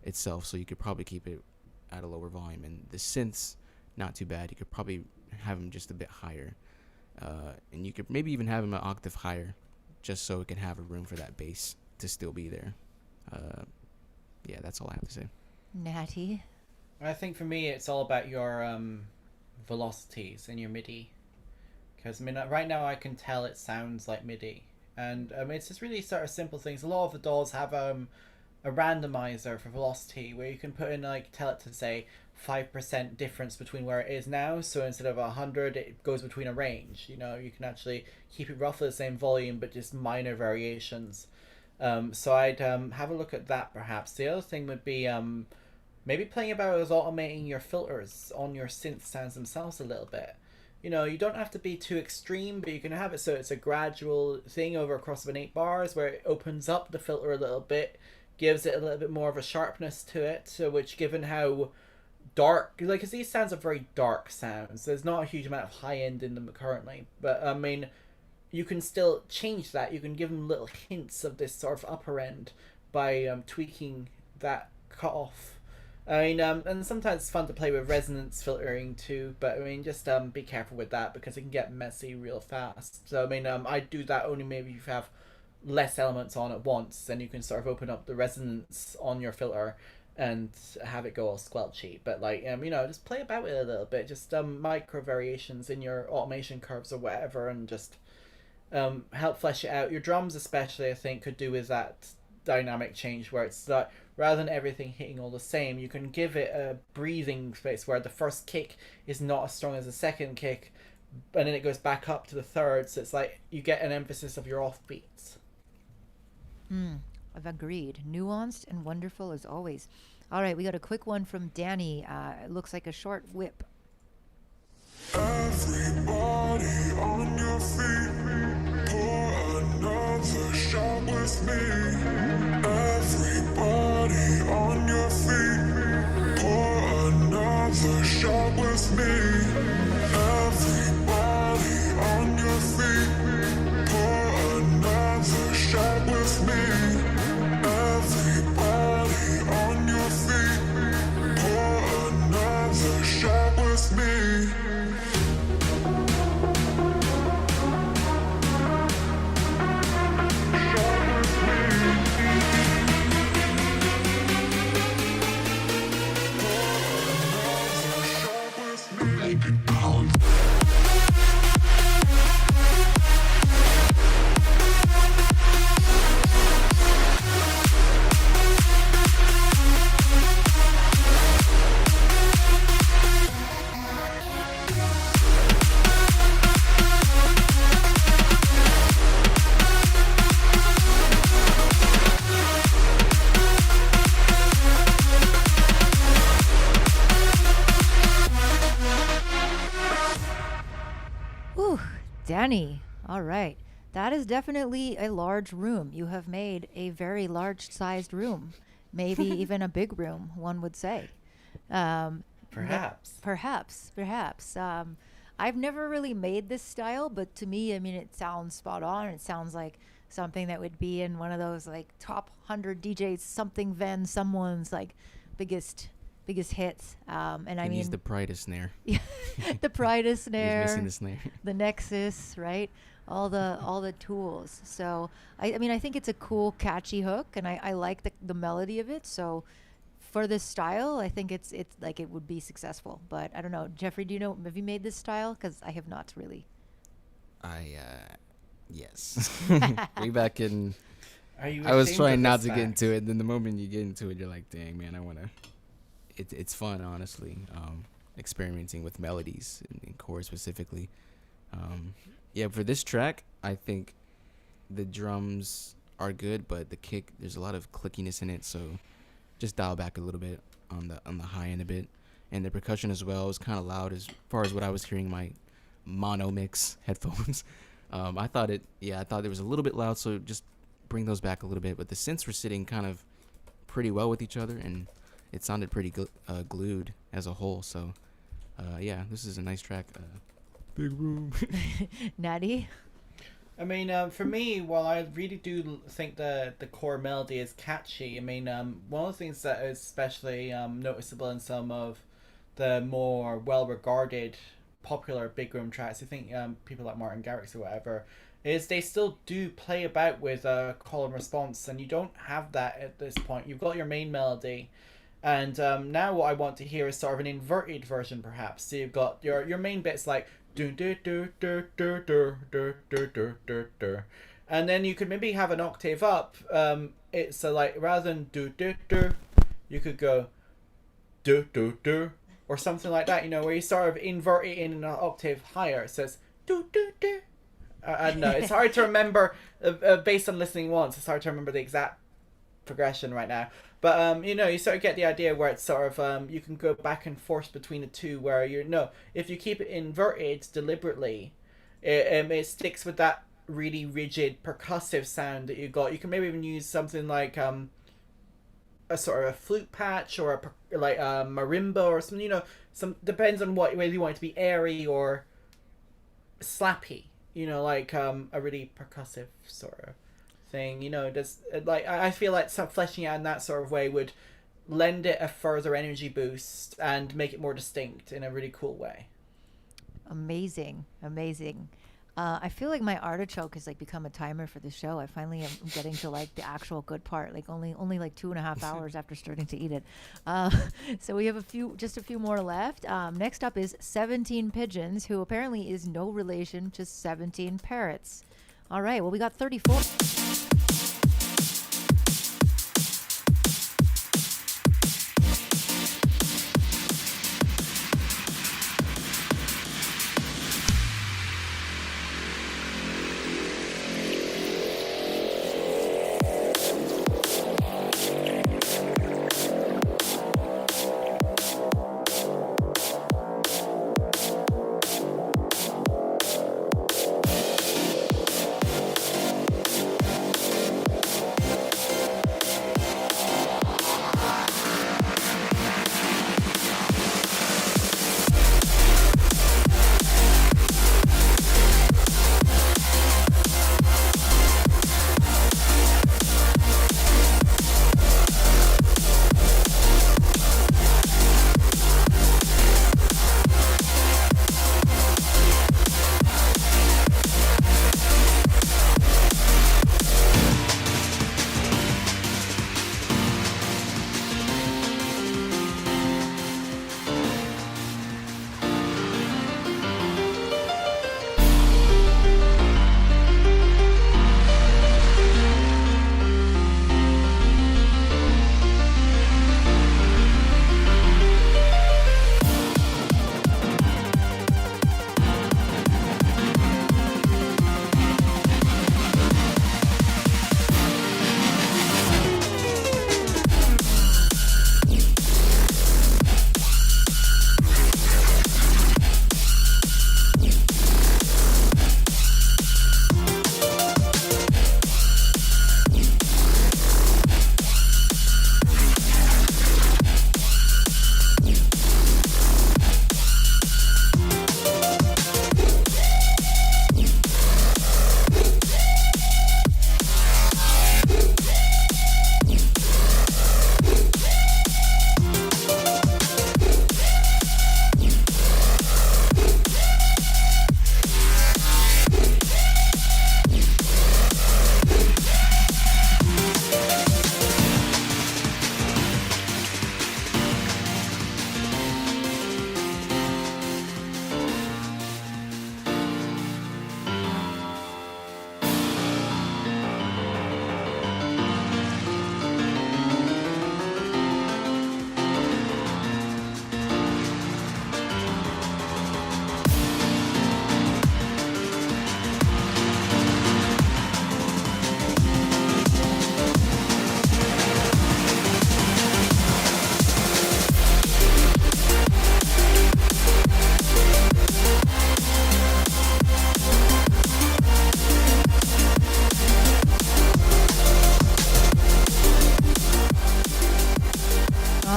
S2: itself, so you could probably keep it at a lower volume, and the synths not too bad. You could probably have them just a bit higher, and you could maybe even have them an octave higher, just so it can have a room for that bass to still be there. Yeah, that's all I have to say.
S1: Natty?
S3: I think for me it's all about your velocities and your MIDI, because right now I can tell it sounds like MIDI, and it's just really sort of simple things. A lot of the DAWs have a randomizer for velocity where you can put in, like, tell it to say 5% difference between where it is now, so instead of 100 it goes between a range. You can actually keep it roughly the same volume but just minor variations. So I'd have a look at that perhaps. The other thing would be maybe playing about with automating your filters on your synth sounds themselves a little bit. You don't have to be too extreme, but you can have it so it's a gradual thing over a course of an 8 bars where it opens up the filter a little bit, gives it a little bit more of a sharpness to it, which, given how dark, like, because these sounds are very dark sounds, there's not a huge amount of high end in them currently, but you can still change that. You can give them little hints of this sort of upper end by tweaking that cutoff. And sometimes it's fun to play with resonance filtering too, but just be careful with that because it can get messy real fast. So I do that only maybe if you have less elements on at once, then you can sort of open up the resonance on your filter and have it go all squelchy. But just play about with it a little bit, just micro variations in your automation curves or whatever, and just help flesh it out. Your drums especially, I think, could do with that dynamic change where it's that rather than everything hitting all the same, you can give it a breathing space where the first kick is not as strong as the second kick, and then it goes back up to the third, so it's like you get an emphasis of your offbeats.
S1: I've agreed. Nuanced and wonderful as always. All right, we got a quick one from Danny. It looks like a short whip.
S8: Everybody on your feet, pour another shot with me. Everybody on your feet, pour another shot with me. Everybody on your feet, pour another shot with me. Everybody on your feet, pour another shot with me.
S1: Danny, all right. That is definitely a large room. You have made a very large-sized room. Maybe even a big room, one would say.
S3: Perhaps.
S1: Perhaps. I've never really made this style, but to me, I mean, it sounds spot on. It sounds like something that would be in one of those like top 100 DJs, something Van someone's like biggest hits. And I
S2: And
S1: mean,
S2: use the Pride snare.
S1: the Pride
S2: He's
S1: snare,
S2: missing the snare.
S1: the Nexus, right? All the tools. So I mean, I think it's a cool, catchy hook, and I like the melody of it. So for this style, I think it's like it would be successful. But I don't know, Jeffrey, do you know? Have you made this style? Because I have not really.
S2: Yes. Way back in,
S3: Are you
S2: I was
S3: ashamed
S2: trying
S3: of
S2: not
S3: this
S2: to get
S3: fact?
S2: into it. Then the moment you get into it, you're like, dang, man, I want to. It's fun, honestly. Experimenting with melodies and chords specifically. Yeah, for this track, I think the drums are good, but the kick, there's a lot of clickiness in it, so just dial back a little bit on the high end a bit. And the percussion as well is kind of loud as far as what I was hearing in my mono mix headphones. I thought it was a little bit loud, so just bring those back a little bit. But the synths were sitting kind of pretty well with each other, and it sounded pretty glued as a whole. So yeah, this is a nice track. Big room.
S1: Natty?
S3: I mean, for me, while I really do think the core melody is catchy, I mean, one of the things that is especially noticeable in some of the more well-regarded, popular big room tracks, I think people like Martin Garrix or whatever, is they still do play about with call and response, and you don't have that at this point. You've got your main melody, and now what I want to hear is sort of an inverted version, perhaps. So you've got your main bits like do do do do do do do do do do do, and then you could maybe have an octave up. It's like rather than do do do, you could go do do do or something like that. You know, where you sort of invert it in an octave higher. So it's do do do. I don't know. It's hard to remember based on listening once. It's hard to remember the exact progression right now. But you know, you sort of get the idea where it's sort of you can go back and forth between the two. Where if you keep it inverted deliberately, it sticks with that really rigid percussive sound that you got. You can maybe even use something like a sort of a flute patch or a marimba or something. You know, depends on whether you want it to be airy or slappy. You know, like a really percussive sort of thing. You know, does like I feel like some fleshing out in that sort of way would lend it a further energy boost and make it more distinct in a really cool way.
S1: Amazing. I feel like my artichoke has like become a timer for the show. I finally am getting to like the actual good part, like only like 2.5 hours after starting to eat it. So we have just a few more left. Next up is 17 Pigeons, who apparently is no relation to 17 Parrots. All right, well, we got 34.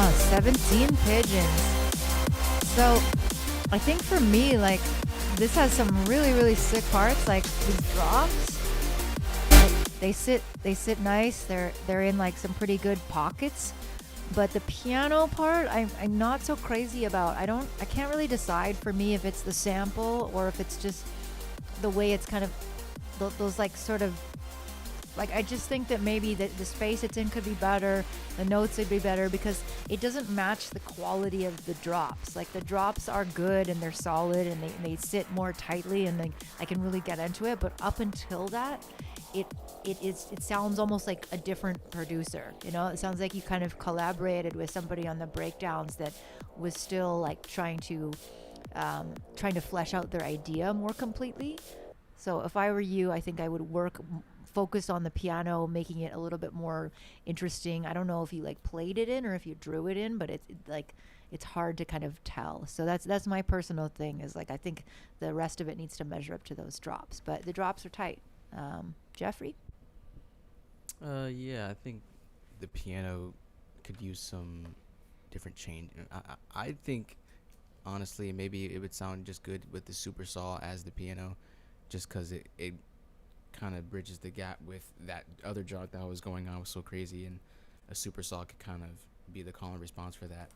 S1: 17 pigeons. So I think for me, like, this has some really, really sick parts, like these drops. They sit nice. They're in like some pretty good pockets. But the piano part, I'm not so crazy about. I can't really decide for me if it's the sample or if it's just the way it's kind of those like sort of like, I just think that maybe the space it's in could be better, the notes would be better, because it doesn't match the quality of the drops. Like, the drops are good and they're solid and they sit more tightly and I can really get into it. But up until that, it sounds almost like a different producer. You know, it sounds like you kind of collaborated with somebody on the breakdowns that was still like trying to flesh out their idea more completely. So if I were you, I think I would focus on the piano, making it a little bit more interesting. I don't know if you like played it in or if you drew it in, but it's hard to kind of tell. So that's my personal thing, is like, I think the rest of it needs to measure up to those drops, but the drops are tight. Jeffrey?
S2: Yeah, I think the piano could use some different change. I think, honestly, maybe it would sound just good with the super saw as the piano, just because it kind of bridges the gap with that other drop that was going on was so crazy, and a super saw could kind of be the call and response for that.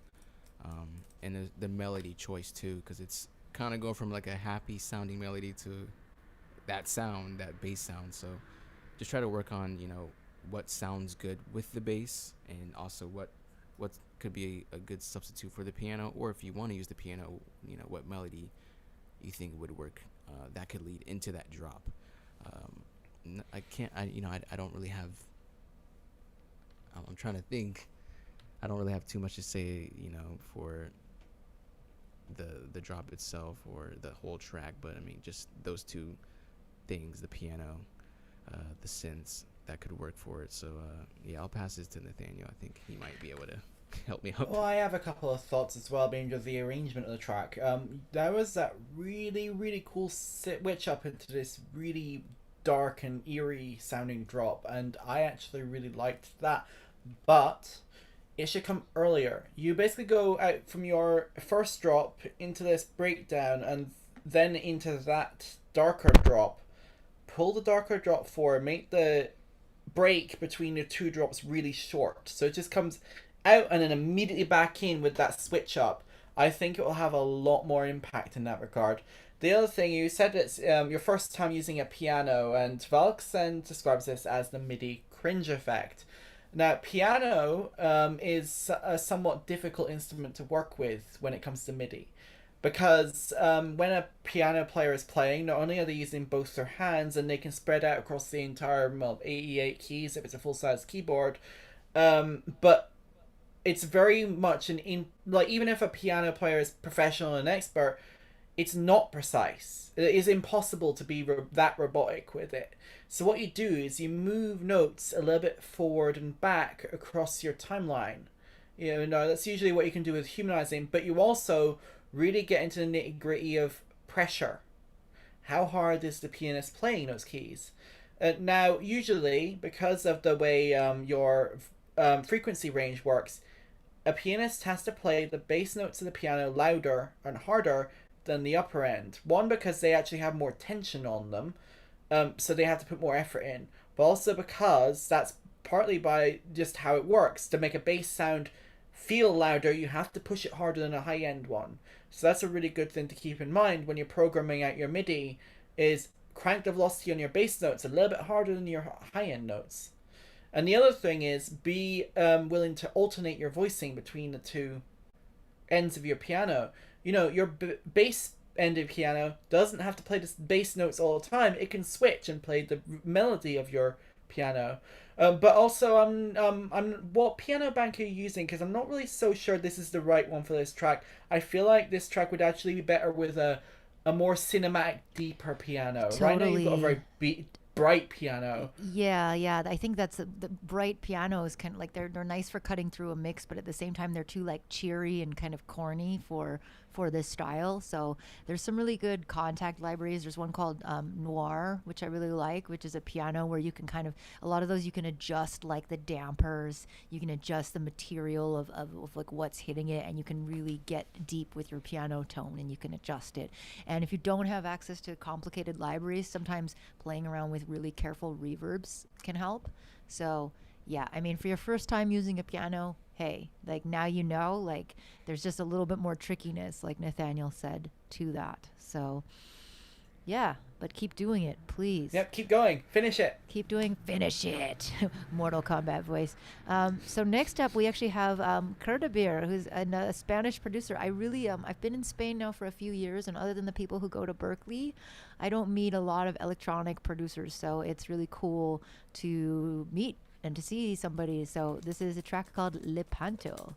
S2: And the melody choice too, because it's kind of going from like a happy sounding melody to that sound, that bass sound. So just try to work on, you know, what sounds good with the bass, and also what could be a good substitute for the piano, or if you want to use the piano, you know, what melody you think would work that could lead into that drop. I don't really have, I'm trying to think, I don't really have too much to say, you know, for the drop itself or the whole track, but I mean, just those two things, the piano, the synths, that could work for it. So yeah, I'll pass this to Nathaniel. I think he might be able to help me out.
S3: Well, I have a couple of thoughts as well, being just the arrangement of the track. There was that really, really cool switch up into this really dark and eerie sounding drop, and I actually really liked that, but it should come earlier. You basically go out from your first drop into this breakdown and then into that darker drop. Pull the darker drop forward, make the break between the two drops really short, so it just comes out and then immediately back in with that switch up. I think it will have a lot more impact in that regard. The other thing, you said it's your first time using a piano, and Valksen describes this as the MIDI cringe effect. Now, piano is a somewhat difficult instrument to work with when it comes to MIDI, because when a piano player is playing, not only are they using both their hands, and they can spread out across the entire 88 keys if it's a full-size keyboard, but it's very much like, even if a piano player is professional and expert, it's not precise. It is impossible to be that robotic with it. So what you do is you move notes a little bit forward and back across your timeline. You know, that's usually what you can do with humanizing, but you also really get into the nitty-gritty of pressure. How hard is the pianist playing those keys? Now, usually, because of the way your frequency range works, a pianist has to play the bass notes of the piano louder and harder than the upper end. One, because they actually have more tension on them, so they have to put more effort in, but also because that's partly by just how it works. To make a bass sound feel louder, you have to push it harder than a high-end one. So that's a really good thing to keep in mind when you're programming out your MIDI, is crank the velocity on your bass notes a little bit harder than your high-end notes. And the other thing is, be willing to alternate your voicing between the two ends of your piano. You know, your bass end of piano doesn't have to play the bass notes all the time. It can switch and play the melody of your piano. But also, what piano bank are you using? Because I'm not really so sure this is the right one for this track. I feel like this track would actually be better with a more cinematic, deeper piano.
S1: Totally.
S3: Right now you've got a very bright piano.
S1: Yeah. I think that's the bright pianos kind of like they're nice for cutting through a mix, but at the same time they're too like cheery and kind of corny for this style. So there's some really good contact libraries. There's one called Noir, which I really like, which is a piano where you can kind of, a lot of those you can adjust like the dampers, you can adjust the material of like what's hitting it, and you can really get deep with your piano tone and you can adjust it. And if you don't have access to complicated libraries, sometimes playing around with really careful reverbs can help. So yeah, I mean, for your first time using a piano, hey, like now you know, like there's just a little bit more trickiness, like Nathaniel said, to that. So yeah, but keep doing it, please.
S3: Yep, keep going. Finish it.
S1: Keep doing, finish it. Mortal Kombat voice. So next up, we actually have Kurdabir, who's a Spanish producer. I really, I've been in Spain now for a few years, and other than the people who go to Berkeley, I don't meet a lot of electronic producers. So it's really cool to meet and to see somebody. So this is a track called Lepanto.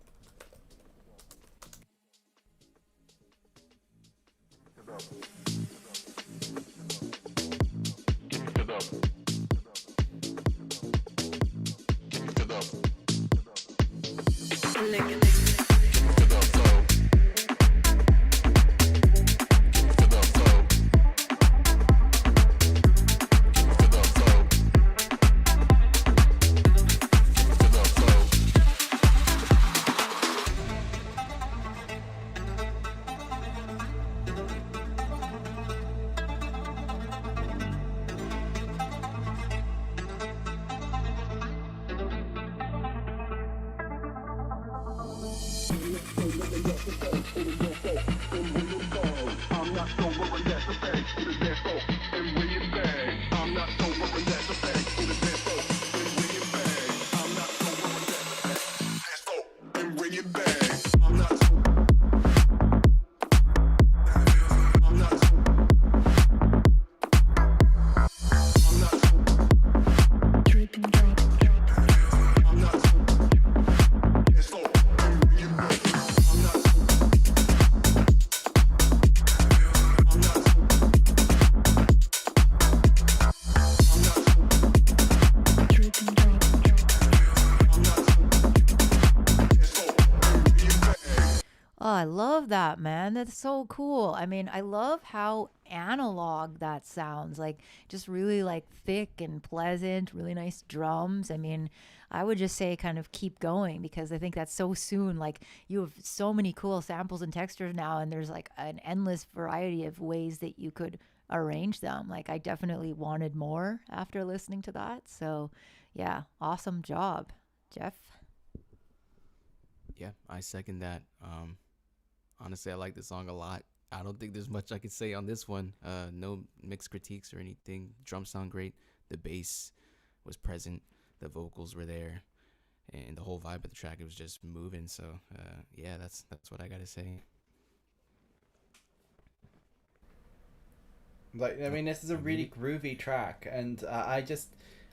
S1: Oh, I love that, man. That's so cool. I mean, I love how analog that sounds. Like, just really like thick and pleasant, really nice drums. I mean, I would just say kind of keep going, because I think that's so soon. Like, you have so many cool samples and textures now, and there's like an endless variety of ways that you could arrange them. Like, I definitely wanted more after listening to that. So yeah, awesome job, Jeff.
S2: Yeah, I second that. Honestly, I like this song a lot. I don't think there's much I can say on this one. No mixed critiques or anything. Drums sound great. The bass was present. The vocals were there. And the whole vibe of the track, it was just moving. So, yeah, that's what I got to say.
S3: Like, I mean, this is a really groovy track. And I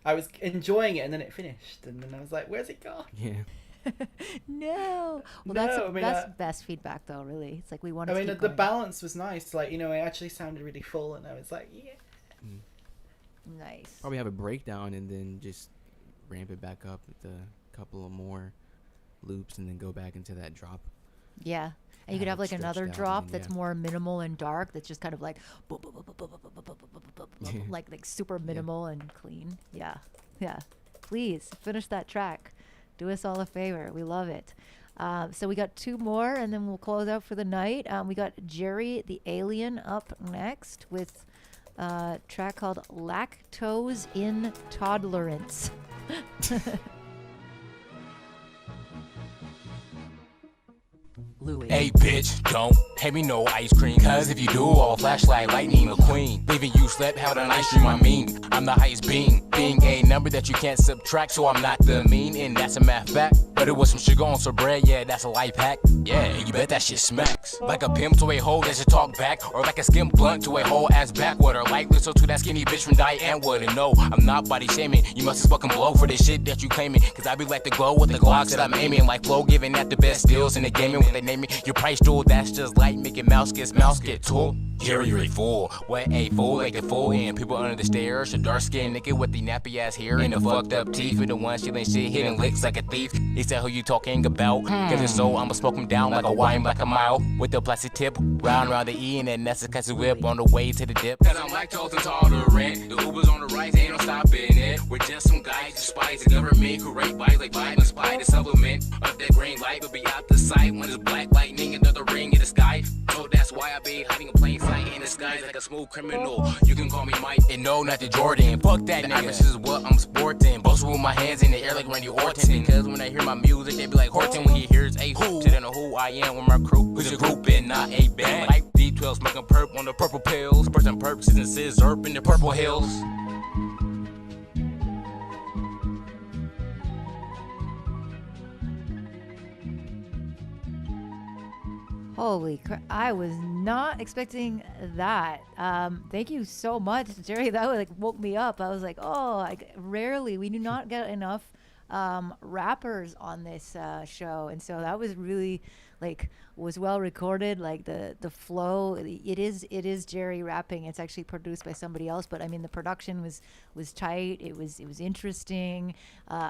S3: was enjoying it, and then it finished. And then I was like, where's it gone?
S2: Yeah.
S1: No. Well, that's best feedback, though, really. It's like we want to keep
S3: the
S1: going.
S3: balance was nice. Like, you know, it actually sounded really full, and I was like, yeah.
S1: Nice.
S2: Probably have a breakdown and then just ramp it back up with a couple of more loops and then go back into that drop.
S1: Yeah. And you could have like another drop that's more minimal and dark, that's just kind of like like super minimal and clean. Yeah. Yeah. Please finish that track. Do us all a favor. We love it. So we got two more, and then we'll close out for the night. We got Jerry the Alien up next with a track called Lactose Intolerance.
S9: Louis. Hey bitch, don't hand me no ice cream, cause if you do, I'll flash like Lightning McQueen. Leaving you slept, held an ice cream, I mean, I'm the highest being a number that you can't subtract, so I'm not the mean, and that's a math fact. But Butter with some sugar on some bread, yeah, that's a life hack. Yeah, and you bet that shit smacks. Like a pimp to a hoe that should talk back, or like a skim blunt to a whole ass backwater. Like Lizzo to that skinny bitch from Diane Wood. And no, I'm not body shaming. You must just fucking blow for this shit that you claiming. Cause I be like the glow with the Glocks that I'm aiming. Like Flo giving at the best deals in the gaming. When they name me your price tool, that's just like making mouse get tool. Jerry, you're a fool. What a fool, like the fool. And people under the stairs, a dark skinned nigga with the nappy ass hair and the fucked up teeth. And the one stealing shit, hitting licks like a thief. He said, who you talking about? Cause it's so I'ma smoke him down like a wine, like a mile. With the plastic tip, round the E, and then that's a catch a whip on the way to the dip. Cause I'm lactose intolerant. The Uber's on the rise, ain't no stopping it. We're just some guys who despise the government, who rate bodies like violence by the supplement of that green light, but be out the sight when it's black lightning, another ring in the sky. So that's why I be hiding in plain sight in the skies like a smooth criminal. You can call me Mike, and no, not the Jordan. Fuck that nigga, this is what I'm sporting. Both with my hands in the air like Randy Orton. Because when I hear my music, they be like Horton. When he hears a who, to know who I am with my crew. Who's a group and not a band. Like D12 smoking perp on the purple pills. Person perps and scissor in the purple hills.
S1: Holy crap. I was not expecting that. Thank you so much, Jerry. That like woke me up. I was like, oh, we do not get enough rappers on this show. And so that was really was well recorded. Like the flow, it is Jerry rapping. It's actually produced by somebody else, but I mean the production was tight. It was interesting.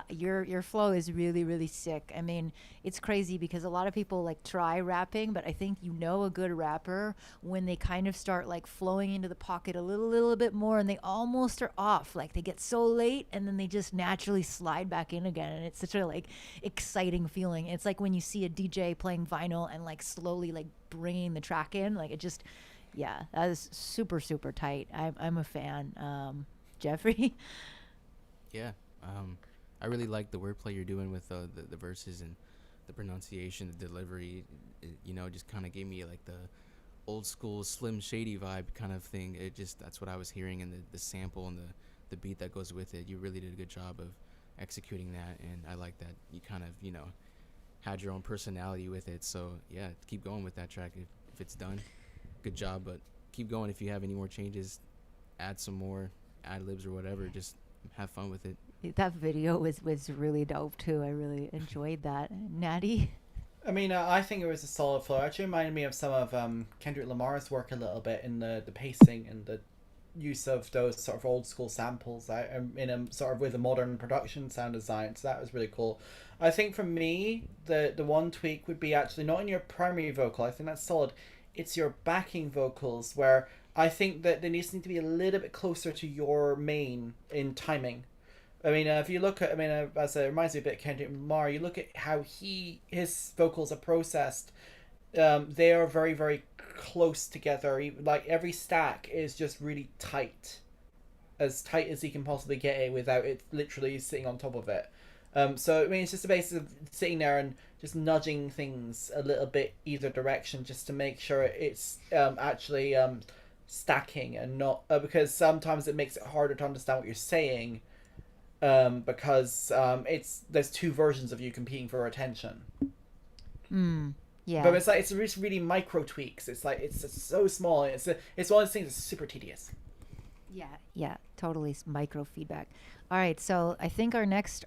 S1: Your flow is really, really sick. I mean, it's crazy because a lot of people like try rapping, but I think you know a good rapper when they kind of start like flowing into the pocket a little bit more, and they almost are off. Like they get so late and then they just naturally slide back in again, and it's such a like exciting feeling. It's like when you see a DJ playing vinyl and like slowly like bringing the track in, like it just, yeah, that is super, super tight. I'm a fan. Jeffrey?
S2: Yeah, I really like the wordplay you're doing with the verses and the pronunciation, the delivery. You know, just kind of gave me like the old school Slim Shady vibe kind of thing. It just, that's what I was hearing, and the sample and the beat that goes with it. You really did a good job of executing that, and I like that you kind of, you know, had your own personality with it. So yeah, keep going with that track. If it's done, good job, but keep going. If you have any more changes, add some more ad-libs or whatever, just have fun with it.
S1: That video was really dope too. I really enjoyed that. Natty?
S3: I mean, I think it was a solid flow. It actually reminded me of some of Kendrick Lamar's work a little bit in the pacing and the use of those sort of old school samples in a sort of with a modern production sound design. So that was really cool. I think for me, the one tweak would be actually not in your primary vocal. I think that's solid. It's your backing vocals, where I think that they need to be a little bit closer to your main in timing. I mean, if you look at, as it reminds me a bit of Kendrick Lamar, you look at how his vocals are processed. They are very, very close together. Like every stack is just really tight, as tight as he can possibly get it without it literally sitting on top of it. So I mean, it's just a basis of sitting there and just nudging things a little bit either direction, just to make sure it's actually stacking and not because sometimes it makes it harder to understand what you're saying. Because there's two versions of you competing for attention.
S1: Yeah.
S3: But it's like it's just really micro tweaks. It's like it's just so small. It's one of those things that's super tedious.
S1: Yeah, totally micro feedback. All right, so I think our next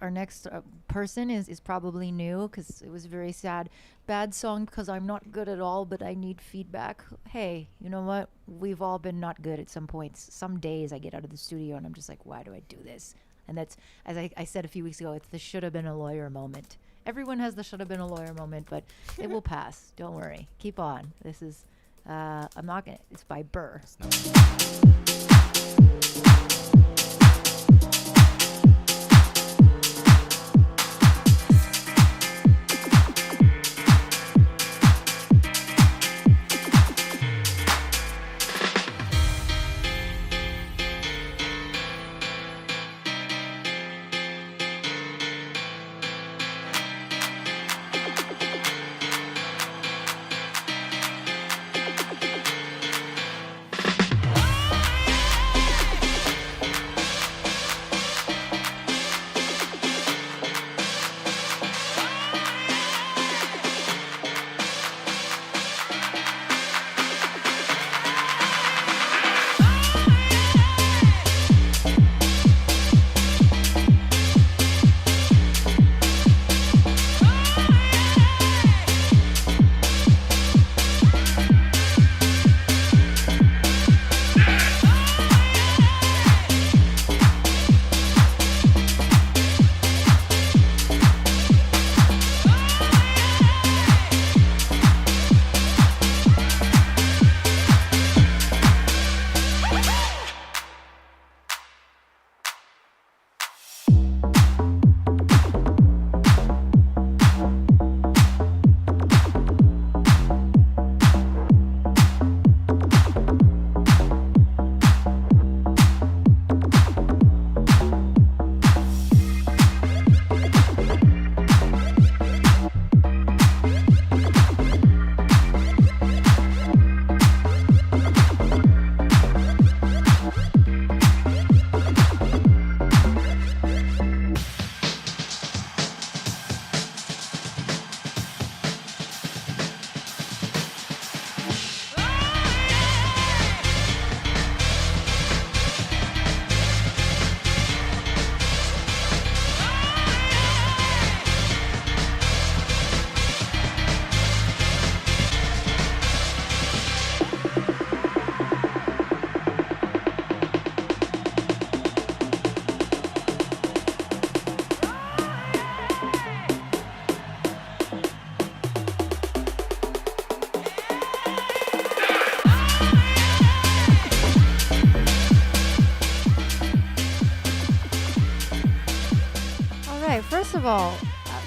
S1: person is probably new, because it was very sad. Bad song because I'm not good at all, but I need feedback. Hey, you know what? We've all been not good at some points. Some days I get out of the studio and I'm just like, why do I do this? And that's, as I said a few weeks ago, it's the should have been a lawyer moment. Everyone has the should have been a lawyer moment, but it will pass. Don't worry. Keep on. This is, I'm not going to, it's by Burr. of all,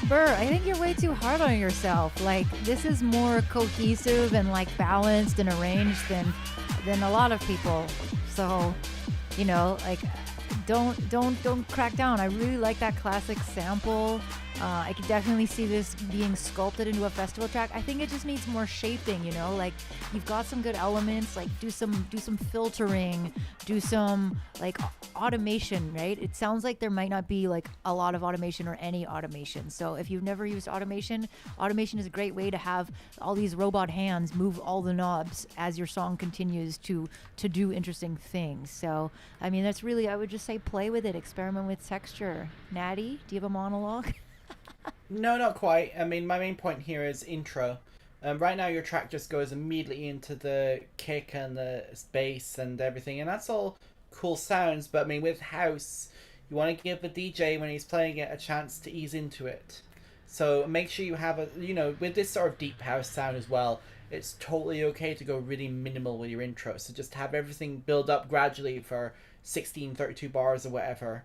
S1: Burr, I think you're way too hard on yourself. Like, this is more cohesive and like balanced and arranged than a lot of people. So, you know, like, don't crack down. I really like that classic sample. I could definitely see this being sculpted into a festival track. I think it just needs more shaping, you know, like you've got some good elements, like do some filtering, do some like automation, right? It sounds like there might not be like a lot of automation or any automation. So if you've never used automation is a great way to have all these robot hands move all the knobs as your song continues to do interesting things. So, I mean, that's really, I would just say play with it, experiment with texture. Natty, do you have a monologue?
S3: No, not quite. I mean, my main point here is intro. Right now your track just goes immediately into the kick and the bass and everything, and that's all cool sounds, but I mean, with house, you want to give the DJ, when he's playing it, a chance to ease into it. So make sure you have with this sort of deep house sound as well, it's totally okay to go really minimal with your intro. So just have everything build up gradually for 16, 32 bars or whatever.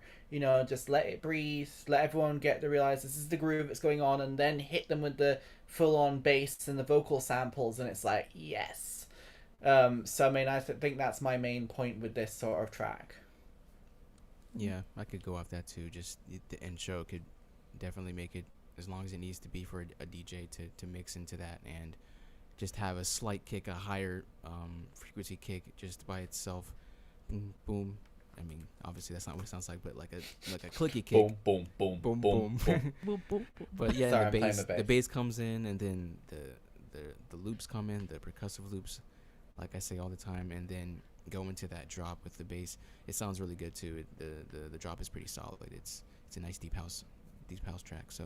S3: Just let it breathe, let everyone get to realize this is the groove that's going on, and then hit them with the full-on bass and the vocal samples, and it's like, yes. So, I mean, I think that's my main point with this sort of track.
S2: Yeah, I could go off that too. Just the intro could definitely make it, as long as it needs to be for a DJ to mix into that, and just have a slight kick, a higher frequency kick just by itself. Boom, boom. I mean, obviously that's not what it sounds like, but like a clicky kick.
S10: Boom, boom, boom, boom, boom, boom.
S1: Boom, boom, boom.
S2: But yeah,
S3: Sorry,
S2: the bass comes in, and then the loops come in, the percussive loops, like I say all the time, and then go into that drop with the bass. It sounds really good too. The drop is pretty solid. It's a nice deep house track. So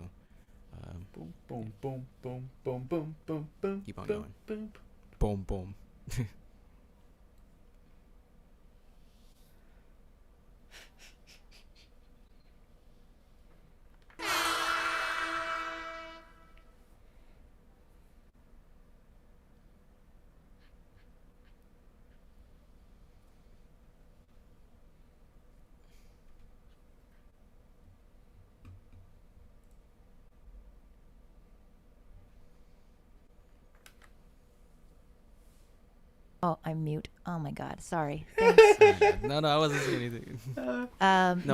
S3: Boom, boom, boom, boom, boom, boom, boom, boom.
S2: Keep on
S3: boom,
S2: going.
S3: Boom.
S2: boom, boom.
S1: Oh, I'm mute. Oh my God, sorry. Thanks.
S2: No, I wasn't saying anything. No,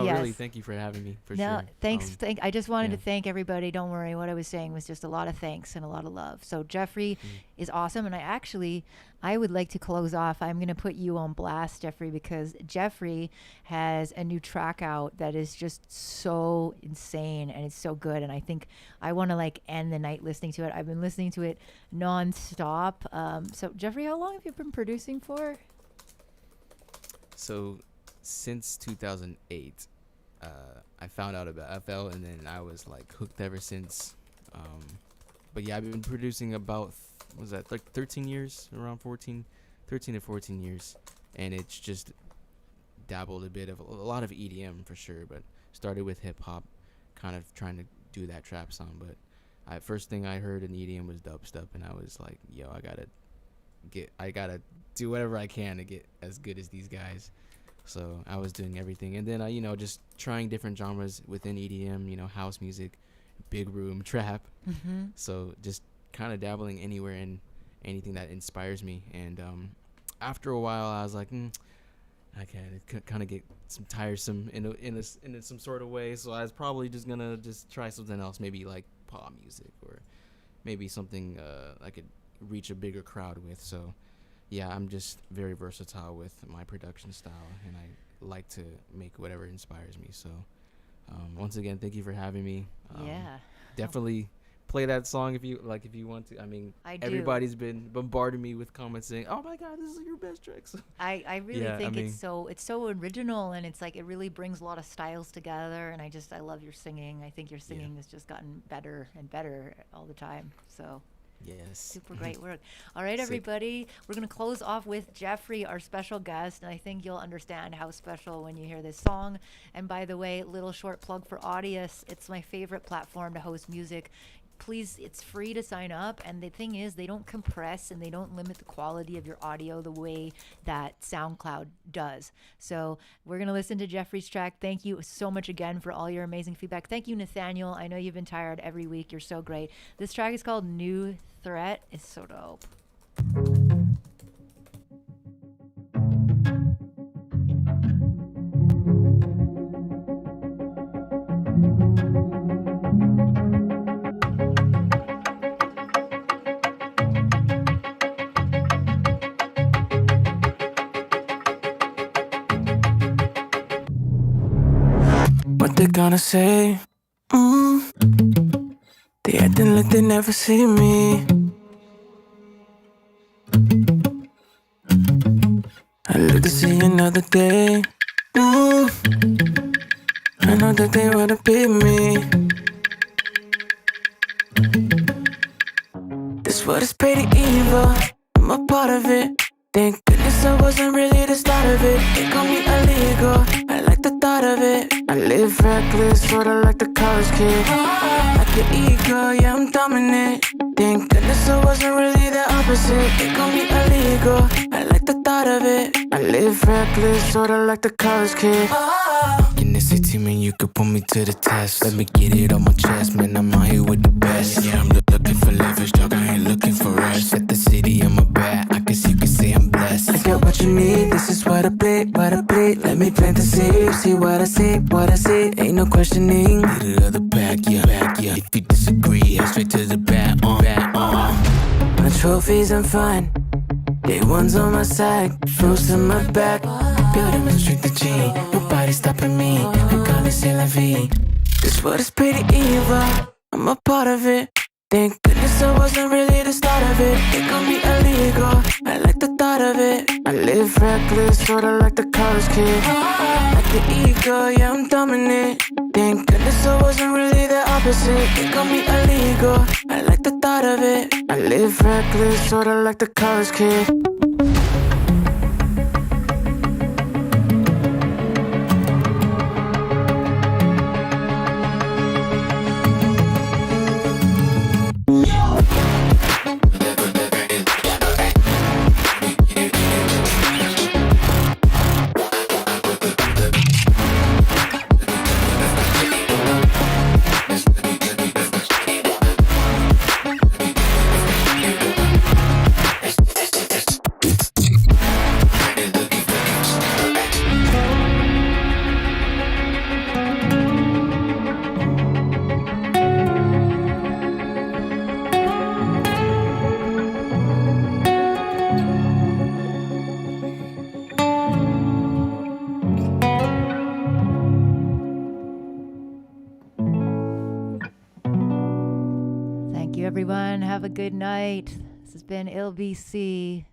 S1: yes.
S2: really, thank you for having me. For
S1: No,
S2: sure.
S1: thanks. I just wanted
S2: yeah.
S1: to thank everybody. Don't worry. What I was saying was just a lot of thanks and a lot of love. So Jeffrey is awesome. And I would like to close off. I'm going to put you on blast, Jeffrey, because Jeffrey has a new track out that is just so insane and it's so good. And I think I want to like end the night listening to it. I've been listening to it nonstop. So Jeffrey, how long have you been producing for?
S2: So since 2008, I found out about FL, and then I was like hooked ever since. But yeah, I've been producing about like 13 years, around 13 to 14 years, and it's just dabbled a lot of EDM for sure, but started with hip hop, kind of trying to do that trap sound. But first thing I heard in EDM was dubstep, and I was like, yo, I gotta do whatever I can to get as good as these guys. So I was doing everything, and then I just trying different genres within EDM, house music, big room, trap. So just kind of dabbling anywhere in anything that inspires me. And after a while, I was like, I can kind of get some tiresome in some sort of way. So I was probably just gonna try something else, maybe like pop music, or maybe something I could reach a bigger crowd with. So yeah, I'm just very versatile with my production style, and I like to make whatever inspires me. So once again, thank you for having me.
S1: Yeah,
S2: definitely play that song if you want to. I mean, everybody's been bombarding me with comments saying, oh my God, this is your best track. So
S1: I really think it's so original, and it's like it really brings a lot of styles together, and I love your singing. I think your singing has just gotten better and better all the time. So
S2: yes,
S1: super great work. All right, everybody, we're going to close off with Jeffrey, our special guest, and I think you'll understand how special when you hear this song. And by the way, little short plug for Audius. It's my favorite platform to host music. please, it's free to sign up. And the thing is, they don't compress and they don't limit the quality of your audio the way that SoundCloud does. So we're going to listen to Jeffrey's track. Thank you so much again for all your amazing feedback. Thank you, Nathaniel. I know you've been tired every week. You're so great. This track is called New Threat. It's so dope.
S7: What they gonna say? They acting like they never see me. I live to see another day. I know that they wanna beat me. This world is pretty evil, I'm a part of it. Thank goodness I wasn't really the start of it. They call me illegal, I like the thought of it. I live reckless, sorta like the college kid. Like the ego, yeah, I'm dominant. Thank goodness I wasn't really the opposite. They call me illegal, I like the thought of it. I live reckless, sorta like the college kid. Can they say to me you could put me to the test? Let me get it on my chest, man, I'm out here with the best. Yeah, I'm looking for leverage, dog, I ain't looking for rest. Set the city on my back, I guess you could say I'm blessed. I got what you need, this is what I bleed, what I bleed. Let me plant the seed, see what I see, what I see. Ain't no questioning, lead the other back, yeah, back, yeah. If you disagree, head straight to the back, My trophies, I'm fine. Day one's on my side, froze to my back. Building my strength to G, nobody stopping me. I call it c'est la vie. This world is pretty evil, I'm a part of it. Thank goodness I wasn't really the start of it. They call me illegal, I like the thought of it. I live reckless, sorta like the college kid. Like the ego, yeah, I'm dominant. Thank goodness I wasn't really the opposite. They call me illegal, I like the thought of it. I live reckless, sorta like the college kid.
S1: Thank you, everyone. Have a good night. This has been ILBC.